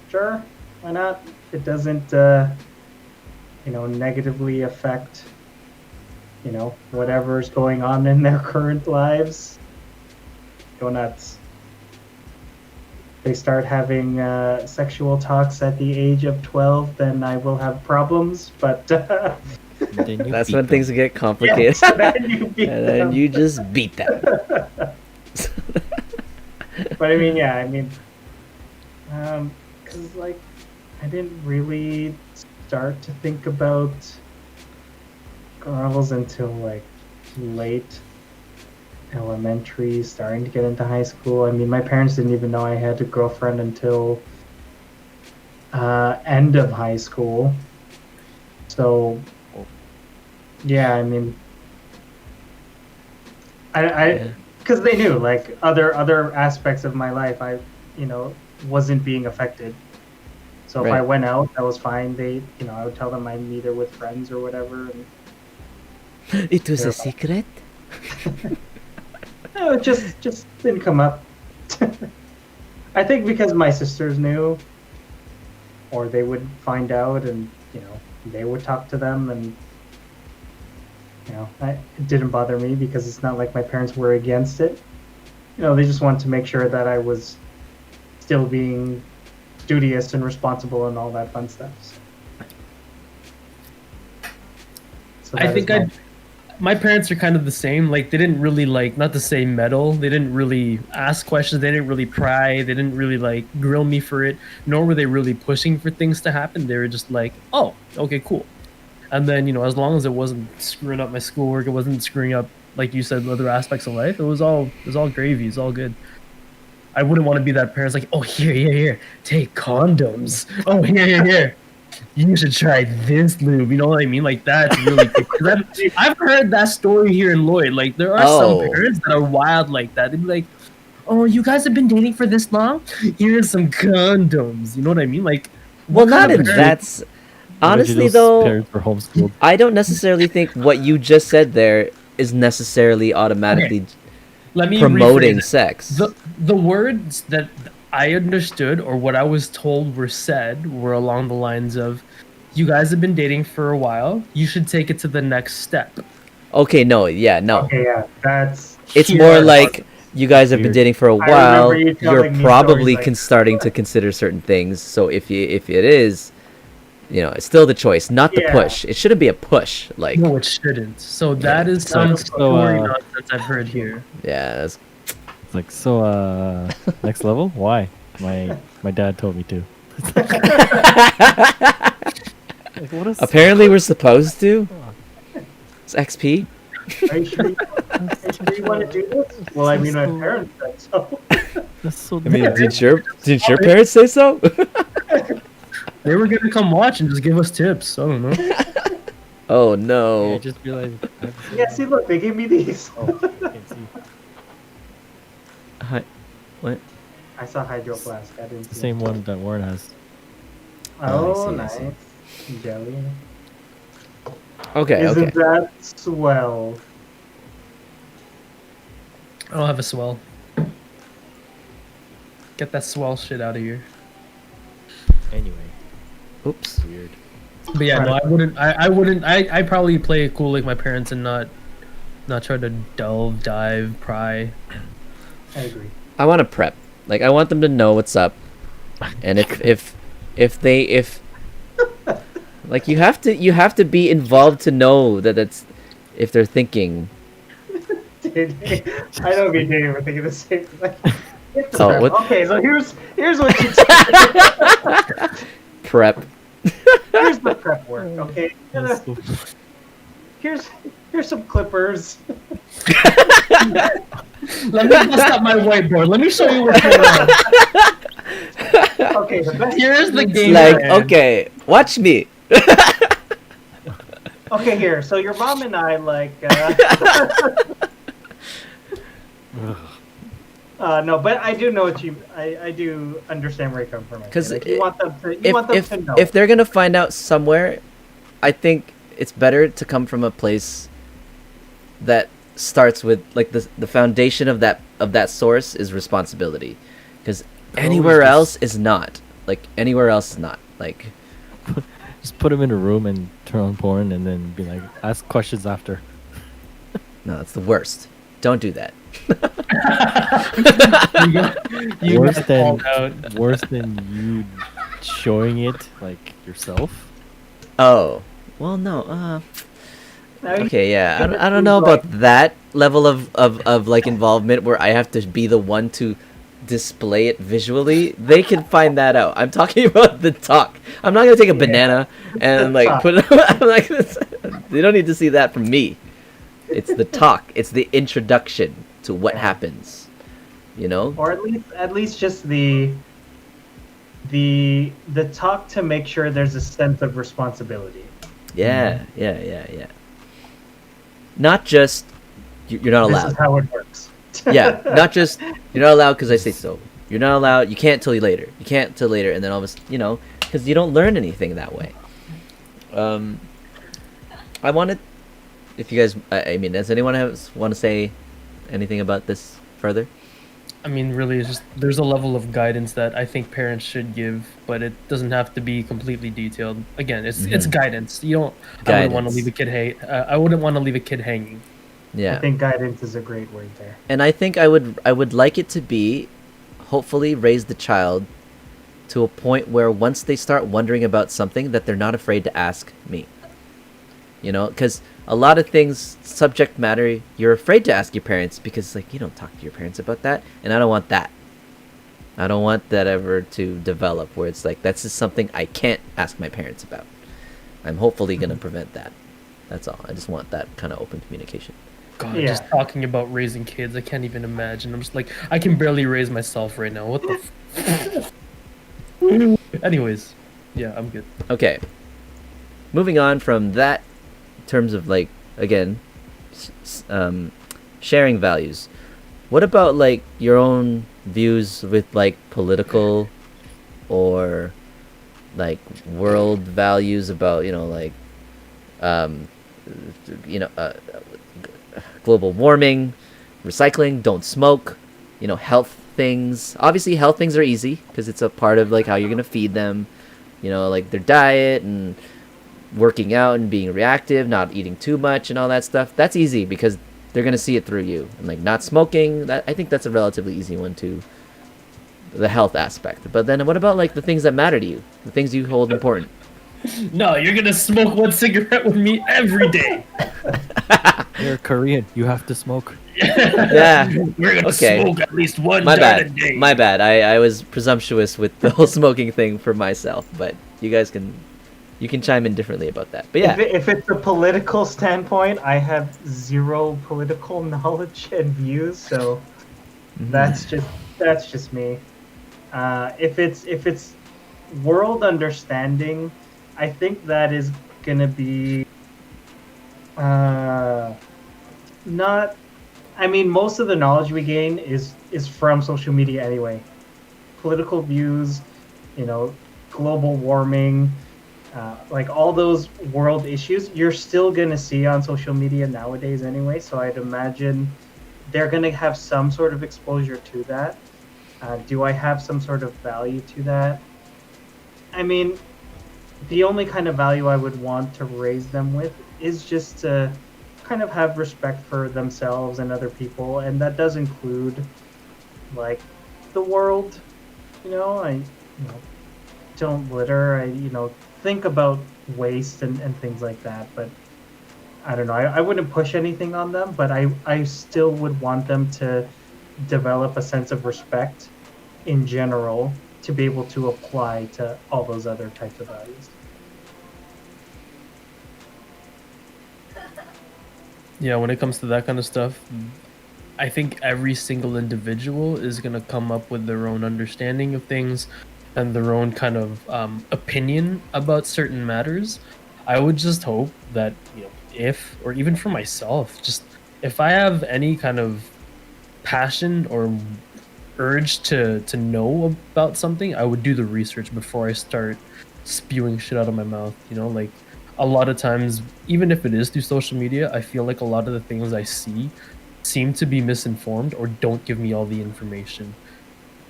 sure, why not? If it doesn't, negatively affect, whatever's going on in their current lives, go nuts. They start having sexual talks at the age of 12, then I will have problems. But Then you That's beat when things them. get complicated. yes, then you beat And then them. you just beat them. But I mean, yeah, because like I didn't really start to think about girls until like late elementary, starting to get into high school. I mean, my parents didn't even know I had a girlfriend until end of high school. So yeah, I mean, I Yeah. because they knew like other aspects of my life, I wasn't being affected. So if I Right. went out, that was fine. They, I would tell them I'm either with friends or whatever, and It was They're a secret. no, it just didn't come up. I think because my sisters knew, or they would find out, and they would talk to them, and it didn't bother me because it's not like my parents were against it. They just wanted to make sure that I was still being studious and responsible and all that fun stuff. So, So I that think is my parents are kind of the same. Like they didn't really like not to say meddle. They didn't really ask questions. They didn't really pry. They didn't really like grill me for it. Nor were they really pushing for things to happen. They were just like, oh, okay, cool. And then as long as it wasn't screwing up my schoolwork, it wasn't screwing up like you said other aspects of life. It was all gravy. It's all good. I wouldn't want to be that parent's like, oh here, take condoms. Oh here. You should try this lube. You know what I mean? Like that's really good. 'Cause I've heard that story here in Lloyd. Like there are some Oh. parents that are wild like that. They'd be like, "Oh, you guys have been dating for this long? Here's some condoms." You know what I mean? Like, Well, what not kind in of parent- that's honestly Maybe those though. parents were homeschooled. I don't necessarily think what you just said there is necessarily automatically Let me promoting rephrase it. sex. The words that I understood or what I was told were said were along the lines of, "You guys have been dating for a while. You should take it to the next step." Okay, no, yeah, no. okay. Yeah, that's. It's Here more are- like you guys have been Weird. dating for a remember while. you You're telling me probably stories like- starting to consider certain things. So if it is, it's still the choice, not the Yeah. push. It shouldn't be a push. Like, No, it shouldn't. So that is some So, story nonsense I've heard here. yeah, that's, It's like, so next level? Why? My dad told me to. Like, what is apparently we're supposed to. It's XP. Are you sure you want to do this? Well, I mean, my parents said so. that's so I mean, dumb. did your parents say so? They were gonna come watch and just give us tips. I don't know. Oh I no. just realized. I have to say Yeah, that. see, look, they gave me these. Oh, I can't see. Hi. What? I saw Hydro Flask. I didn't The see same it. one that Warren has. Oh, I nice. see. Jelly. Okay. Isn't Okay. that swell? I don't have a swell. Get that swell shit out of here. Anyway, Oops. weird. But yeah, no, I wouldn't. I wouldn't. I probably play it cool like my parents and not try to dive, pry. I agree. I want to prep. Like I want them to know what's up, and if like you have to be involved to know that that's if they're thinking. Dude, I know me and Dave were thinking the same thing. Oh, what- Okay, so here's what you do. Prep. Here's the prep work. Okay, That's so- here's some clippers. Let me bust up my whiteboard. Let me show you what's going on. Okay, the best. Here's the game Like plan. okay, watch me. Okay, here. So your mom and I like. No, but I do know what you. I do understand where you come from. Because like, you want them to. You want them if to know. if they're gonna find out somewhere, I think it's better to come from a place that starts with like the foundation of that source is responsibility, because anywhere just- else is not. Like anywhere else is not. Like Just put him in a room and turn on porn, and then be like, ask questions after. no, it's the worst. Don't do that. You Worse got than called out. worse than you showing it like yourself. Oh well, no. Now you- Okay, yeah. gonna I don't be know like- about that level of like involvement where I have to be the one to display it visually. They can find that out. I'm talking about the talk. I'm not gonna take a banana and like talk. put it. I'm like, they don't need to see that from me. It's the talk. It's the introduction to what happens. You know? or at least just the talk to make sure there's a sense of responsibility. Yeah, yeah. Not just you're not This allowed. is how it works. Yeah, not just you're not allowed because I say so. You're not allowed. You can't till later. You can't till later, and then all of a sudden, because you don't learn anything that way. I wanted, if you guys, I mean, does anyone want to say anything about this further? I mean, really, it's just there's a level of guidance that I think parents should give, but it doesn't have to be completely detailed. Again, it's guidance. You don't. I wouldn't want to Guidance. leave a kid I wouldn't want to leave a kid hanging. Yeah, I think guidance is a great word there. and I think I would like it to be, hopefully, raise the child to a point where once they start wondering about something, that they're not afraid to ask me. You know, because a lot of things, subject matter, you're afraid to ask your parents because, like, you don't talk to your parents about that, and I don't want that. I don't want that ever to develop where it's like, that's just something I can't ask my parents about. I'm hopefully going to prevent that. That's all. I just want that kind of open communication. God, Yeah. just talking about raising kids, I can't even imagine. I'm just like, I can barely raise myself right now. What the Anyways, yeah, I'm good. Okay. Moving on from that, in terms of, like, again, sharing values. What about, like, your own views with, like, political or, like, world values about, you know, like, you know, global warming, recycling, don't smoke, you know, health things. Obviously, health things are easy because it's a part of, like, how you're gonna feed them, you know, like their diet and working out and being reactive, not eating too much and all that stuff. That's easy because they're gonna see it through you. And, like, not smoking, that I think that's a relatively easy one too. The health aspect. But then what about, like, the things that matter to you, the things you hold important? No, you're gonna smoke one cigarette with me every day. You're Korean. You have to smoke. Yeah. We're gonna Okay. smoke at least one My joint a bad. day. My bad. I was presumptuous with the whole smoking thing for myself, but you guys can chime in differently about that. But yeah. If it's a political standpoint, I have zero political knowledge and views, so that's just me. If it's world understanding, I think that is gonna be not. I mean, most of the knowledge we gain is from social media anyway. Political views, you know, global warming, like all those world issues, you're still gonna see on social media nowadays anyway. So I'd imagine they're gonna have some sort of exposure to that. Do I have some sort of value to that? I mean, the only kind of value I would want to raise them with is just to kind of have respect for themselves and other people, and that does include, like, the world. You know, don't litter. Think about waste and things like that. But I don't know. I wouldn't push anything on them, but I still would want them to develop a sense of respect in general to be able to apply to all those other types of values. Yeah, when it comes to that kind of stuff, I think every single individual is going to come up with their own understanding of things and their own kind of opinion about certain matters. I would just hope that, you know, if, or even for myself, just if I have any kind of passion or urge to know about something, I would do the research before I start spewing shit out of my mouth. You know, like, a lot of times, even if it is through social media, I feel like a lot of the things I see seem to be misinformed or don't give me all the information.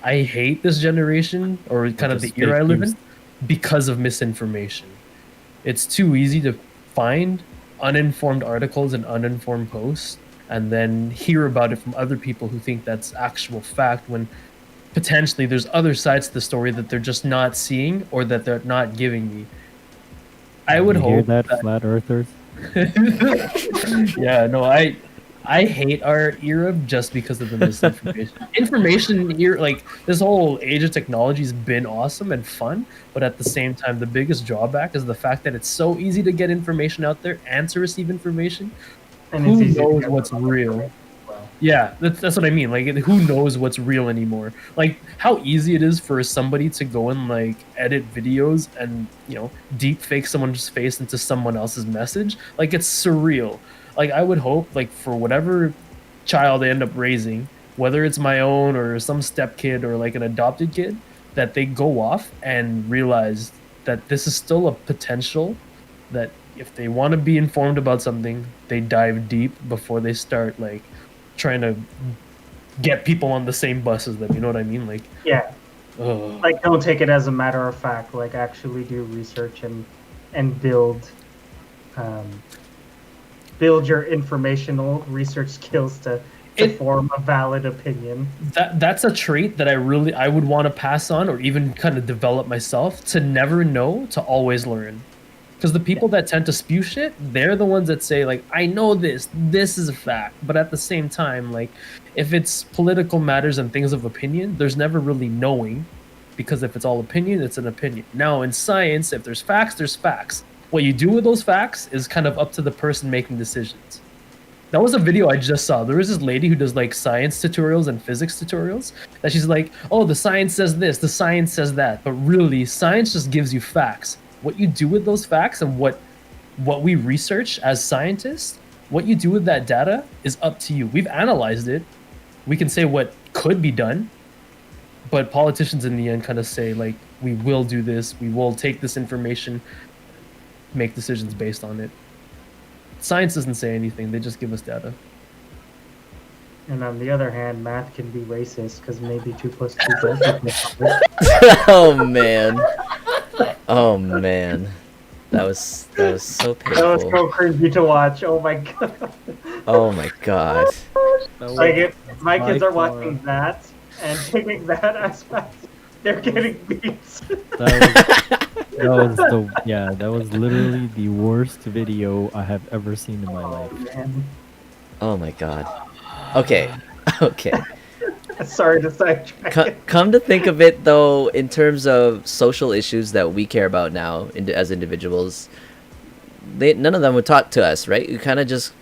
I hate this generation, or kind of the just era I fake live news. in, because of misinformation. It's too easy to find uninformed articles and uninformed posts and then hear about it from other people who think that's actual fact, when potentially there's other sides to the story that they're just not seeing or that they're not giving me. I would You hear hope that, flat earthers? Yeah, no, I hate our era just because of the misinformation. Information here, like, this whole age of technology has been awesome and fun, but at the same time, the biggest drawback is the fact that it's so easy to get information out there and to receive information. And Who it's easy to knows get what's them on the real? internet as well. Yeah, that's what I mean. Like, who knows what's real anymore? Like, how easy it is for somebody to go and, like, edit videos and, you know, deep fake someone's face into someone else's message. Like, it's surreal. Like, I would hope, like, for whatever child I end up raising, whether it's my own or some stepkid or, like, an adopted kid, that they go off and realize that this is still a potential, that if they want to be informed about something, they dive deep before they start, like, trying to get people on the same bus as them. You know what I mean? Like, Yeah, ugh. like, don't take it as a matter of fact. Like, actually do research and build your informational research skills to form a valid opinion. That's a trait that I would want to pass on, or even kind of develop myself, to never know, to always learn. Because the people that tend to spew shit, they're the ones that say like, I know this is a fact. But at the same time, like, if it's political matters and things of opinion, there's never really knowing, because if it's all opinion, it's an opinion. Now in science, if there's facts, there's facts. What you do with those facts is kind of up to the person making decisions. That was a video I just saw. There was this lady who does like science tutorials and physics tutorials that she's like, oh, the science says this, the science says that. But really, science just gives you facts. What you do with those facts and what we research as scientists, what you do with that data is up to you. We've analyzed it. We can say what could be done, but politicians in the end kind of say like, we will do this, we will take this information, make decisions based on it. Science doesn't say anything, they just give us data. And on the other hand, math can be racist because maybe 2 plus 2 does. Oh man. Oh man. That was so That was painful. so cringy to watch. Oh my god. Oh my god. Like if my by kids are far- watching that and taking that as fact, they're getting beats. That was literally the worst video I have ever seen in my Oh life. man. Oh my god. Okay. Okay. Sorry to sidetrack. Come to think of it, though, in terms of social issues that we care about now as individuals, none of them were taught to us, right? We kind of just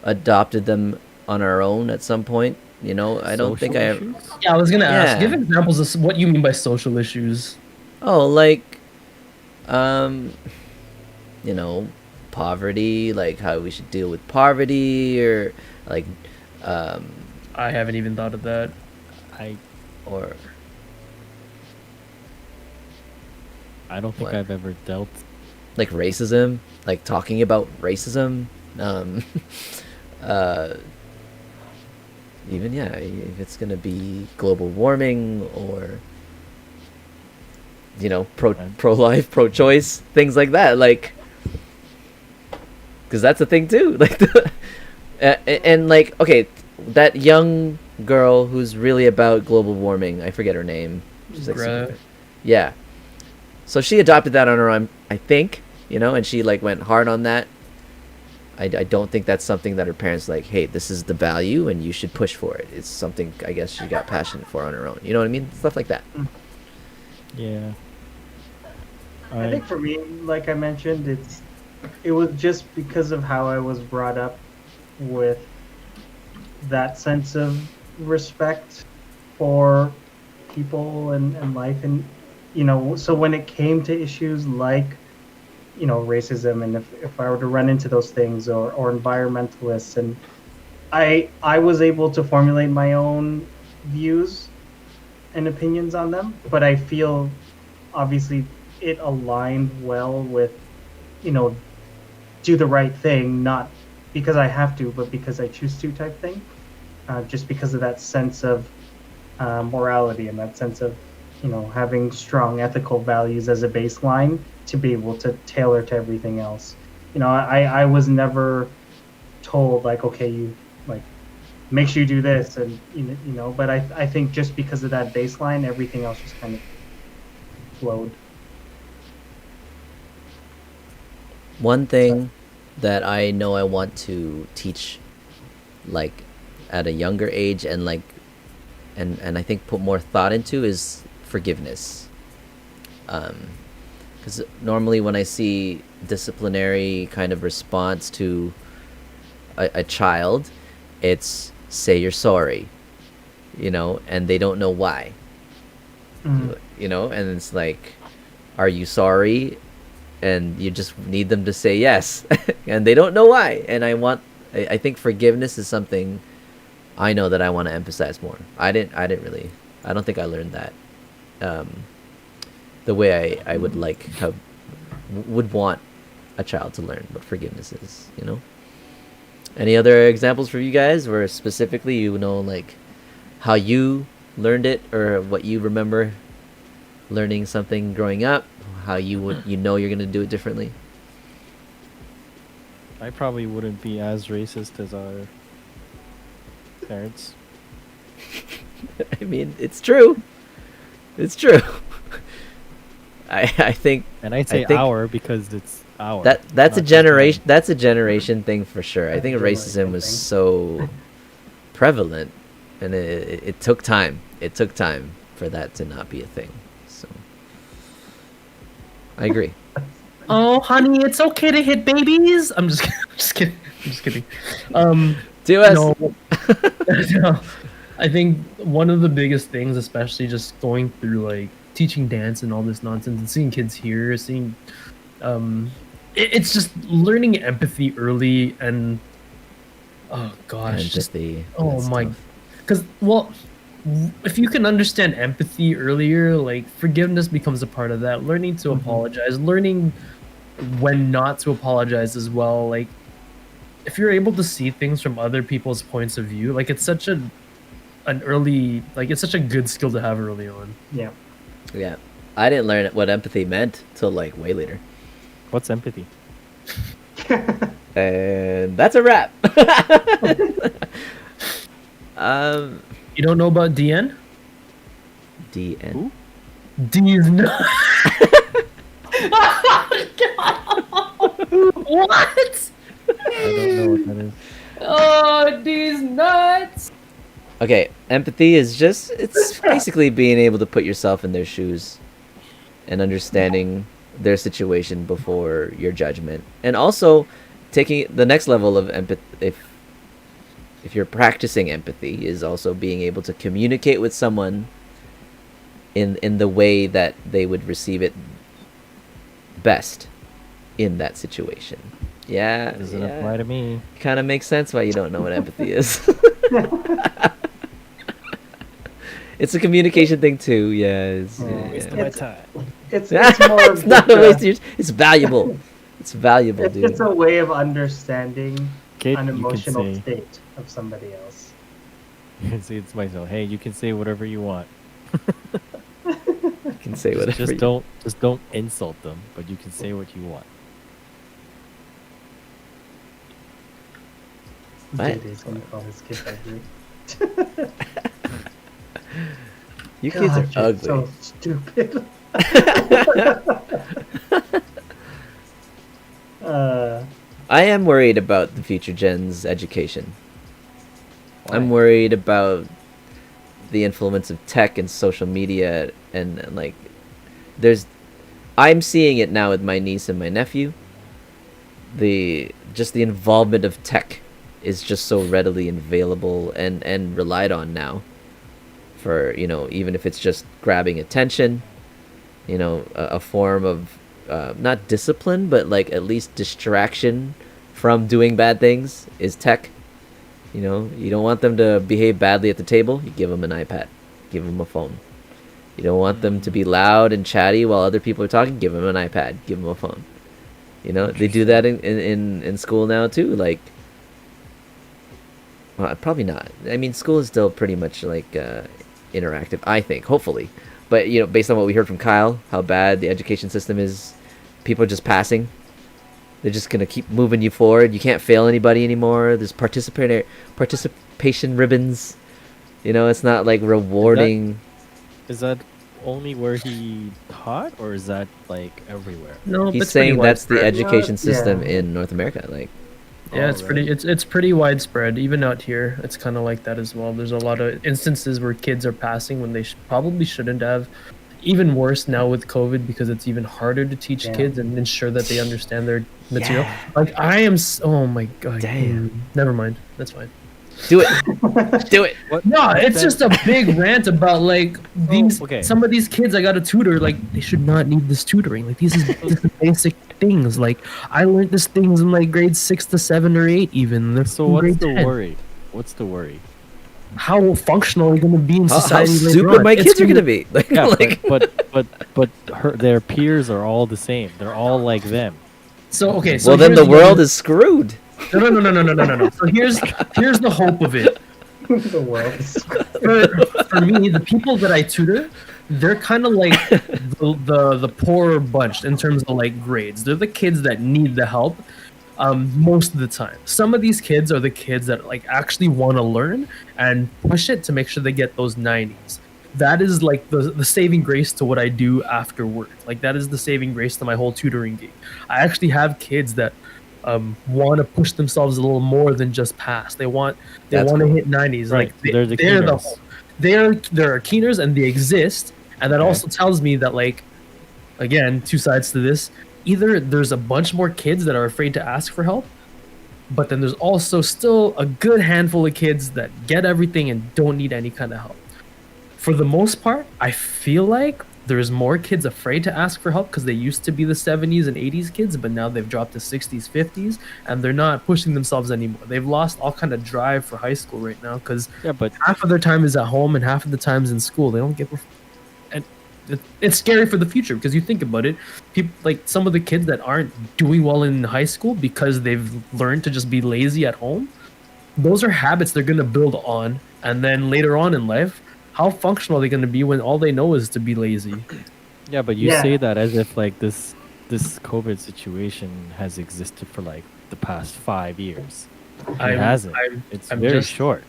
adopted them on our own at some point. You know, I don't think I. Social issues? Yeah, I was gonna ask, Yeah. give examples of what you mean by social issues. Oh, like, you know, poverty, like how we should deal with poverty, or like, I haven't even thought of that. or I don't think What? I've ever dealt. like racism, like talking about racism. Um, uh, even yeah, if it's gonna be global warming or you know pro life, pro choice, things like that, like because that's a thing too. Like and like okay, that young girl who's really about global warming, I forget her name. She's like Greta. yeah. So she adopted that on her own, I think, you know, and she like went hard on that. I don't think that's something that her parents like, hey, this is the value and you should push for it. It's something I guess she got passionate for on her own. You know what I mean? Stuff like that. Yeah. I think for me, like I mentioned, it was just because of how I was brought up with that sense of respect for people and life, and you know, so when it came to issues like, you know, racism, and if I were to run into those things, or environmentalists, and I was able to formulate my own views and opinions on them, but I feel obviously it aligned well with, you know, do the right thing, not because I have to, but because I choose to type thing, just because of that sense of morality and that sense of, you know, having strong ethical values as a baseline to be able to tailor to everything else. You know, I was never told like, okay, you like make sure you do this, and you know, but I think just because of that baseline, everything else just kind of flowed. One thing that I know I want to teach like at a younger age and like and I think put more thought into is forgiveness. Because normally when I see disciplinary kind of response to a child, it's say you're sorry, you know, and they don't know why. You know, and it's like, are you sorry? And you just need them to say yes, and they don't know why. And I think forgiveness is something I know that I want to emphasize more. I don't think I learned that the way I would would want a child to learn what forgiveness is, you know. Any other examples for you guys where specifically, you know, like how you learned it or what you remember learning something growing up, how you would, you know, you're going to do it differently? I probably wouldn't be as racist as our parents. I mean, it's true. It's true. I think, And I say think- our because hour. That's a not just generation. That's a generation thing for sure. I think Generation racism was thing. so prevalent, and it took time. It took time for that to not be a thing. So I agree. Oh, honey, it's okay to hit babies. I'm just, I'm just kidding. I'm just kidding. To us. No, no, I think one of the biggest things, especially just going through like teaching dance and all this nonsense, and seeing kids here, seeing, it's just learning empathy early, and oh gosh, just Empathy. oh that's my, tough. because well, if you can understand empathy earlier, like forgiveness becomes a part of that. Learning to apologize, learning when not to apologize as well. Like if you're able to see things from other people's points of view, like it's such an early, like it's such a good skill to have early on. Yeah. Yeah, I didn't learn what empathy meant till like way later, What's empathy? and that's a wrap. You don't know about DN? DN. Who? D's not. What? I don't know what that is. Oh, D's nuts. Okay, empathy is just, it's basically being able to put yourself in their shoes and understanding their situation before your judgment. And also taking the next level of empathy, if you're practicing empathy, is also being able to communicate with someone in the way that they would receive it best in that situation. Yeah, Doesn't apply to me. kind of makes sense why you don't know what empathy is. It's a communication thing too. Yeah, it's, Waste of yeah. my time. It's more It's of not a just waste of your, it's valuable. It's valuable, it's dude. just a way of understanding Kid, an you can emotional say, state of somebody else. you can say it's myself. Hey, you can say whatever you want. You can say whatever. Just you- don't insult them, but you can say what you want. What? JD's gonna call his kid ugly. You kids are God, you're ugly. so stupid. I am worried about the future gen's education. I'm Why? worried about the influence of tech and social media, and like there's I'm seeing it now with my niece and my nephew. The involvement of tech is just so readily available and relied on now for, even if it's just grabbing attention, a form of not discipline, but like at least distraction from doing bad things is tech. You don't want them to behave badly at the table, you give them an iPad, give them a phone. You don't want them to be loud and chatty while other people are talking, give them an iPad, give them a phone. They do that in school now too. Like, well, probably not. I mean, school is still pretty much like interactive, I think, hopefully. But based on what we heard from Kyle, how bad the education system is, people are just passing. They're just gonna keep moving you forward. You can't fail anybody anymore. There's participation ribbons. It's not like rewarding. Is that only where he taught, or is that like everywhere? No, He's it's pretty saying that's the widespread. education Yeah. system in North America. Like, Yeah, Oh, it's really? pretty. It's pretty widespread. Even out here, it's kind of like that as well. There's a lot of instances where kids are passing when they probably shouldn't have. Even worse now with COVID, because it's even harder to teach Yeah. kids and ensure that they understand their material. Like I am. Oh my god. Damn. Never mind. That's fine. do it, do it. What? No, it's Then- just a big rant about like these. okay. Some of these kids I got to tutor. Like they should not need this tutoring. Like this is basic things. Like I learned these things in like grades 6 to 7 or 8 even. They're So in what's grade the 10. worry? What's the worry? How functional are we going to be in How society later stupid on? my It's kids are gonna be. Like, Yeah, like but their peers are all the same. They're all like them. So okay, so well, then here's the world is screwed. no. So here's the hope of it. The world is For me, the people that I tutor, they're kind of like the poorer bunch in terms of like grades. They're the kids that need the help most of the time. Some of these kids are the kids that like actually want to learn and push it to make sure they get those 90s. that is like the saving grace to what I do after work. Like that is the saving grace to my whole tutoring gig. I actually have kids that want to push themselves a little more than just pass. They want That's to cool. hit 90s. Right. Like They're the they're the keeners. there are keeners and they exist, and that Okay. also tells me that, like, again, two sides to this. Either there's a bunch more kids that are afraid to ask for help, but then there's also still a good handful of kids that get everything and don't need any kind of help. For the most part, I feel like there's more kids afraid to ask for help because they used to be the 70s and 80s kids, but now they've dropped to 60s, 50s, and they're not pushing themselves anymore. They've lost all kind of drive for high school right now because Yeah, but half of their time is at home and half of the time is in school. They don't get, and it's scary for the future because you think about it. People, like some of the kids that aren't doing well in high school because they've learned to just be lazy at home, those are habits they're going to build on, and then later on in life, how functional are they going to be when all they know is to be lazy? yeah, but you Yeah. say that as if like this COVID situation has existed for like the past 5 years. It hasn't. It's I'm very just- short.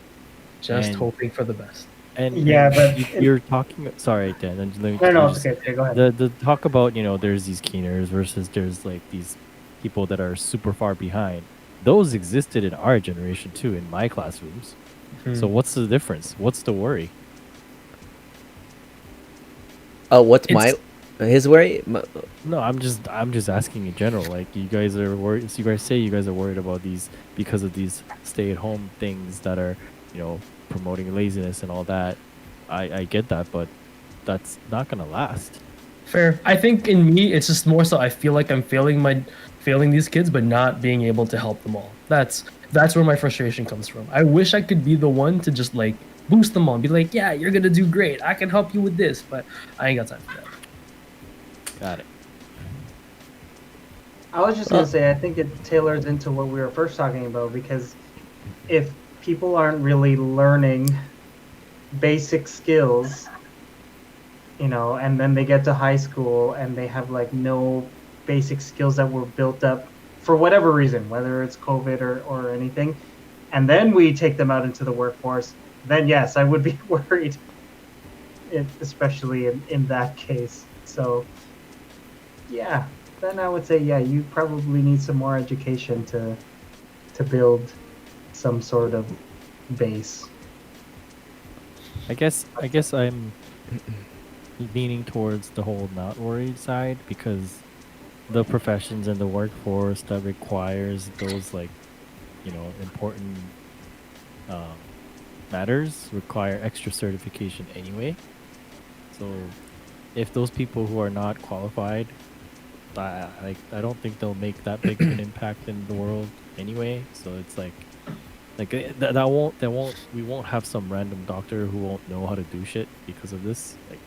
just And- hoping for the best. And Yeah, and but you're talking. Sorry, Dan. And let me, No, let no, me it's just- okay. Go ahead. the talk about, there's these keeners versus there's like these people that are super far behind. Those existed in our generation too, in my classrooms. So what's the difference? What's the worry? Oh, what's It's- his worry? No, I'm just asking in general. Like you guys are worried. So you guys say you guys are worried about these because of these stay-at-home things that are, promoting laziness and all that. I get that, but that's not gonna last. Fair. I think in me, it's just more so I feel like I'm failing these kids, but not being able to help them all. That's where my frustration comes from. I wish I could be the one to just like boost them all and be like, yeah, you're gonna do great. I can help you with this, but I ain't got time for that. Got it. I was just gonna say, I think it tailors into what we were first talking about, because if people aren't really learning basic skills, and then they get to high school and they have like no basic skills that were built up for whatever reason, whether it's COVID or anything, and then we take them out into the workforce, then yes, I would be worried, especially in that case. So, yeah, then I would say, yeah, you probably need some more education to build some sort of base. I guess I'm leaning towards the whole not worried side because the professions and the workforce that requires those important matters require extra certification anyway. So if those people who are not qualified, I don't think they'll make that big of an impact in the world anyway. So it's like we won't have some random doctor who won't know how to do shit because of this. Like,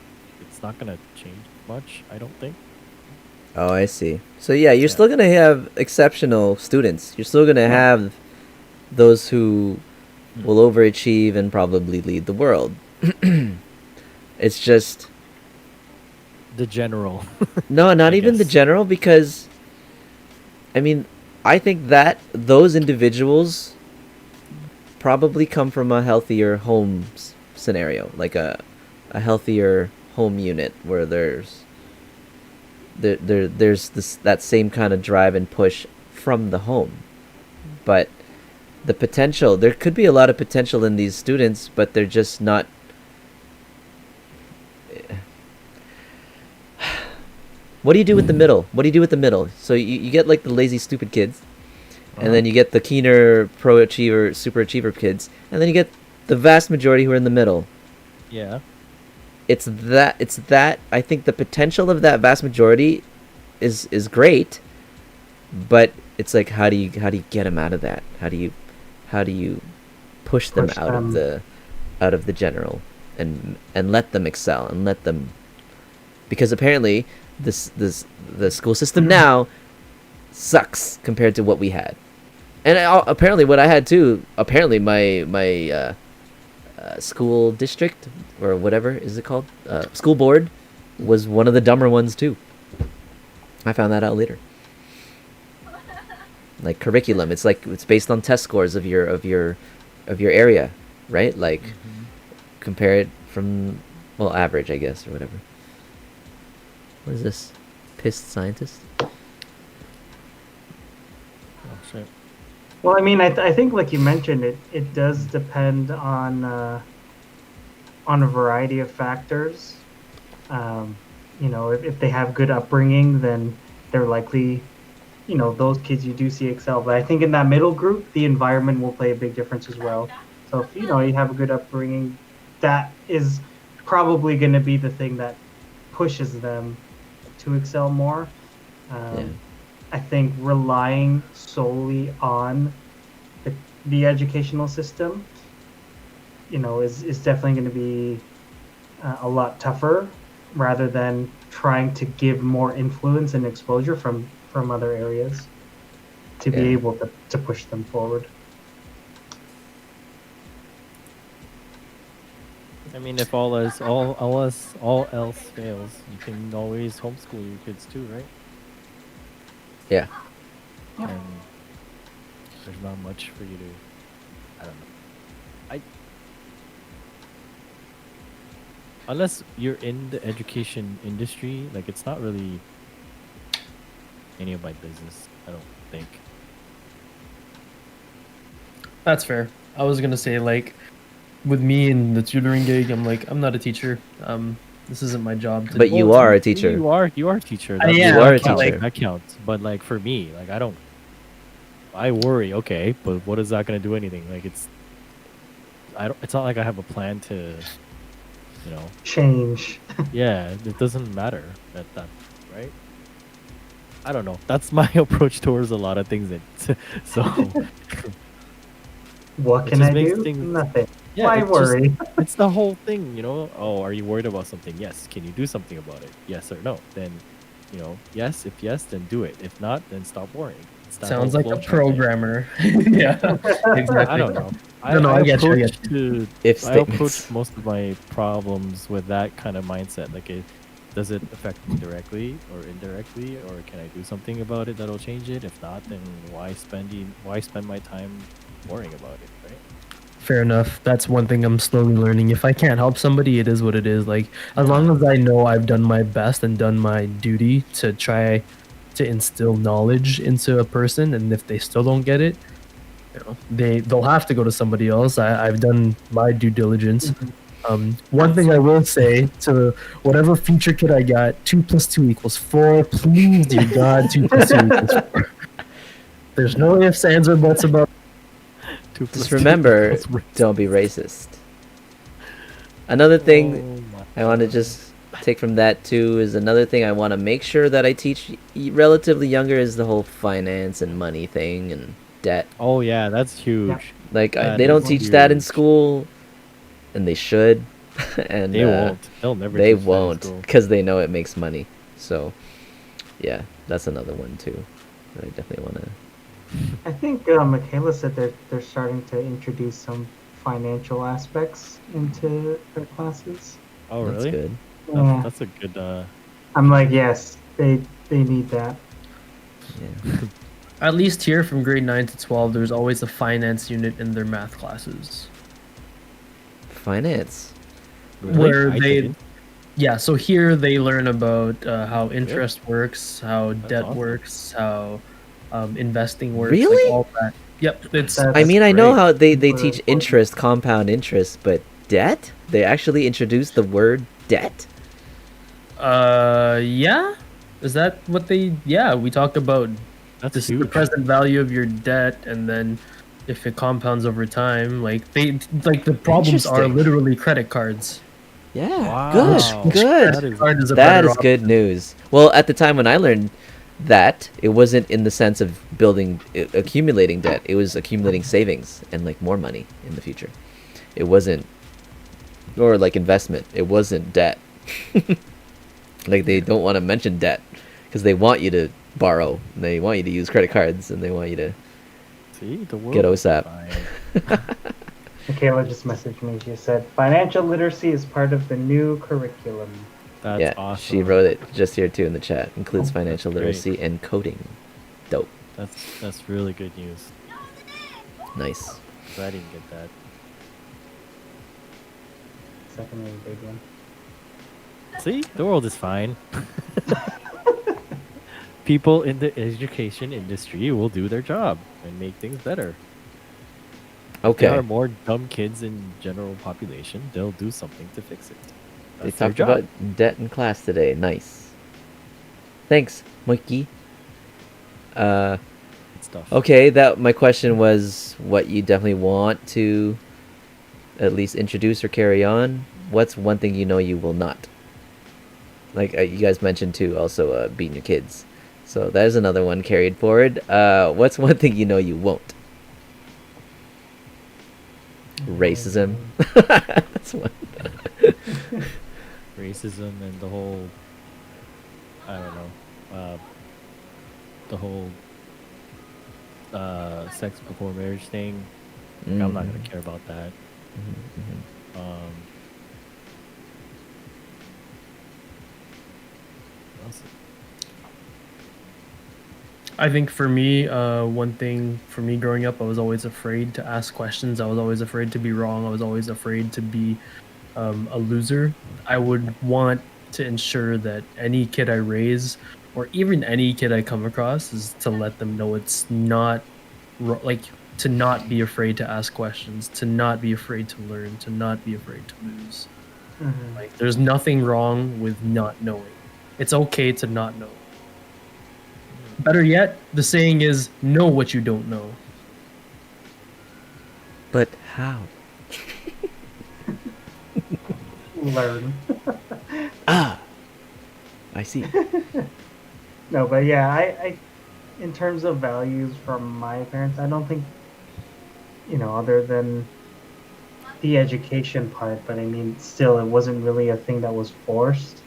it's not gonna change much, I don't think. Oh, I see. So yeah, you're Yeah. still gonna have exceptional students. You're still gonna have those who will overachieve and probably lead the world. It's just The general. no, not I even the guess. general, because I mean, I think that those individuals probably come from a healthier home scenario, like a healthier home unit where there's that same kind of drive and push from the home. But the potential, there could be a lot of potential in these students, but they're just not. What do you do with the middle? What do you do with the middle? So you get like the lazy, stupid kids, and then you get the keener, pro achiever, super achiever kids, and then you get the vast majority who are in the middle. Yeah. It's that I think the potential of that vast majority is great, but it's like how do you get them out of that? How do you push them Push out of the general and let them excel and let them, because apparently the school system now sucks compared to what we had, and apparently what I had too. Apparently my school district or whatever is it called, school board, was one of the dumber ones too. I found that out later. Like curriculum, it's based on test scores of your area, right? Like compare it from Well, average, I guess, or whatever. What is this? Pissed scientist? Oh shit. Well, I mean, I think like you mentioned, it does depend on a variety of factors. Um, you know, if they have good upbringing, then they're likely, you know, those kids you do see excel. But I think in that middle group, the environment will play a big difference as well. So if you know you have a good upbringing, that is probably going to be the thing that pushes them to excel more. Yeah. I think relying solely on the educational system, you know, is definitely going to be a lot tougher rather than trying to give more influence and exposure from other areas to be Yeah. able to push them forward. I mean, if all else fails, you can always homeschool your kids too, right? Yeah. Yeah. And there's not much for you to. I don't know. I unless you're in the education industry, like it's not really any of my business. I don't think. That's fair. I was gonna say like, with me in the tutoring gig, I'm like, I'm not a teacher. This isn't my job. But you Well, are a to me, teacher. You are a teacher. I That's, am, You are a that counts. teacher. That counts. But like for me, like I worry. Okay, but what is that gonna do anything? Like I don't. It's not like I have a plan to, you know. Change. Yeah, it doesn't matter at that, right? I don't know. That's my approach towards a lot of things. So What It can just I makes do? things- Nothing. yeah, Why it's worry? it's the whole thing, you know. Oh, are you worried about something? Yes. Can you do something about it? Yes or no? Then, you know, yes. If yes, then do it. If not, then stop worrying. It's that Sounds whole like a flow chart thing. programmer. Yeah, exactly. I don't know. No, I get you, I approach get you. If I approach statements. most of my problems with that kind of mindset. Like, does it affect me directly or indirectly, or can I do something about it that'll change it? If not, then why spend my time worrying about it, right? Fair enough. That's one thing I'm slowly learning. If I can't help somebody, it is what it is. Like, as long as I know I've done my best and done my duty to try to instill knowledge into a person, and if they still don't get it, you know, they'll have to go to somebody else. I've done my due diligence. One thing I will say to whatever future kid I got, 2 + 2 = 4. Please, dear God, 2 + 2 = 4. There's no ifs, ands, or buts about. Two plus Just two remember, equals racist. don't be racist. Another thing Oh my I want to God. just take from that too is another thing I want to make sure that I teach relatively younger is the whole finance and money thing and debt. Oh yeah, that's huge. Like That they don't is teach that in huge. school, and they should. And They won't. They'll never. They teach that in won't school. because they know it makes money. So, yeah, that's another one too. That I definitely want to. I think Michaela said they're starting to introduce some financial aspects into their classes. Oh That's really? good. Yeah. That's a good. I'm like, yes, they need that. Yeah. At least here from grade 9 to 12, there's always a finance unit in their math classes. Finance. Really? Where I they- didn't. Yeah, so here they learn about how interest works, how debt awesome. works, how investing works, Really? like all that. Yep, it's That's I mean, I know great. how they Super teach important. interest, compound interest, but debt? They actually introduced the word debt? yeah. Is that what they? Yeah, we talked about That's this, the huge. present value of your debt, and then if it compounds over time, like the problems are Interesting. literally credit cards. Yeah, Wow. good, Which good. credit card is a That better is good news. Well, at the time when I learned that, it wasn't in the sense of accumulating debt. It was accumulating savings and like more money in the future. It wasn't, or like investment. It wasn't debt. Like they don't want to mention debt because they want you to borrow. And they want you to use credit cards and they want you to See, the world get is OSAP. fine. Michaela just messaged me. She said, financial literacy is part of the new curriculum. That's Yeah, awesome. she wrote it just here too in the chat. Includes Oh, financial that's great. literacy and coding. Dope. That's really good news. Nice. Glad I didn't get that. Second really big one. See, the world is fine. People in the education industry will do their job and make things better. If there Okay. are more dumb kids in general population, they'll do something to fix it. They That's their talked job. about debt in class today. Nice. Thanks, Mikey. Good stuff. Okay, that my question was what you definitely want to at least introduce or carry on. What's one thing you know you will not? Like you guys mentioned too, also beating your kids. So that is another one carried forward. What's one thing you know you won't? Racism. That's one. Racism and the whole, I don't know, the whole sex before marriage thing. Like, I'm not gonna care about that. Um, what else? I think for me, one thing for me growing up, I was always afraid to ask questions. I was always afraid to be wrong. I was always afraid to be a loser. I would want to ensure that any kid I raise, or even any kid I come across, is to let them know it's not like to not be afraid to ask questions, to not be afraid to learn, to not be afraid to lose. Mhm. Like there's nothing wrong with not knowing. It's okay to not know. Better yet, the saying is know what you don't know. But how? Learn. Ah, I see. No, but yeah, I, in terms of values from my parents, I don't think, other than the education part, but I mean, still, it wasn't really a thing that was forced.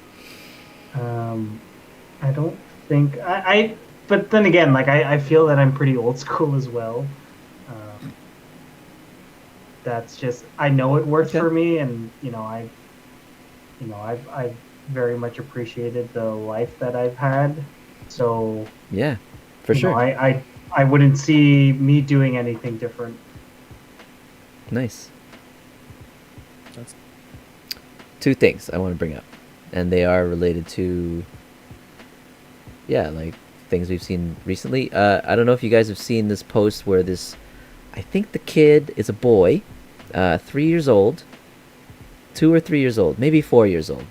I don't think but then again, like I feel that I'm pretty old school as well. Um, that's just I know it works Okay. for me, and I've very much appreciated the life that I've had. So Yeah, for sure. I wouldn't see me doing anything different. Nice. That's Two things I want to bring up, and they are related to, yeah, like things we've seen recently. I don't know if you guys have seen this post where I think the kid is a boy, 3 years old, 2 or 3 years old, maybe 4 years old,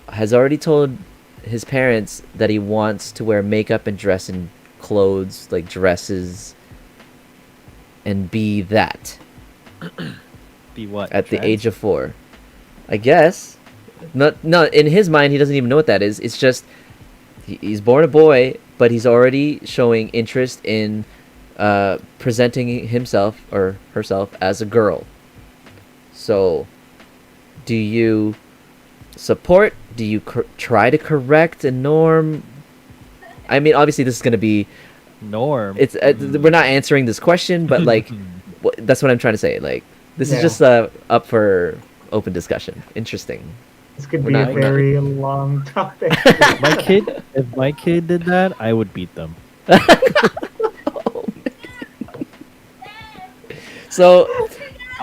has already told his parents that he wants to wear makeup and dress in clothes like dresses and be that be what at the trans? age of 4. I guess. Not in his mind he doesn't even know what that is. It's just he's born a boy, but he's already showing interest in presenting himself or herself as a girl. So, do you support? Do you try to correct a norm? I mean, obviously this is going to be norm. it's we're not answering this question, but like that's what I'm trying to say. Like this is Yeah. just up for open discussion. Interesting. This could We're be not- a we're not- very long topic. If my kid did that, I would beat them. So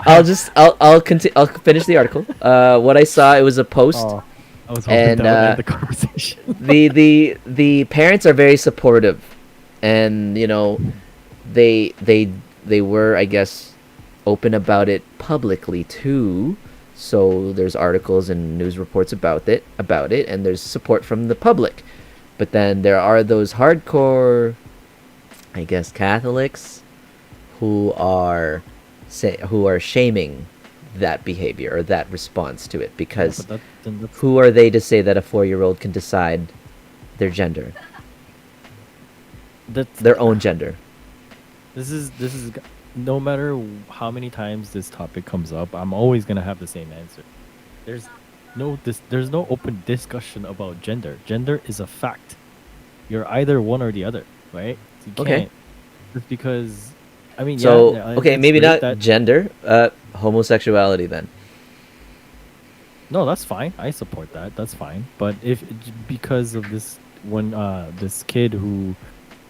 I'll continue. I'll finish the article. What I saw, it was a post. Oh, I was hoping And, that would end the conversation. The parents are very supportive, and they were, I guess, open about it publicly too. So there's articles and news reports about it, and there's support from the public. But then there are those hardcore, I guess, Catholics who are shaming that behavior or that response to it, because But then that's who are they to say that a 4-year-old can decide their gender, their own gender? This is no matter how many times this topic comes up, I'm always gonna have the same answer. There's no open discussion about gender. Gender is a fact. You're either one or the other, right? So you Okay. can't just because. I mean, So yeah. okay, it's maybe great not that- gender, homosexuality then. No, that's fine. I support that. That's fine. But if because of this this kid who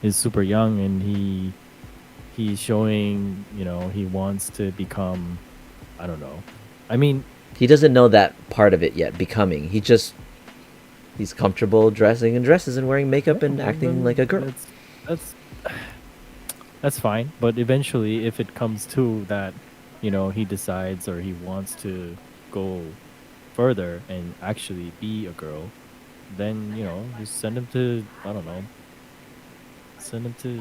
is super young and he's showing, he wants to become, I don't know. I mean, He doesn't know that part of it yet. Becoming. He's comfortable dressing in dresses and wearing makeup and Well, acting then like a girl. That's that's fine. But eventually, if it comes to that, he decides or he wants to go further and actually be a girl, then just send him to, I don't know, send him to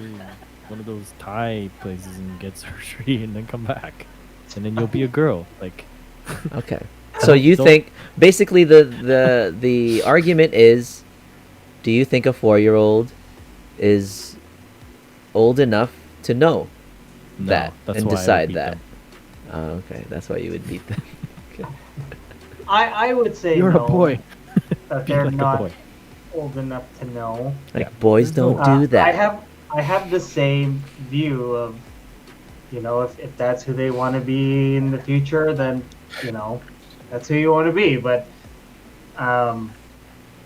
one of those Thai places and get surgery and then come back, and then you'll be a girl. Like, Okay. So you don't- think basically the argument is, do you think a 4-year-old is old enough to know no, that that's and why I would decide beat that? them. Oh, okay, that's why you would beat them. I would say You're no, a boy. that Be they're like a not boy. old enough to know. Like Yeah. boys There's no- don't do that. I have the same view of, if that's who they want to be in the future, then that's who you want to be. But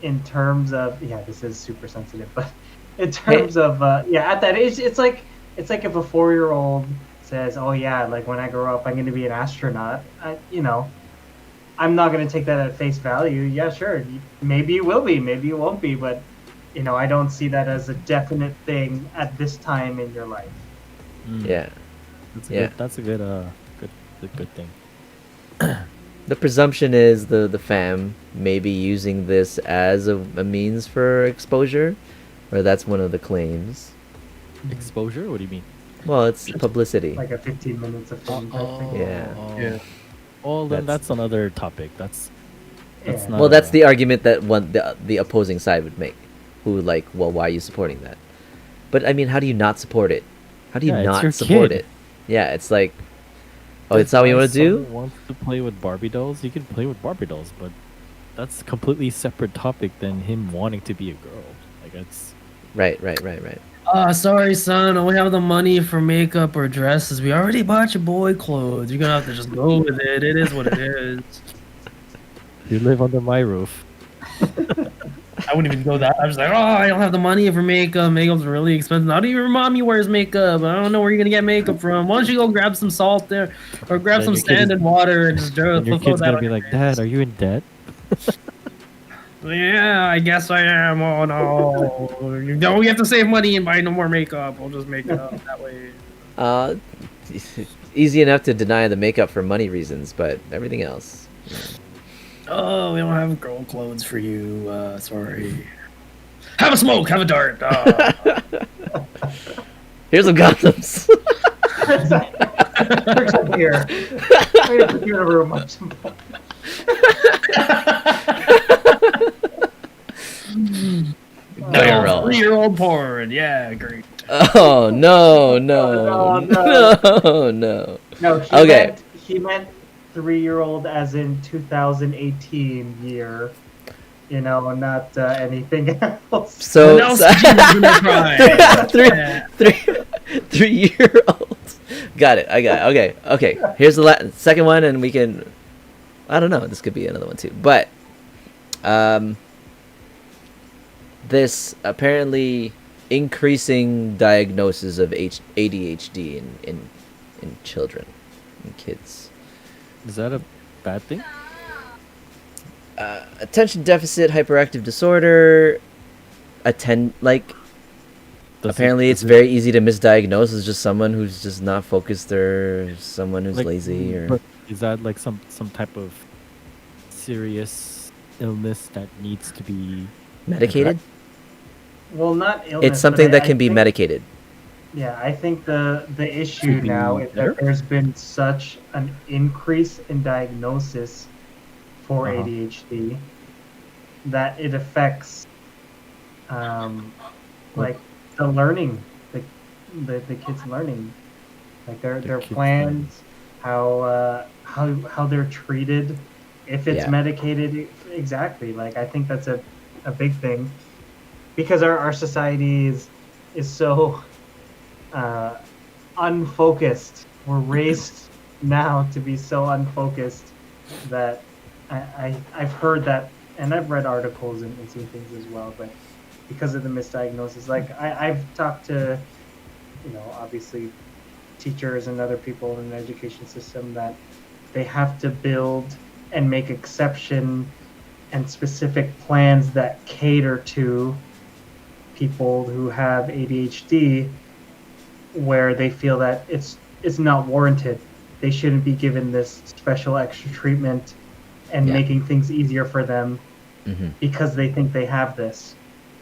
in terms of, this is super sensitive, but in terms of at that age, it's like if a 4-year-old says, oh yeah, like when I grow up I'm going to be an astronaut, I'm not going to take that at face value. Yeah, sure, maybe you will be, maybe you won't be, but I don't see that as a definite thing at this time in your life. Mm, Yeah. That's a good good thing. The presumption is the fam may be using this as a means for exposure, or that's one of the claims. Exposure? What do you mean? Well, it's publicity. Like a 15 minutes of fame type thing. Yeah. Yeah. Well, then That's- that's another topic. That's Yeah. not. Well, that's the argument that the opposing side would make, who well, why are you supporting that? But I mean, how do you not support it? How do you Yeah, it's not your support kid. it? Yeah, it's like, oh, it's how you want to do? Someone wants to play with Barbie dolls. You can play with Barbie dolls, but that's a completely separate topic than him wanting to be a girl. Like it's Right. Sorry, son. I don't have the money for makeup or dresses. We already bought your boy clothes. You're gonna have to just go with it. It is what it is. you live under my roof. I wouldn't even go that. I was like, oh, I don't have the money for makeup. Makeup's really expensive. Not even your mommy wears makeup. I don't know where you're gonna get makeup from. Why don't you go grab some salt there, or grab Then some your kid sand is- and water and just throw And your that kid's gonna on be your like, face." Dad, are you in debt? Yeah, I guess I am. Oh no! No, we have to save money and buy no more makeup. We'll just make it up that way. Easy enough to deny the makeup for money reasons, but everything else. Oh, we don't have girl clothes for you. Sorry. Have a smoke. Have a dart. Here's some condoms. Tricks up here. I'm gonna put you in a room. Watch some porn. Barrel. 3-year-old porn. Yeah, great. Oh no. No. No. No, Okay. He meant 3-year-old as in 2018 year. Not anything else. So, What else did you try? Yeah. 3-year-olds. Got it. I got it. Okay. Here's the second one, and we can. I don't know. This could be another one too. But, this apparently increasing diagnosis of ADHD in children, in kids. Is that a bad thing? Attention deficit hyperactive disorder. Apparently it's very easy to misdiagnose as just someone who's just not focused or someone who's lazy or But is that like some type of serious illness that needs to be medicated. Well, not illness. It's something but that I can be think- medicated. Yeah, I think the issue Should be now is better? that there's been such an increase in diagnosis for Uh-huh. ADHD that it affects like the learning, the kids learning, like their kids plans, how they're treated, if it's Yeah. medicated. Exactly. Like I think that's a big thing because our society is so unfocused. We're raised now to be so unfocused that I've heard that, and I've read articles and seen things as well, but because of the misdiagnosis, like I've talked to, obviously teachers and other people in the education system that they have to build and make exception and specific plans that cater to people who have ADHD, where they feel that it's not warranted. They shouldn't be given this special extra treatment and Yeah. making things easier for them Hmm. because they think they have this.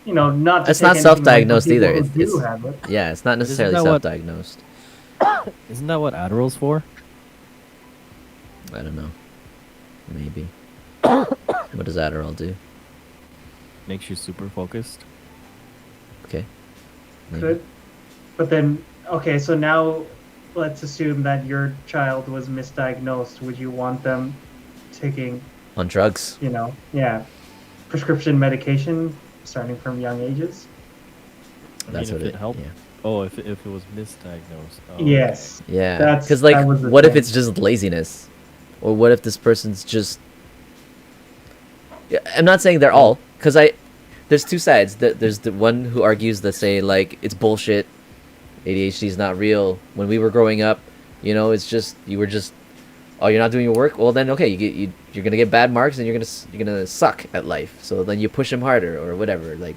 Not to That's take not anything away from self-diagnosed people either. who It's do have it. yeah, it's not necessarily that what- self-diagnosed. Isn't that what Adderall's for? I don't know. Maybe. What does Adderall do? Makes you super focused. Okay. Maybe. Good. But then, okay, so now let's assume that your child was misdiagnosed. Would you want them taking, On drugs. prescription medication starting from young ages? That's if what it helped. Yeah. Oh, if it was misdiagnosed. Oh, Yes. Yeah. That's- Because like, that was the what if thing. it's just laziness, or what if this person's just? Yeah, I'm not saying they're all, because there's two sides. There's the one who argues that say like it's bullshit, ADHD is not real. When we were growing up, it's just you were just, oh, you're not doing your work. Well, then okay, you're gonna get bad marks and you're gonna suck at life. So then you push them harder or whatever. Like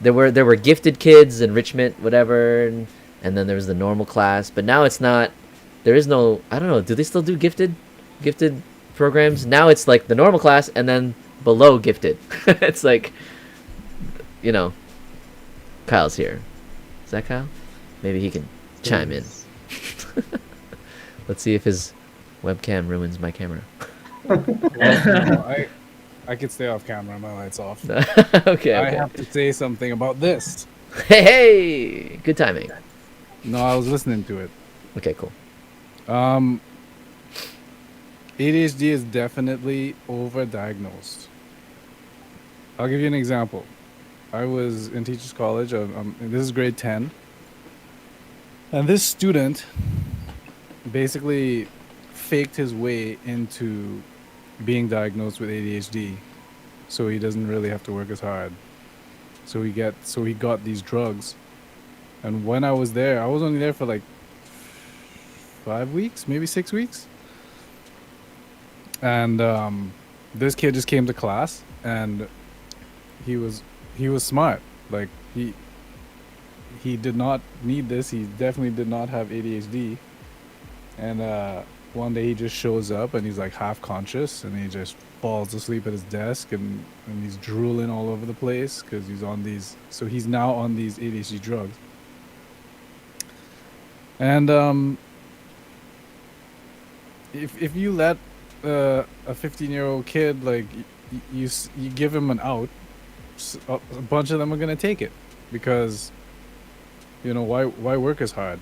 there were gifted kids, enrichment, whatever, and then there was the normal class. But now it's not. There is no. I don't know. Do they still do gifted programs? Now it's like the normal class and then below gifted. It's like, Kyle's here. Is that Kyle? Maybe he can chime in. Let's see if his webcam ruins my camera. I could stay off camera. My light's off. Okay. I have to say something about this. Hey, good timing. No, I was listening to it. Okay, cool. ADHD is definitely overdiagnosed. I'll give you an example. I was in teachers college. This is grade 10. And this student basically faked his way into being diagnosed with ADHD, so he doesn't really have to work as hard. So he got these drugs. And when I was there, I was only there for like 5 weeks, maybe 6 weeks. And this kid just came to class, and he was smart. Like he did not need this. He definitely did not have ADHD. And one day he just shows up and he's like half conscious, and he just falls asleep at his desk, and he's drooling all over the place because he's on these. So he's now on these ADHD drugs. And if you let a 15-year-old kid, like you give him an out, a bunch of them are gonna take it, because why work as hard?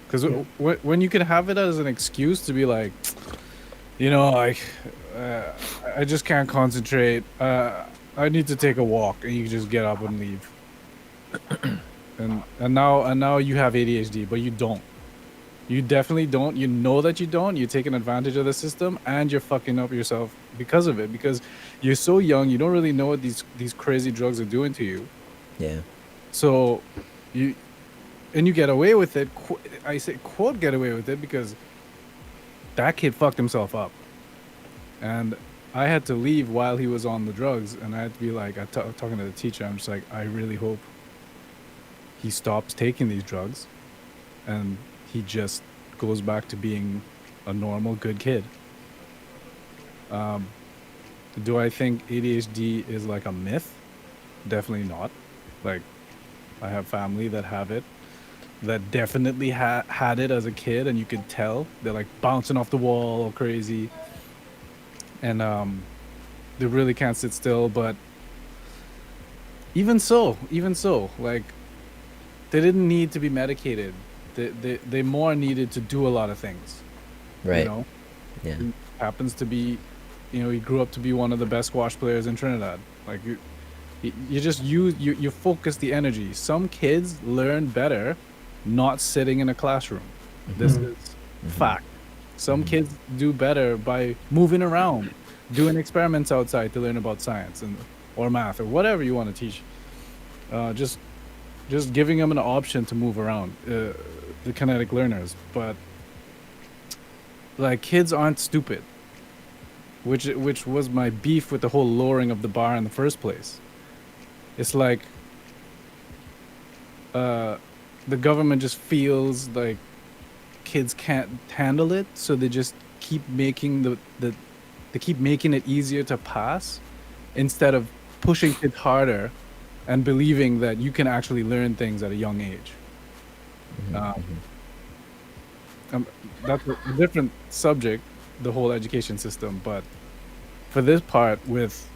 Because when you can have it as an excuse to be like, I just can't concentrate, I need to take a walk, and you just get up and leave. and now you have ADHD, but you don't. You definitely don't. You know that you don't. You're taking advantage of the system, and you're fucking up yourself because of it. Because you're so young, you don't really know what these crazy drugs are doing to you. Yeah. So you get away with it. I say quote get away with it, because that kid fucked himself up. And I had to leave while he was on the drugs, and I had to be like, talking to the teacher, I'm just like, I really hope he stops taking these drugs, and he just goes back to being a normal, good kid. Do I think ADHD is like a myth? Definitely not. Like, I have family that have it, that definitely had it as a kid, and you could tell they're like bouncing off the wall all crazy, and they really can't sit still. But even so, like, they didn't need to be medicated. They more needed to do a lot of things. Right. He Yeah. happens to be, he grew up to be one of the best squash players in Trinidad. Like, you just you focus the energy. Some kids learn better not sitting in a classroom. This is fact. Some kids do better by moving around, doing experiments outside to learn about science or math or whatever you want to teach. Just giving them an option to move around, the kinetic learners. But like, kids aren't stupid. which was my beef with the whole lowering of the bar in the first place. It's like the government just feels like kids can't handle it, so they just keep making they keep making it easier to pass instead of pushing kids harder and believing that you can actually learn things at a young age. That's a different subject, the whole education system, but for this part with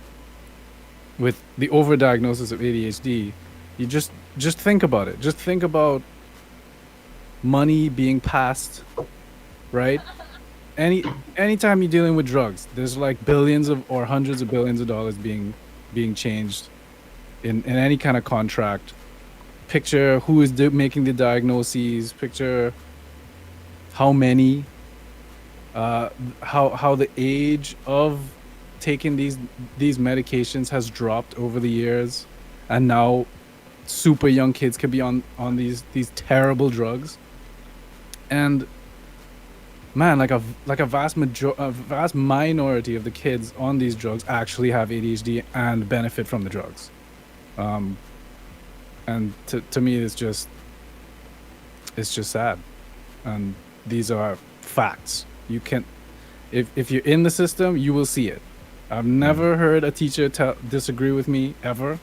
the overdiagnosis of ADHD, you just think about it. Just think about money being passed, right? Anytime you're dealing with drugs, there's like billions of or hundreds of billions of dollars being changed in any kind of contract. Picture who is making the diagnoses, picture how many, how the age of taking these medications has dropped over the years, and now super young kids could be on these terrible drugs. And man, like a vast minority of the kids on these drugs actually have ADHD and benefit from the drugs. And to me, it's just sad. And these are facts. You can, if you're in the system, you will see it. I've never heard a teacher disagree with me ever.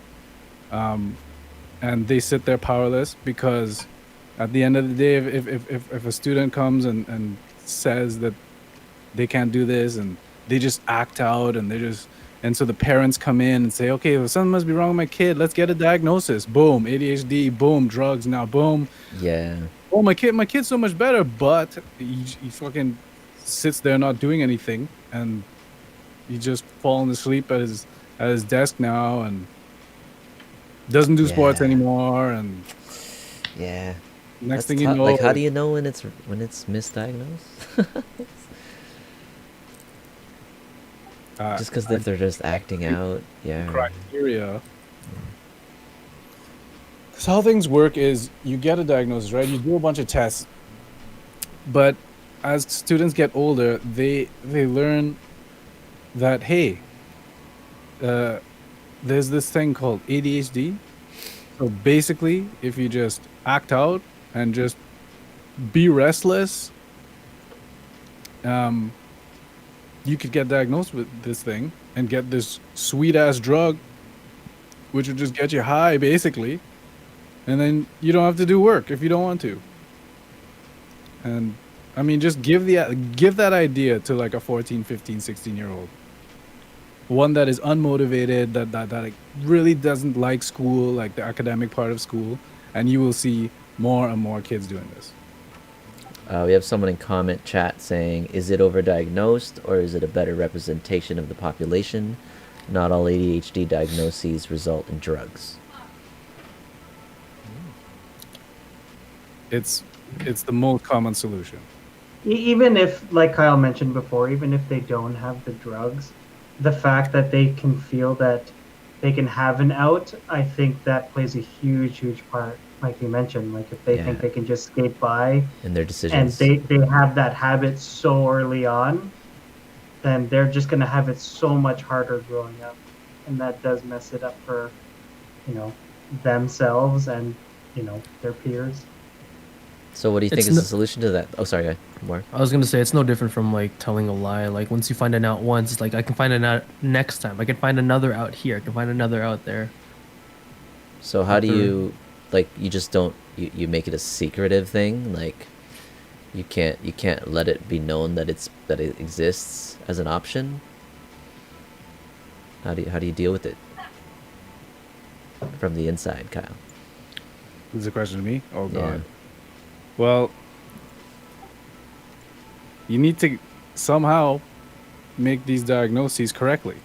And they sit there powerless, because at the end of the day, if a student comes and says that they can't do this, and they just act out, and so the parents come in and say, okay, well, something must be wrong with my kid. Let's get a diagnosis. Boom, ADHD. Boom, drugs. Now, boom. Yeah. Oh, my kid's so much better, but he fucking sits there not doing anything, and he just falling asleep at his desk now, and doesn't do sports Yeah. anymore, and Yeah. next That's thing you tough. know, Like, how do you know when it's misdiagnosed? Just because if they're just acting out, yeah. criteria. Because how things work is you get a diagnosis, right? You do a bunch of tests, but as students get older, they learn that, hey, there's this thing called ADHD. So basically, if you just act out and just be restless, you could get diagnosed with this thing and get this sweet ass drug, which would just get you high basically, and then you don't have to do work if you don't want to. And I mean, just give that idea to like a 14, 15, 16-year-old. One that is unmotivated, that like really doesn't like school, like the academic part of school, and you will see more and more kids doing this. We have someone in comment chat saying, is it overdiagnosed, or is it a better representation of the population? Not all ADHD diagnoses result in drugs. It's the most common solution. Even if, like Kyle mentioned before, even if they don't have the drugs, the fact that they can feel that they can have an out, I think that plays a huge part. Like you mentioned, like if they think they can just skate by in their decisions, and they have that habit so early on, then they're just going to have it so much harder growing up. And that does mess it up for, themselves and, their peers. So what do you think is the solution to that? Oh, sorry, Mark. I was gonna say it's no different from like telling a lie. Like once you find an out once, it's like I can find an out next time. I can find another out here. I can find another out there. So how do you, like, you just don't, you make it a secretive thing? Like you can't let it be known that it exists as an option? How do you deal with it from the inside, Kyle? This is a question to me? Oh god. Yeah. Well, you need to somehow make these diagnoses correctly.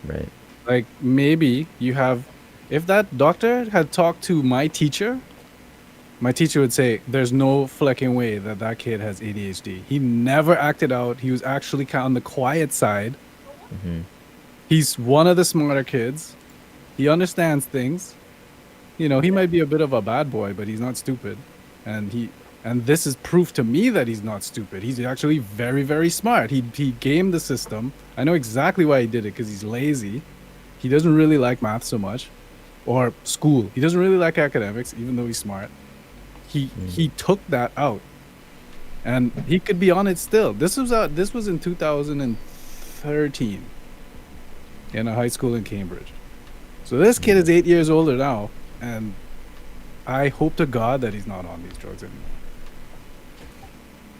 Right. Like maybe you have, if that doctor had talked to my teacher would say, there's no flecking way that kid has ADHD. He never acted out. He was actually kind of on the quiet side. Mm-hmm. He's one of the smarter kids. He understands things. He might be a bit of a bad boy, but he's not stupid. And And this is proof to me that he's not stupid. He's actually very, very smart. He gamed the system. I know exactly why he did it, because he's lazy. He doesn't really like math so much, or school. He doesn't really like academics, even though he's smart. He took that out, and he could be on it still. This was in 2013 in a high school in Cambridge. So this kid is 8 years older now, and I hope to God that he's not on these drugs anymore.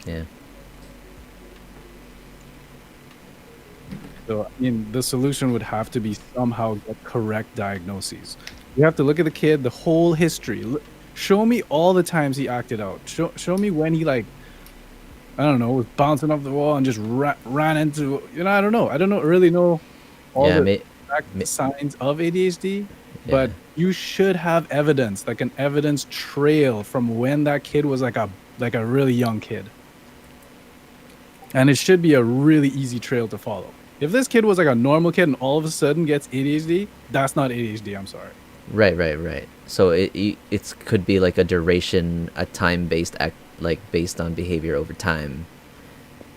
Yeah. So, I mean, the solution would have to be somehow get correct diagnoses. You have to look at the kid, the whole history. Show me all the times he acted out. Show me when he, like, I don't know, was bouncing off the wall and just ran into, I don't know. I don't really know all Yeah, the exact signs of ADHD, but you should have evidence, like an evidence trail from when that kid was like a really young kid. And it should be a really easy trail to follow. If this kid was like a normal kid and all of a sudden gets ADHD, that's not ADHD, I'm sorry. Right. So it could be like a duration, a time-based act, like based on behavior over time,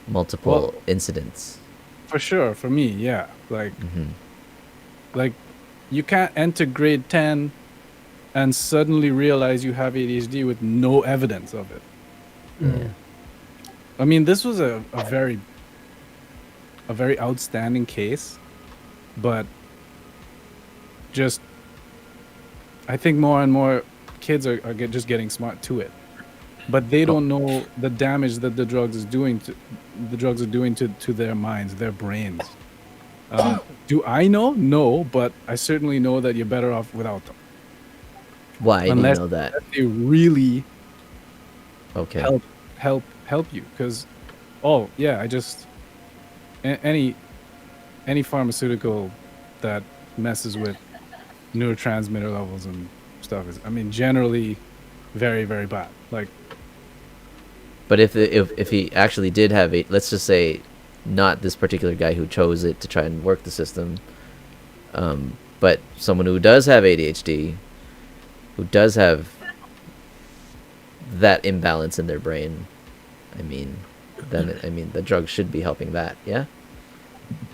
multiple incidents. For sure, for me, yeah. Like you can't enter grade 10 and suddenly realize you have ADHD with no evidence of it. Yeah. I mean, this was a very outstanding case, but just I think more and more kids are just getting smart to it, but they don't know the damage that the drugs are doing to their minds, their brains. Do I know? No, but I certainly know that you're better off without them. Why do you know that? Unless they really Okay. help you, because any pharmaceutical that messes with neurotransmitter levels and stuff is, I mean, generally very, very bad. Like, But if he actually did have it, let's just say, not this particular guy who chose it to try and work the system, but someone who does have ADHD, who does have that imbalance in their brain, I mean, then the drug should be helping that, yeah?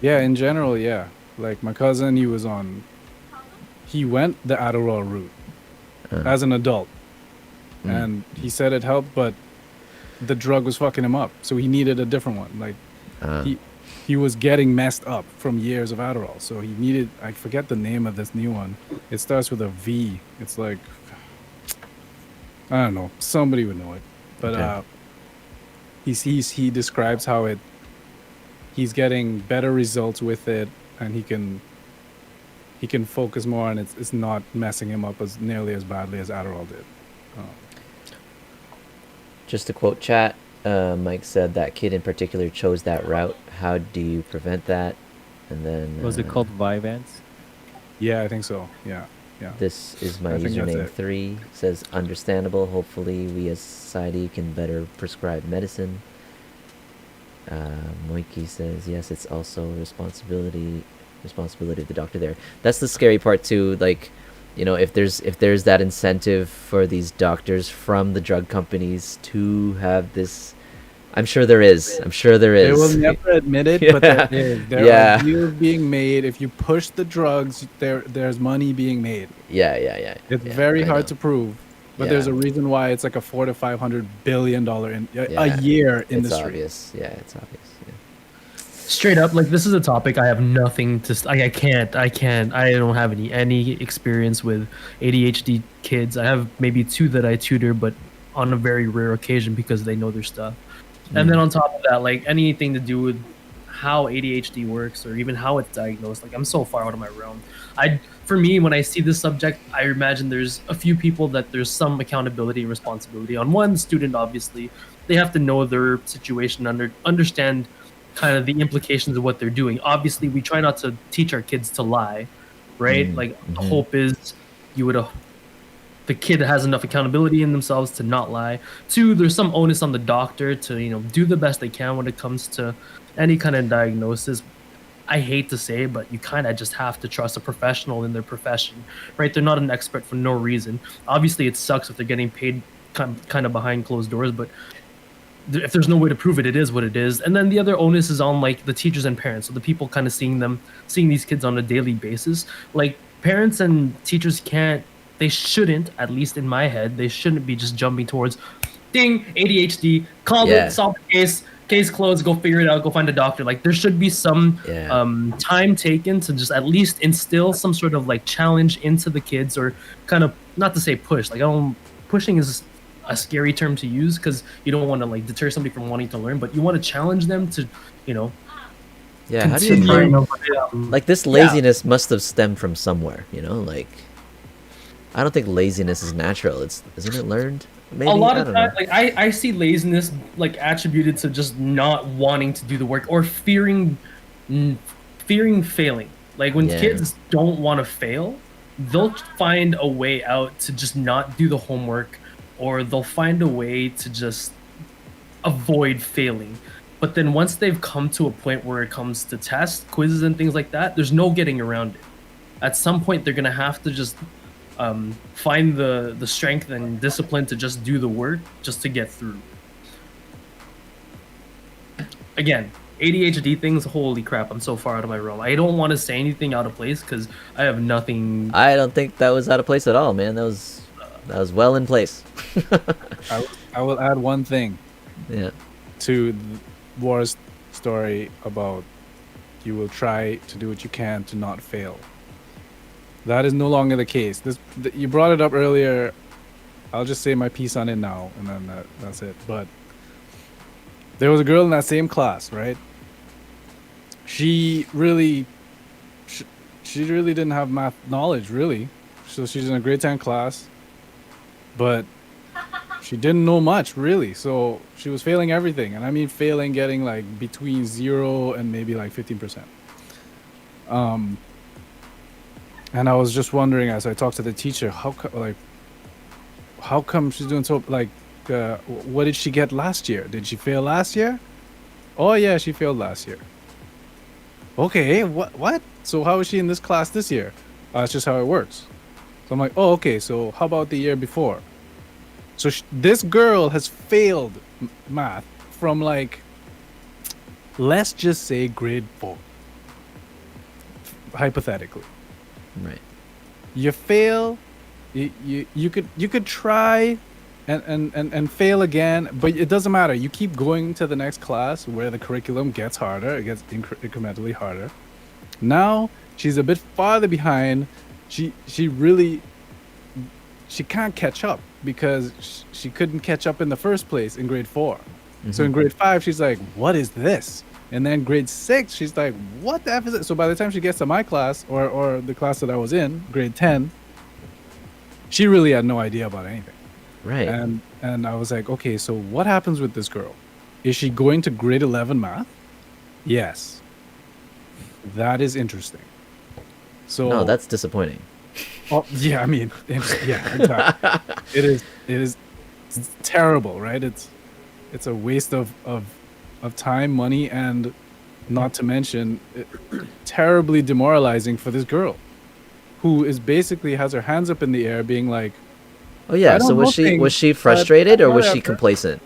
yeah, in general, yeah. Like my cousin, he went the Adderall route as an adult, and he said it helped, but the drug was fucking him up, so he needed a different one. Like he was getting messed up from years of Adderall, so he needed, I forget the name of this new one. It starts with a V. It's like, I don't know, somebody would know it, but he describes how he's getting better results with it, and he can focus more, and it's not messing him up as nearly as badly as Adderall did. Just to quote chat, Mike said that kid in particular chose that route. How do you prevent that? And then Was it called Vyvanse? Yeah, I think so. Yeah. This is my I think that's username it. 3. Says understandable. Hopefully, we as society can better prescribe medicine. Moiki says yes. It's also responsibility of the doctor there. That's the scary part too. Like, if there's that incentive for these doctors from the drug companies to have this, I'm sure there is. They will never admit it, but there is. There are deals being made. If you push the drugs, there's money being made. Yeah. It's very I hard know. to prove, but Yeah. there's a reason why it's like a $400 to $500 billion a year industry. It's obvious. Yeah, it's obvious. Yeah. Straight up, like, this is a topic I have nothing to. I can't. I don't have any experience with ADHD kids. I have maybe 2 that I tutor, but on a very rare occasion because they know their stuff. And then on top of that, like, anything to do with how ADHD works or even how it's diagnosed, like, I'm so far out of my realm. For me, when I see this subject, I imagine there's a few people that there's some accountability and responsibility. On one student, obviously, they have to know their situation, understand kind of the implications of what they're doing. Obviously, we try not to teach our kids to lie, right? Like, the hope is the kid has enough accountability in themselves to not lie. 2, there's some onus on the doctor to, do the best they can when it comes to any kind of diagnosis. I hate to say it, but you kind of just have to trust a professional in their profession, right? They're not an expert for no reason. Obviously, it sucks if they're getting paid kind of behind closed doors, but if there's no way to prove it, it is what it is. And then the other onus is on like the teachers and parents, so the people kind of seeing these kids on a daily basis. Like parents and teachers they shouldn't, at least in my head, they shouldn't be just jumping towards, ding, ADHD, call Yeah. it, solve the case closed, go figure it out, go find a doctor. Like there should be some time taken to just at least instill some sort of like challenge into the kids, or kind of, not to say push, like pushing is a scary term to use because you don't want to like deter somebody from wanting to learn, but you want to challenge them to, Yeah, how do you continue. learn? Like this laziness must have stemmed from somewhere, like I don't think laziness is natural. Isn't it learned? Maybe. A lot I of don't times, know. like I see laziness like attributed to just not wanting to do the work or fearing failing. Like when Yeah. kids don't want to fail, they'll find a way out to just not do the homework, or they'll find a way to just avoid failing. But then once they've come to a point where it comes to tests, quizzes, and things like that, there's no getting around it. At some point, they're gonna have to just find the strength and discipline to just do the work just to get through. Again, ADHD things, holy crap, I'm so far out of my realm. I don't want to say anything out of place because I have nothing. I don't think that was out of place at all, man. That was well in place. I will add one thing Yeah. to War's story about you will try to do what you can to not fail. That is no longer the case. You brought it up earlier. I'll just say my piece on it now, and then that's it. But there was a girl in that same class, right? She really didn't have math knowledge, really. So she's in a grade 10 class, but she didn't know much, really. So she was failing everything, and I mean failing, getting like between 0 and maybe like 15%. And I was just wondering, as I talked to the teacher, how come she's doing so, like, what did she get last year? Did she fail last year? Oh yeah, she failed last year. Okay, what? So how is she in this class this year? That's just how it works. So I'm like, oh, okay, so how about the year before? So this girl has failed math from, like, let's just say grade 4, hypothetically. Right. You fail, you could try and fail again, but it doesn't matter. You keep going to the next class where the curriculum gets harder. It gets incrementally harder. Now she's a bit farther behind. She can't catch up because she couldn't catch up in the first place in grade 4. So in grade 5, she's like, what is this? And then grade 6, she's like, what the F is it? So by the time she gets to my class, or the class that I was in, grade 10, she really had no idea about anything. Right. And I was like, okay, so what happens with this girl? Is she going to grade 11 math? Yes. That is interesting. So No, that's disappointing. Oh, yeah, I mean, yeah, exactly. It is terrible, right? It's a waste of time, money, and not to mention terribly demoralizing for this girl, who is basically has her hands up in the air, being like, Oh yeah. I don't So know was things, she but frustrated or was she whatever. complacent?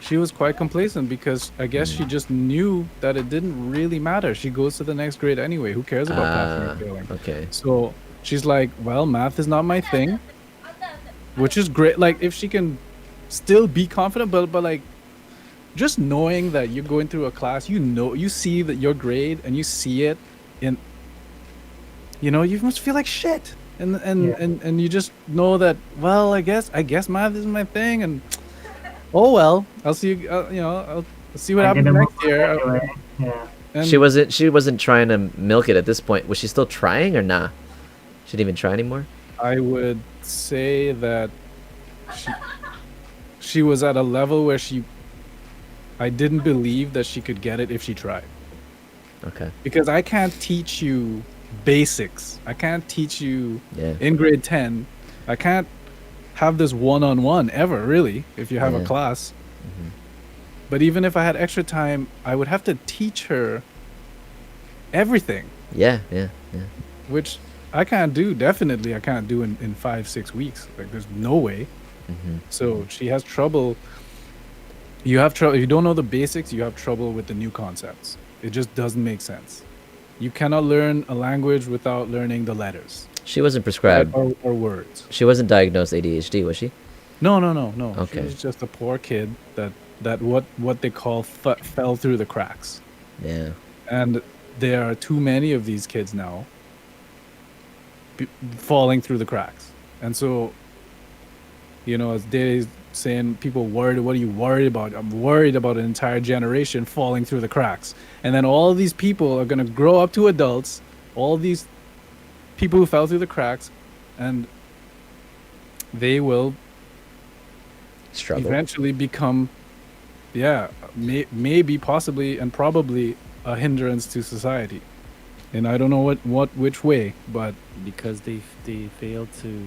She was quite complacent because I guess she just knew that it didn't really matter. She goes to the next grade anyway. Who cares about passing or failing? Okay. So she's like, well, math is not my thing, which is great. Like, if she can still be confident, but like, just knowing that you're going through a class, you see that your grade and you see it in, you must feel like shit. And you just know that, well, I guess math isn't my thing, and oh well, I'll see you. I'll see what happens next year. Yeah. And She wasn't trying to milk it at this point. Was she still trying or nah? She didn't even try anymore? I would say that she was at a level where I didn't believe that she could get it if she tried. Okay. Because I can't teach you basics. I can't teach you Yeah. in grade 10. I can't have this one-on-one ever, really, if you have a Yeah. class. But even if I had extra time, I would have to teach her everything, Yeah. which I can't do. Definitely I can't do in 5-6 weeks. Like, there's no way. So she has trouble. You have trouble if you don't know the basics. You have trouble with the new concepts. It just doesn't make sense. You cannot learn a language without learning the letters She wasn't prescribed. or words. She wasn't diagnosed ADHD, was she? No. Okay. She was just a poor kid that what they call fell through the cracks. Yeah. And there are too many of these kids now falling through the cracks. And so, as Dave's saying, people worried, what are you worried about? I'm worried about an entire generation falling through the cracks. And then all these people are going to grow up to adults, all these people who fell through the cracks, and they will Struggle. eventually become, maybe, possibly, and probably a hindrance to society. And I don't know which way, but Because they failed to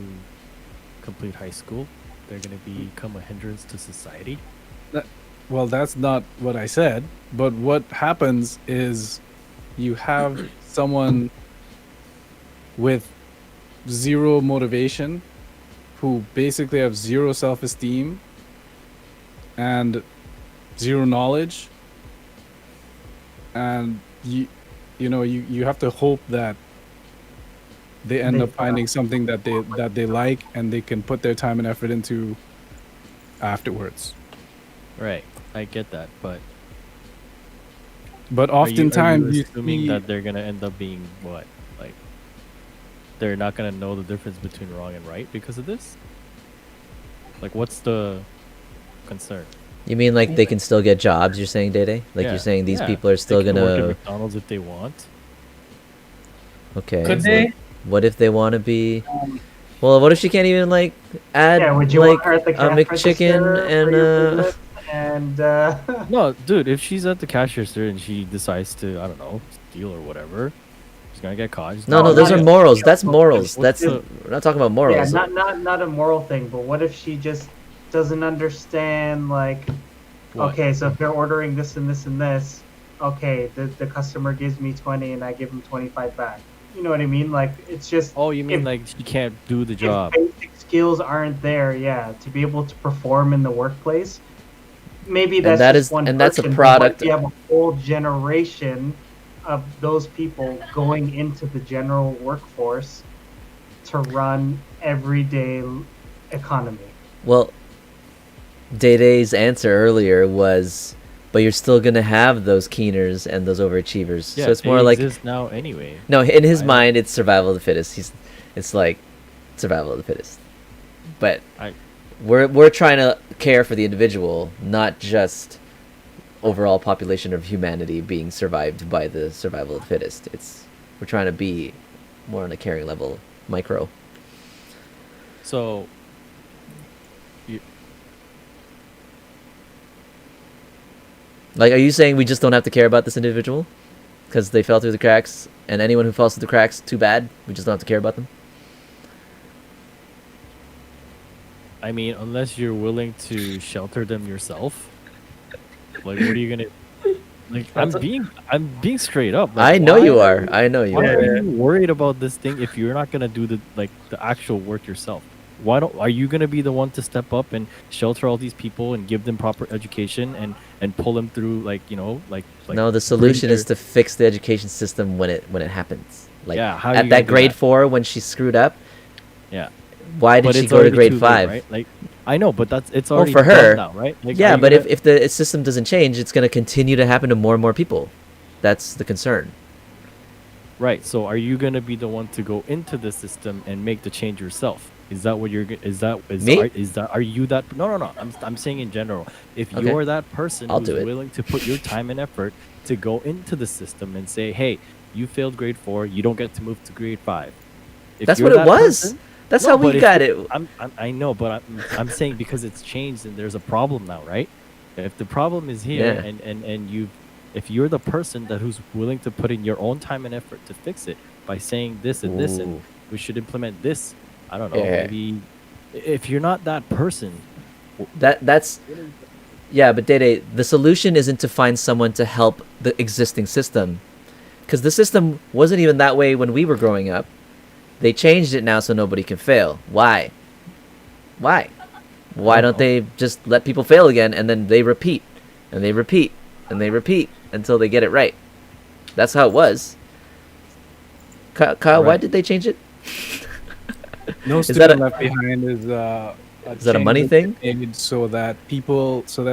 complete high school, they're gonna become a hindrance to society. well, that's not what I said. But what happens is you have someone with zero motivation who basically have zero self-esteem and zero knowledge, and you have to hope that they end up finding something that they like and they can put their time and effort into afterwards. Right, I get that, but But are you oftentimes you assuming see, that they're gonna end up being what? Like, they're not gonna know the difference between wrong and right because of this? Like, what's the concern? You mean like they can still get jobs? You're saying, Dede? Like Yeah, you're saying these yeah. people are still They can work at gonna. McDonald's if they want. Okay. Could so they? What if they want to be? Well, what if she can't even like add Yeah, would you like want her at the a cash McChicken register for your and business? And No, dude, if she's at the cash register and she decides to, I don't know, steal or whatever, she's gonna get caught. She's No, gonna no, those get- are morals. That's morals. What's That's the- we're not talking about yeah, morals. not a moral thing, but what if she just doesn't understand, like, What? okay, so if they're ordering this and this and this, okay, the customer gives me 20 and I give him 25 back. You know what I mean? Like, it's just Oh, you mean if- like she can't do the if job? basic skills aren't there, yeah, to be able to perform in the workplace. Maybe that's that just is- one and that's a person, but what product- if you have a whole generation of those people going into the general workforce to run everyday economy. Well, Dede's answer earlier was, but you're still gonna have those keeners and those overachievers. Yeah, So it's they more like exist now anyway. no, in his I- mind, it's survival of the fittest. It's like survival of the fittest. But I- we're trying to care for the individual, not just overall population of humanity being survived by the survival of the fittest. We're trying to be more on a caring level, micro. So, Like, are you saying we just don't have to care about this individual because they fell through the cracks, and anyone who falls through the cracks, too bad. We just don't have to care about them. I mean, unless you're willing to shelter them yourself, like, what are you gonna? Like, I'm being straight up. Like, I know why- you are. I know you Why are. are you worried about this thing if you're not gonna do the actual work yourself? Are you gonna be the one to step up and shelter all these people and give them proper education and pull them through, like No, the solution is to fix the education system when it happens. Like Yeah, how are at you that gonna do grade that? 4 when she screwed up. Yeah. Why did But she it's go to already grade too late, 5? right? Like, I know, but it's Well, already for done her, now, right? Like, Yeah, are you but gonna- if the system doesn't change, it's going to continue to happen to more and more people. That's the concern. right, so are you gonna be the one to go into the system and make the change yourself? Is that what you're? Me? Are you that? No. I'm saying in general. If Okay. you're that person I'll who's do it. willing to put your time and effort to go into the system and say, hey, you failed grade 4, you don't get to move to grade 5. If That's you're what it that was. person- That's No, how but we if got you- it. I know, but I'm saying because it's changed and there's a problem now, right? If the problem is here Yeah. and if you're the person who's willing to put in your own time and effort to fix it by saying this and this and Ooh. we should implement this, I don't know, Yeah. maybe if you're not that person, That's yeah, but Dede, the solution isn't to find someone to help the existing system, because the system wasn't even that way when we were growing up. They changed it now so nobody can fail. Why? Why don't they just let people fail again and then they repeat and they repeat and they repeat until they get it right? That's how it was. Kyle, why Right. did they change it? No Is that student a- left behind is Is that a change money that thing? they made so that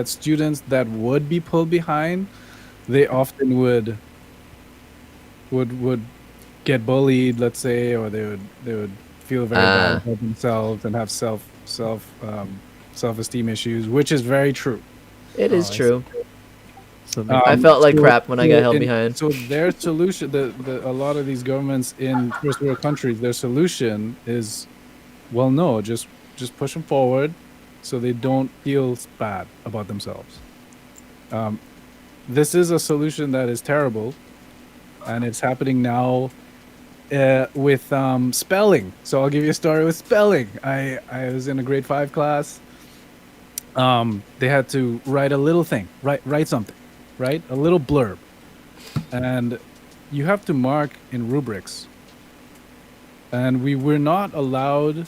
students that would be pulled behind, they often would get bullied, let's say, or they would feel very bad about themselves and have self-esteem issues, which is very true. It is I see. true. So I felt like so- crap when I got so held in- behind. So their solution, a lot of these governments in first world countries, their solution is, well, no, just push them forward, so they don't feel bad about themselves. This is a solution that is terrible, and it's happening now with spelling. So I'll give you a story with spelling. I was in a grade 5 class. They had to write a little thing, write something, right? A little blurb. And you have to mark in rubrics. And we were not allowed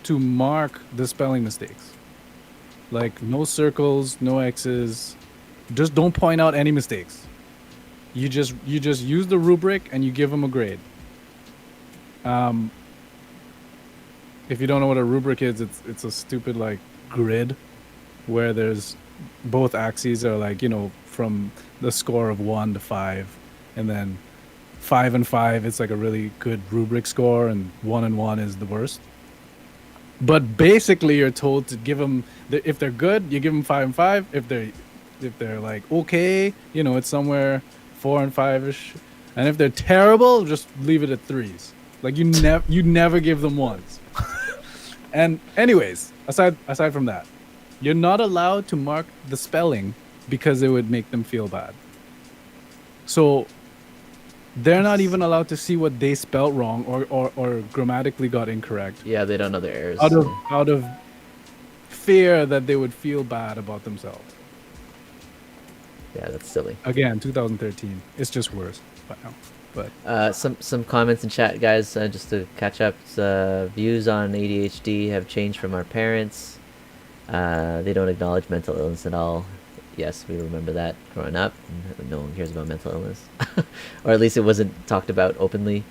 to mark the spelling mistakes. Like no circles, no X's. Just don't point out any mistakes. You just use the rubric and you give them a grade. If you don't know what a rubric is, it's a stupid like grid where there's both axes are like, from the score of 1 to 5, and then 5 and 5 it's like a really good rubric score, and 1 and 1 is the worst. But basically you're told to give them, if they're good, you give them 5 and 5. If they're like okay, it's somewhere 4 and 5ish, and if they're terrible, just leave it at 3s. Like you never give them 1s. And anyways, aside from that, you're not allowed to mark the spelling because it would make them feel bad. So they're not even allowed to see what they spelt wrong or grammatically got incorrect Yeah, they don't know their errors. out of fear that they would feel bad about themselves. Yeah, that's silly. Again, 2013. It's just worse by now. But Some comments in chat, guys. Just to catch up, views on ADHD have changed from our parents. They don't acknowledge mental illness at all. Yes, we remember that growing up. No one cares about mental illness, or at least it wasn't talked about openly.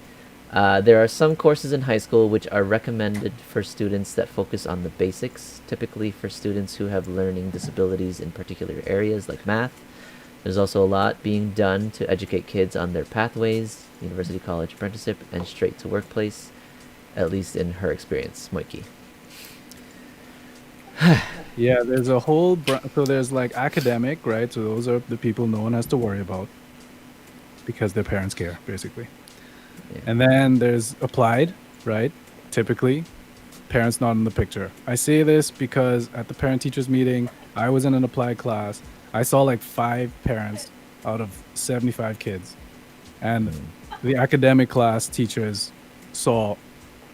There are some courses in high school which are recommended for students that focus on the basics, typically for students who have learning disabilities in particular areas like math. There's also a lot being done to educate kids on their pathways, university, college, apprenticeship, and straight to workplace, at least in her experience, Moiki. yeah, there's a whole so there's like academic, right? So those are the people no one has to worry about because their parents care, basically. Yeah. And then there's applied, right? Typically, parents not in the picture. I say this because at the parent-teachers meeting, I was in an applied class. I saw like 5 parents out of 75 kids. And the academic class teachers saw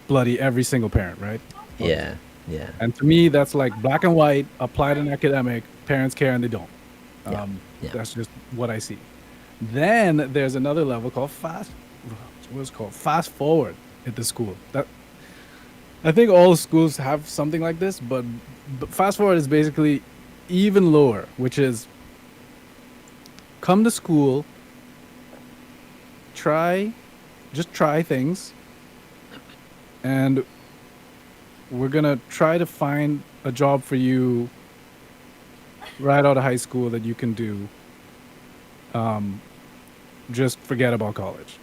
bloody every single parent, right? Yeah. And to me, that's like black and white, applied and academic, parents care and they don't. Yeah. That's just what I see. Then there's another level called fast forward at the school. That I think all schools have something like this, but fast forward is basically even lower, which is come to school, just try things, and we're gonna try to find a job for you right out of high school that you can do. Just forget about college.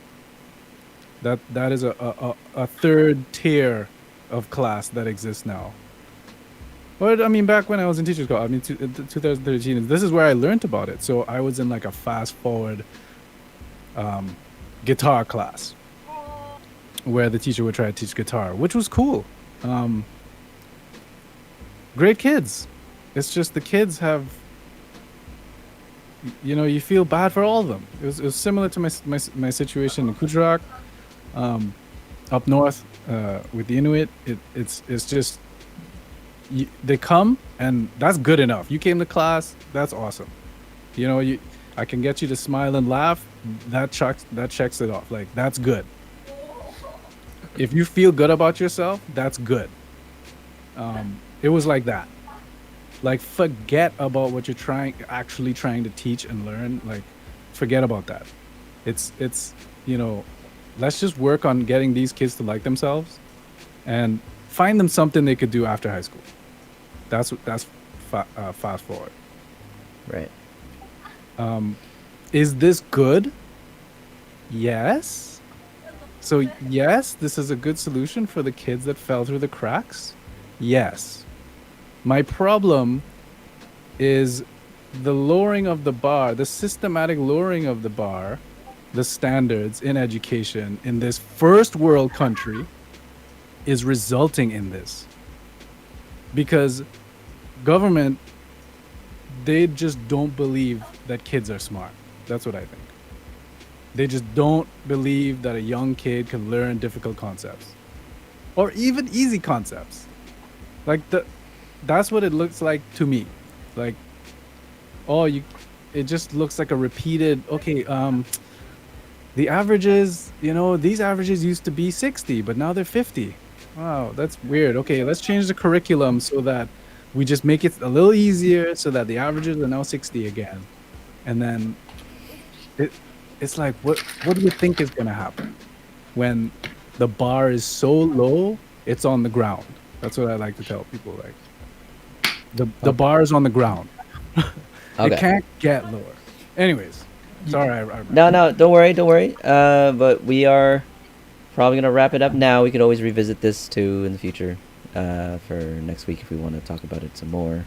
That is a third tier of class that exists now. But I mean, back when I was in teachers college, 2013, this is where I learned about it. So I was in like a fast forward guitar class where the teacher would try to teach guitar, which was cool. Great kids. It's just the kids have, you feel bad for all of them. It was similar to my situation in Kujarak, up north with the Inuit. It's just they come and that's good enough. You came to class, that's awesome. I can get you to smile and laugh. That checks it off. Like that's good. If you feel good about yourself, that's good. It was like that. Like, forget about what you're actually trying to teach and learn. Like, forget about that. It's let's just work on getting these kids to like themselves, and find them something they could do after high school. That's fast forward. Right. Is this good? Yes. So yes, this is a good solution for the kids that fell through the cracks. Yes. My problem is the lowering of the bar, the systematic lowering of the bar, the standards in education in this first world country is resulting in this. Because government, they just don't believe that kids are smart. That's what I think. They just don't believe that a young kid can learn difficult concepts or even easy concepts. Like that's what it looks like to me. Like, it just looks like a repeated, okay, the averages, these averages used to be 60, but now they're 50. Wow, that's weird. Okay, let's change the curriculum so that we just make it a little easier so that the averages are now 60 again. And then it's like, what do you think is going to happen when the bar is so low, it's on the ground? That's what I like to tell people. Like, the bar is on the ground. Okay. It can't get lower. Anyways, sorry. No, don't worry. But we are probably gonna wrap it up now. We could always revisit this too in the future, for next week if we want to talk about it some more.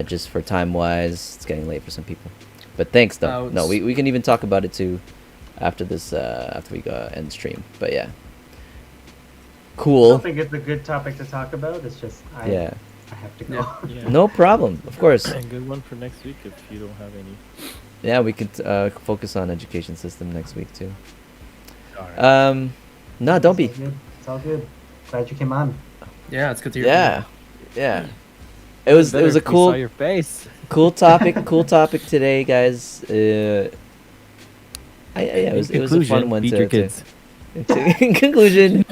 Just for time wise, it's getting late for some people. But thanks though. No, we can even talk about it too after this. After we go end stream. But yeah, I cool. don't think it's a good topic to talk about. It's just I have to go. Yeah. No problem. Of course. And good one for next week if you don't have any. Yeah, we could focus on education system next week too. All right. No, don't be. It's all good. Glad you came on. Yeah, it's good to hear. Yeah. It was a Saw cool your face. cool topic today, guys. It was a fun one beat to your kids. in conclusion,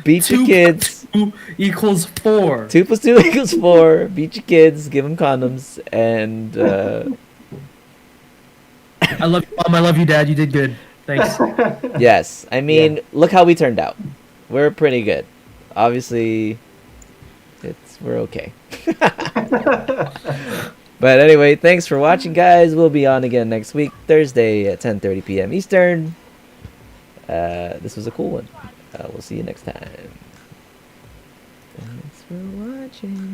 beat your kids. 2 equals 4. 2 + 2 = 4. Beat your kids. Give them condoms. And I love you, Mom. I love you, Dad. You did good. Thanks. yes, I mean, look how we turned out. We're pretty good. Obviously, we're okay. But anyway, thanks for watching, guys. We'll be on again next week, Thursday at 10:30 p.m. Eastern. This was a cool one. We'll see you next time. Thanks for watching.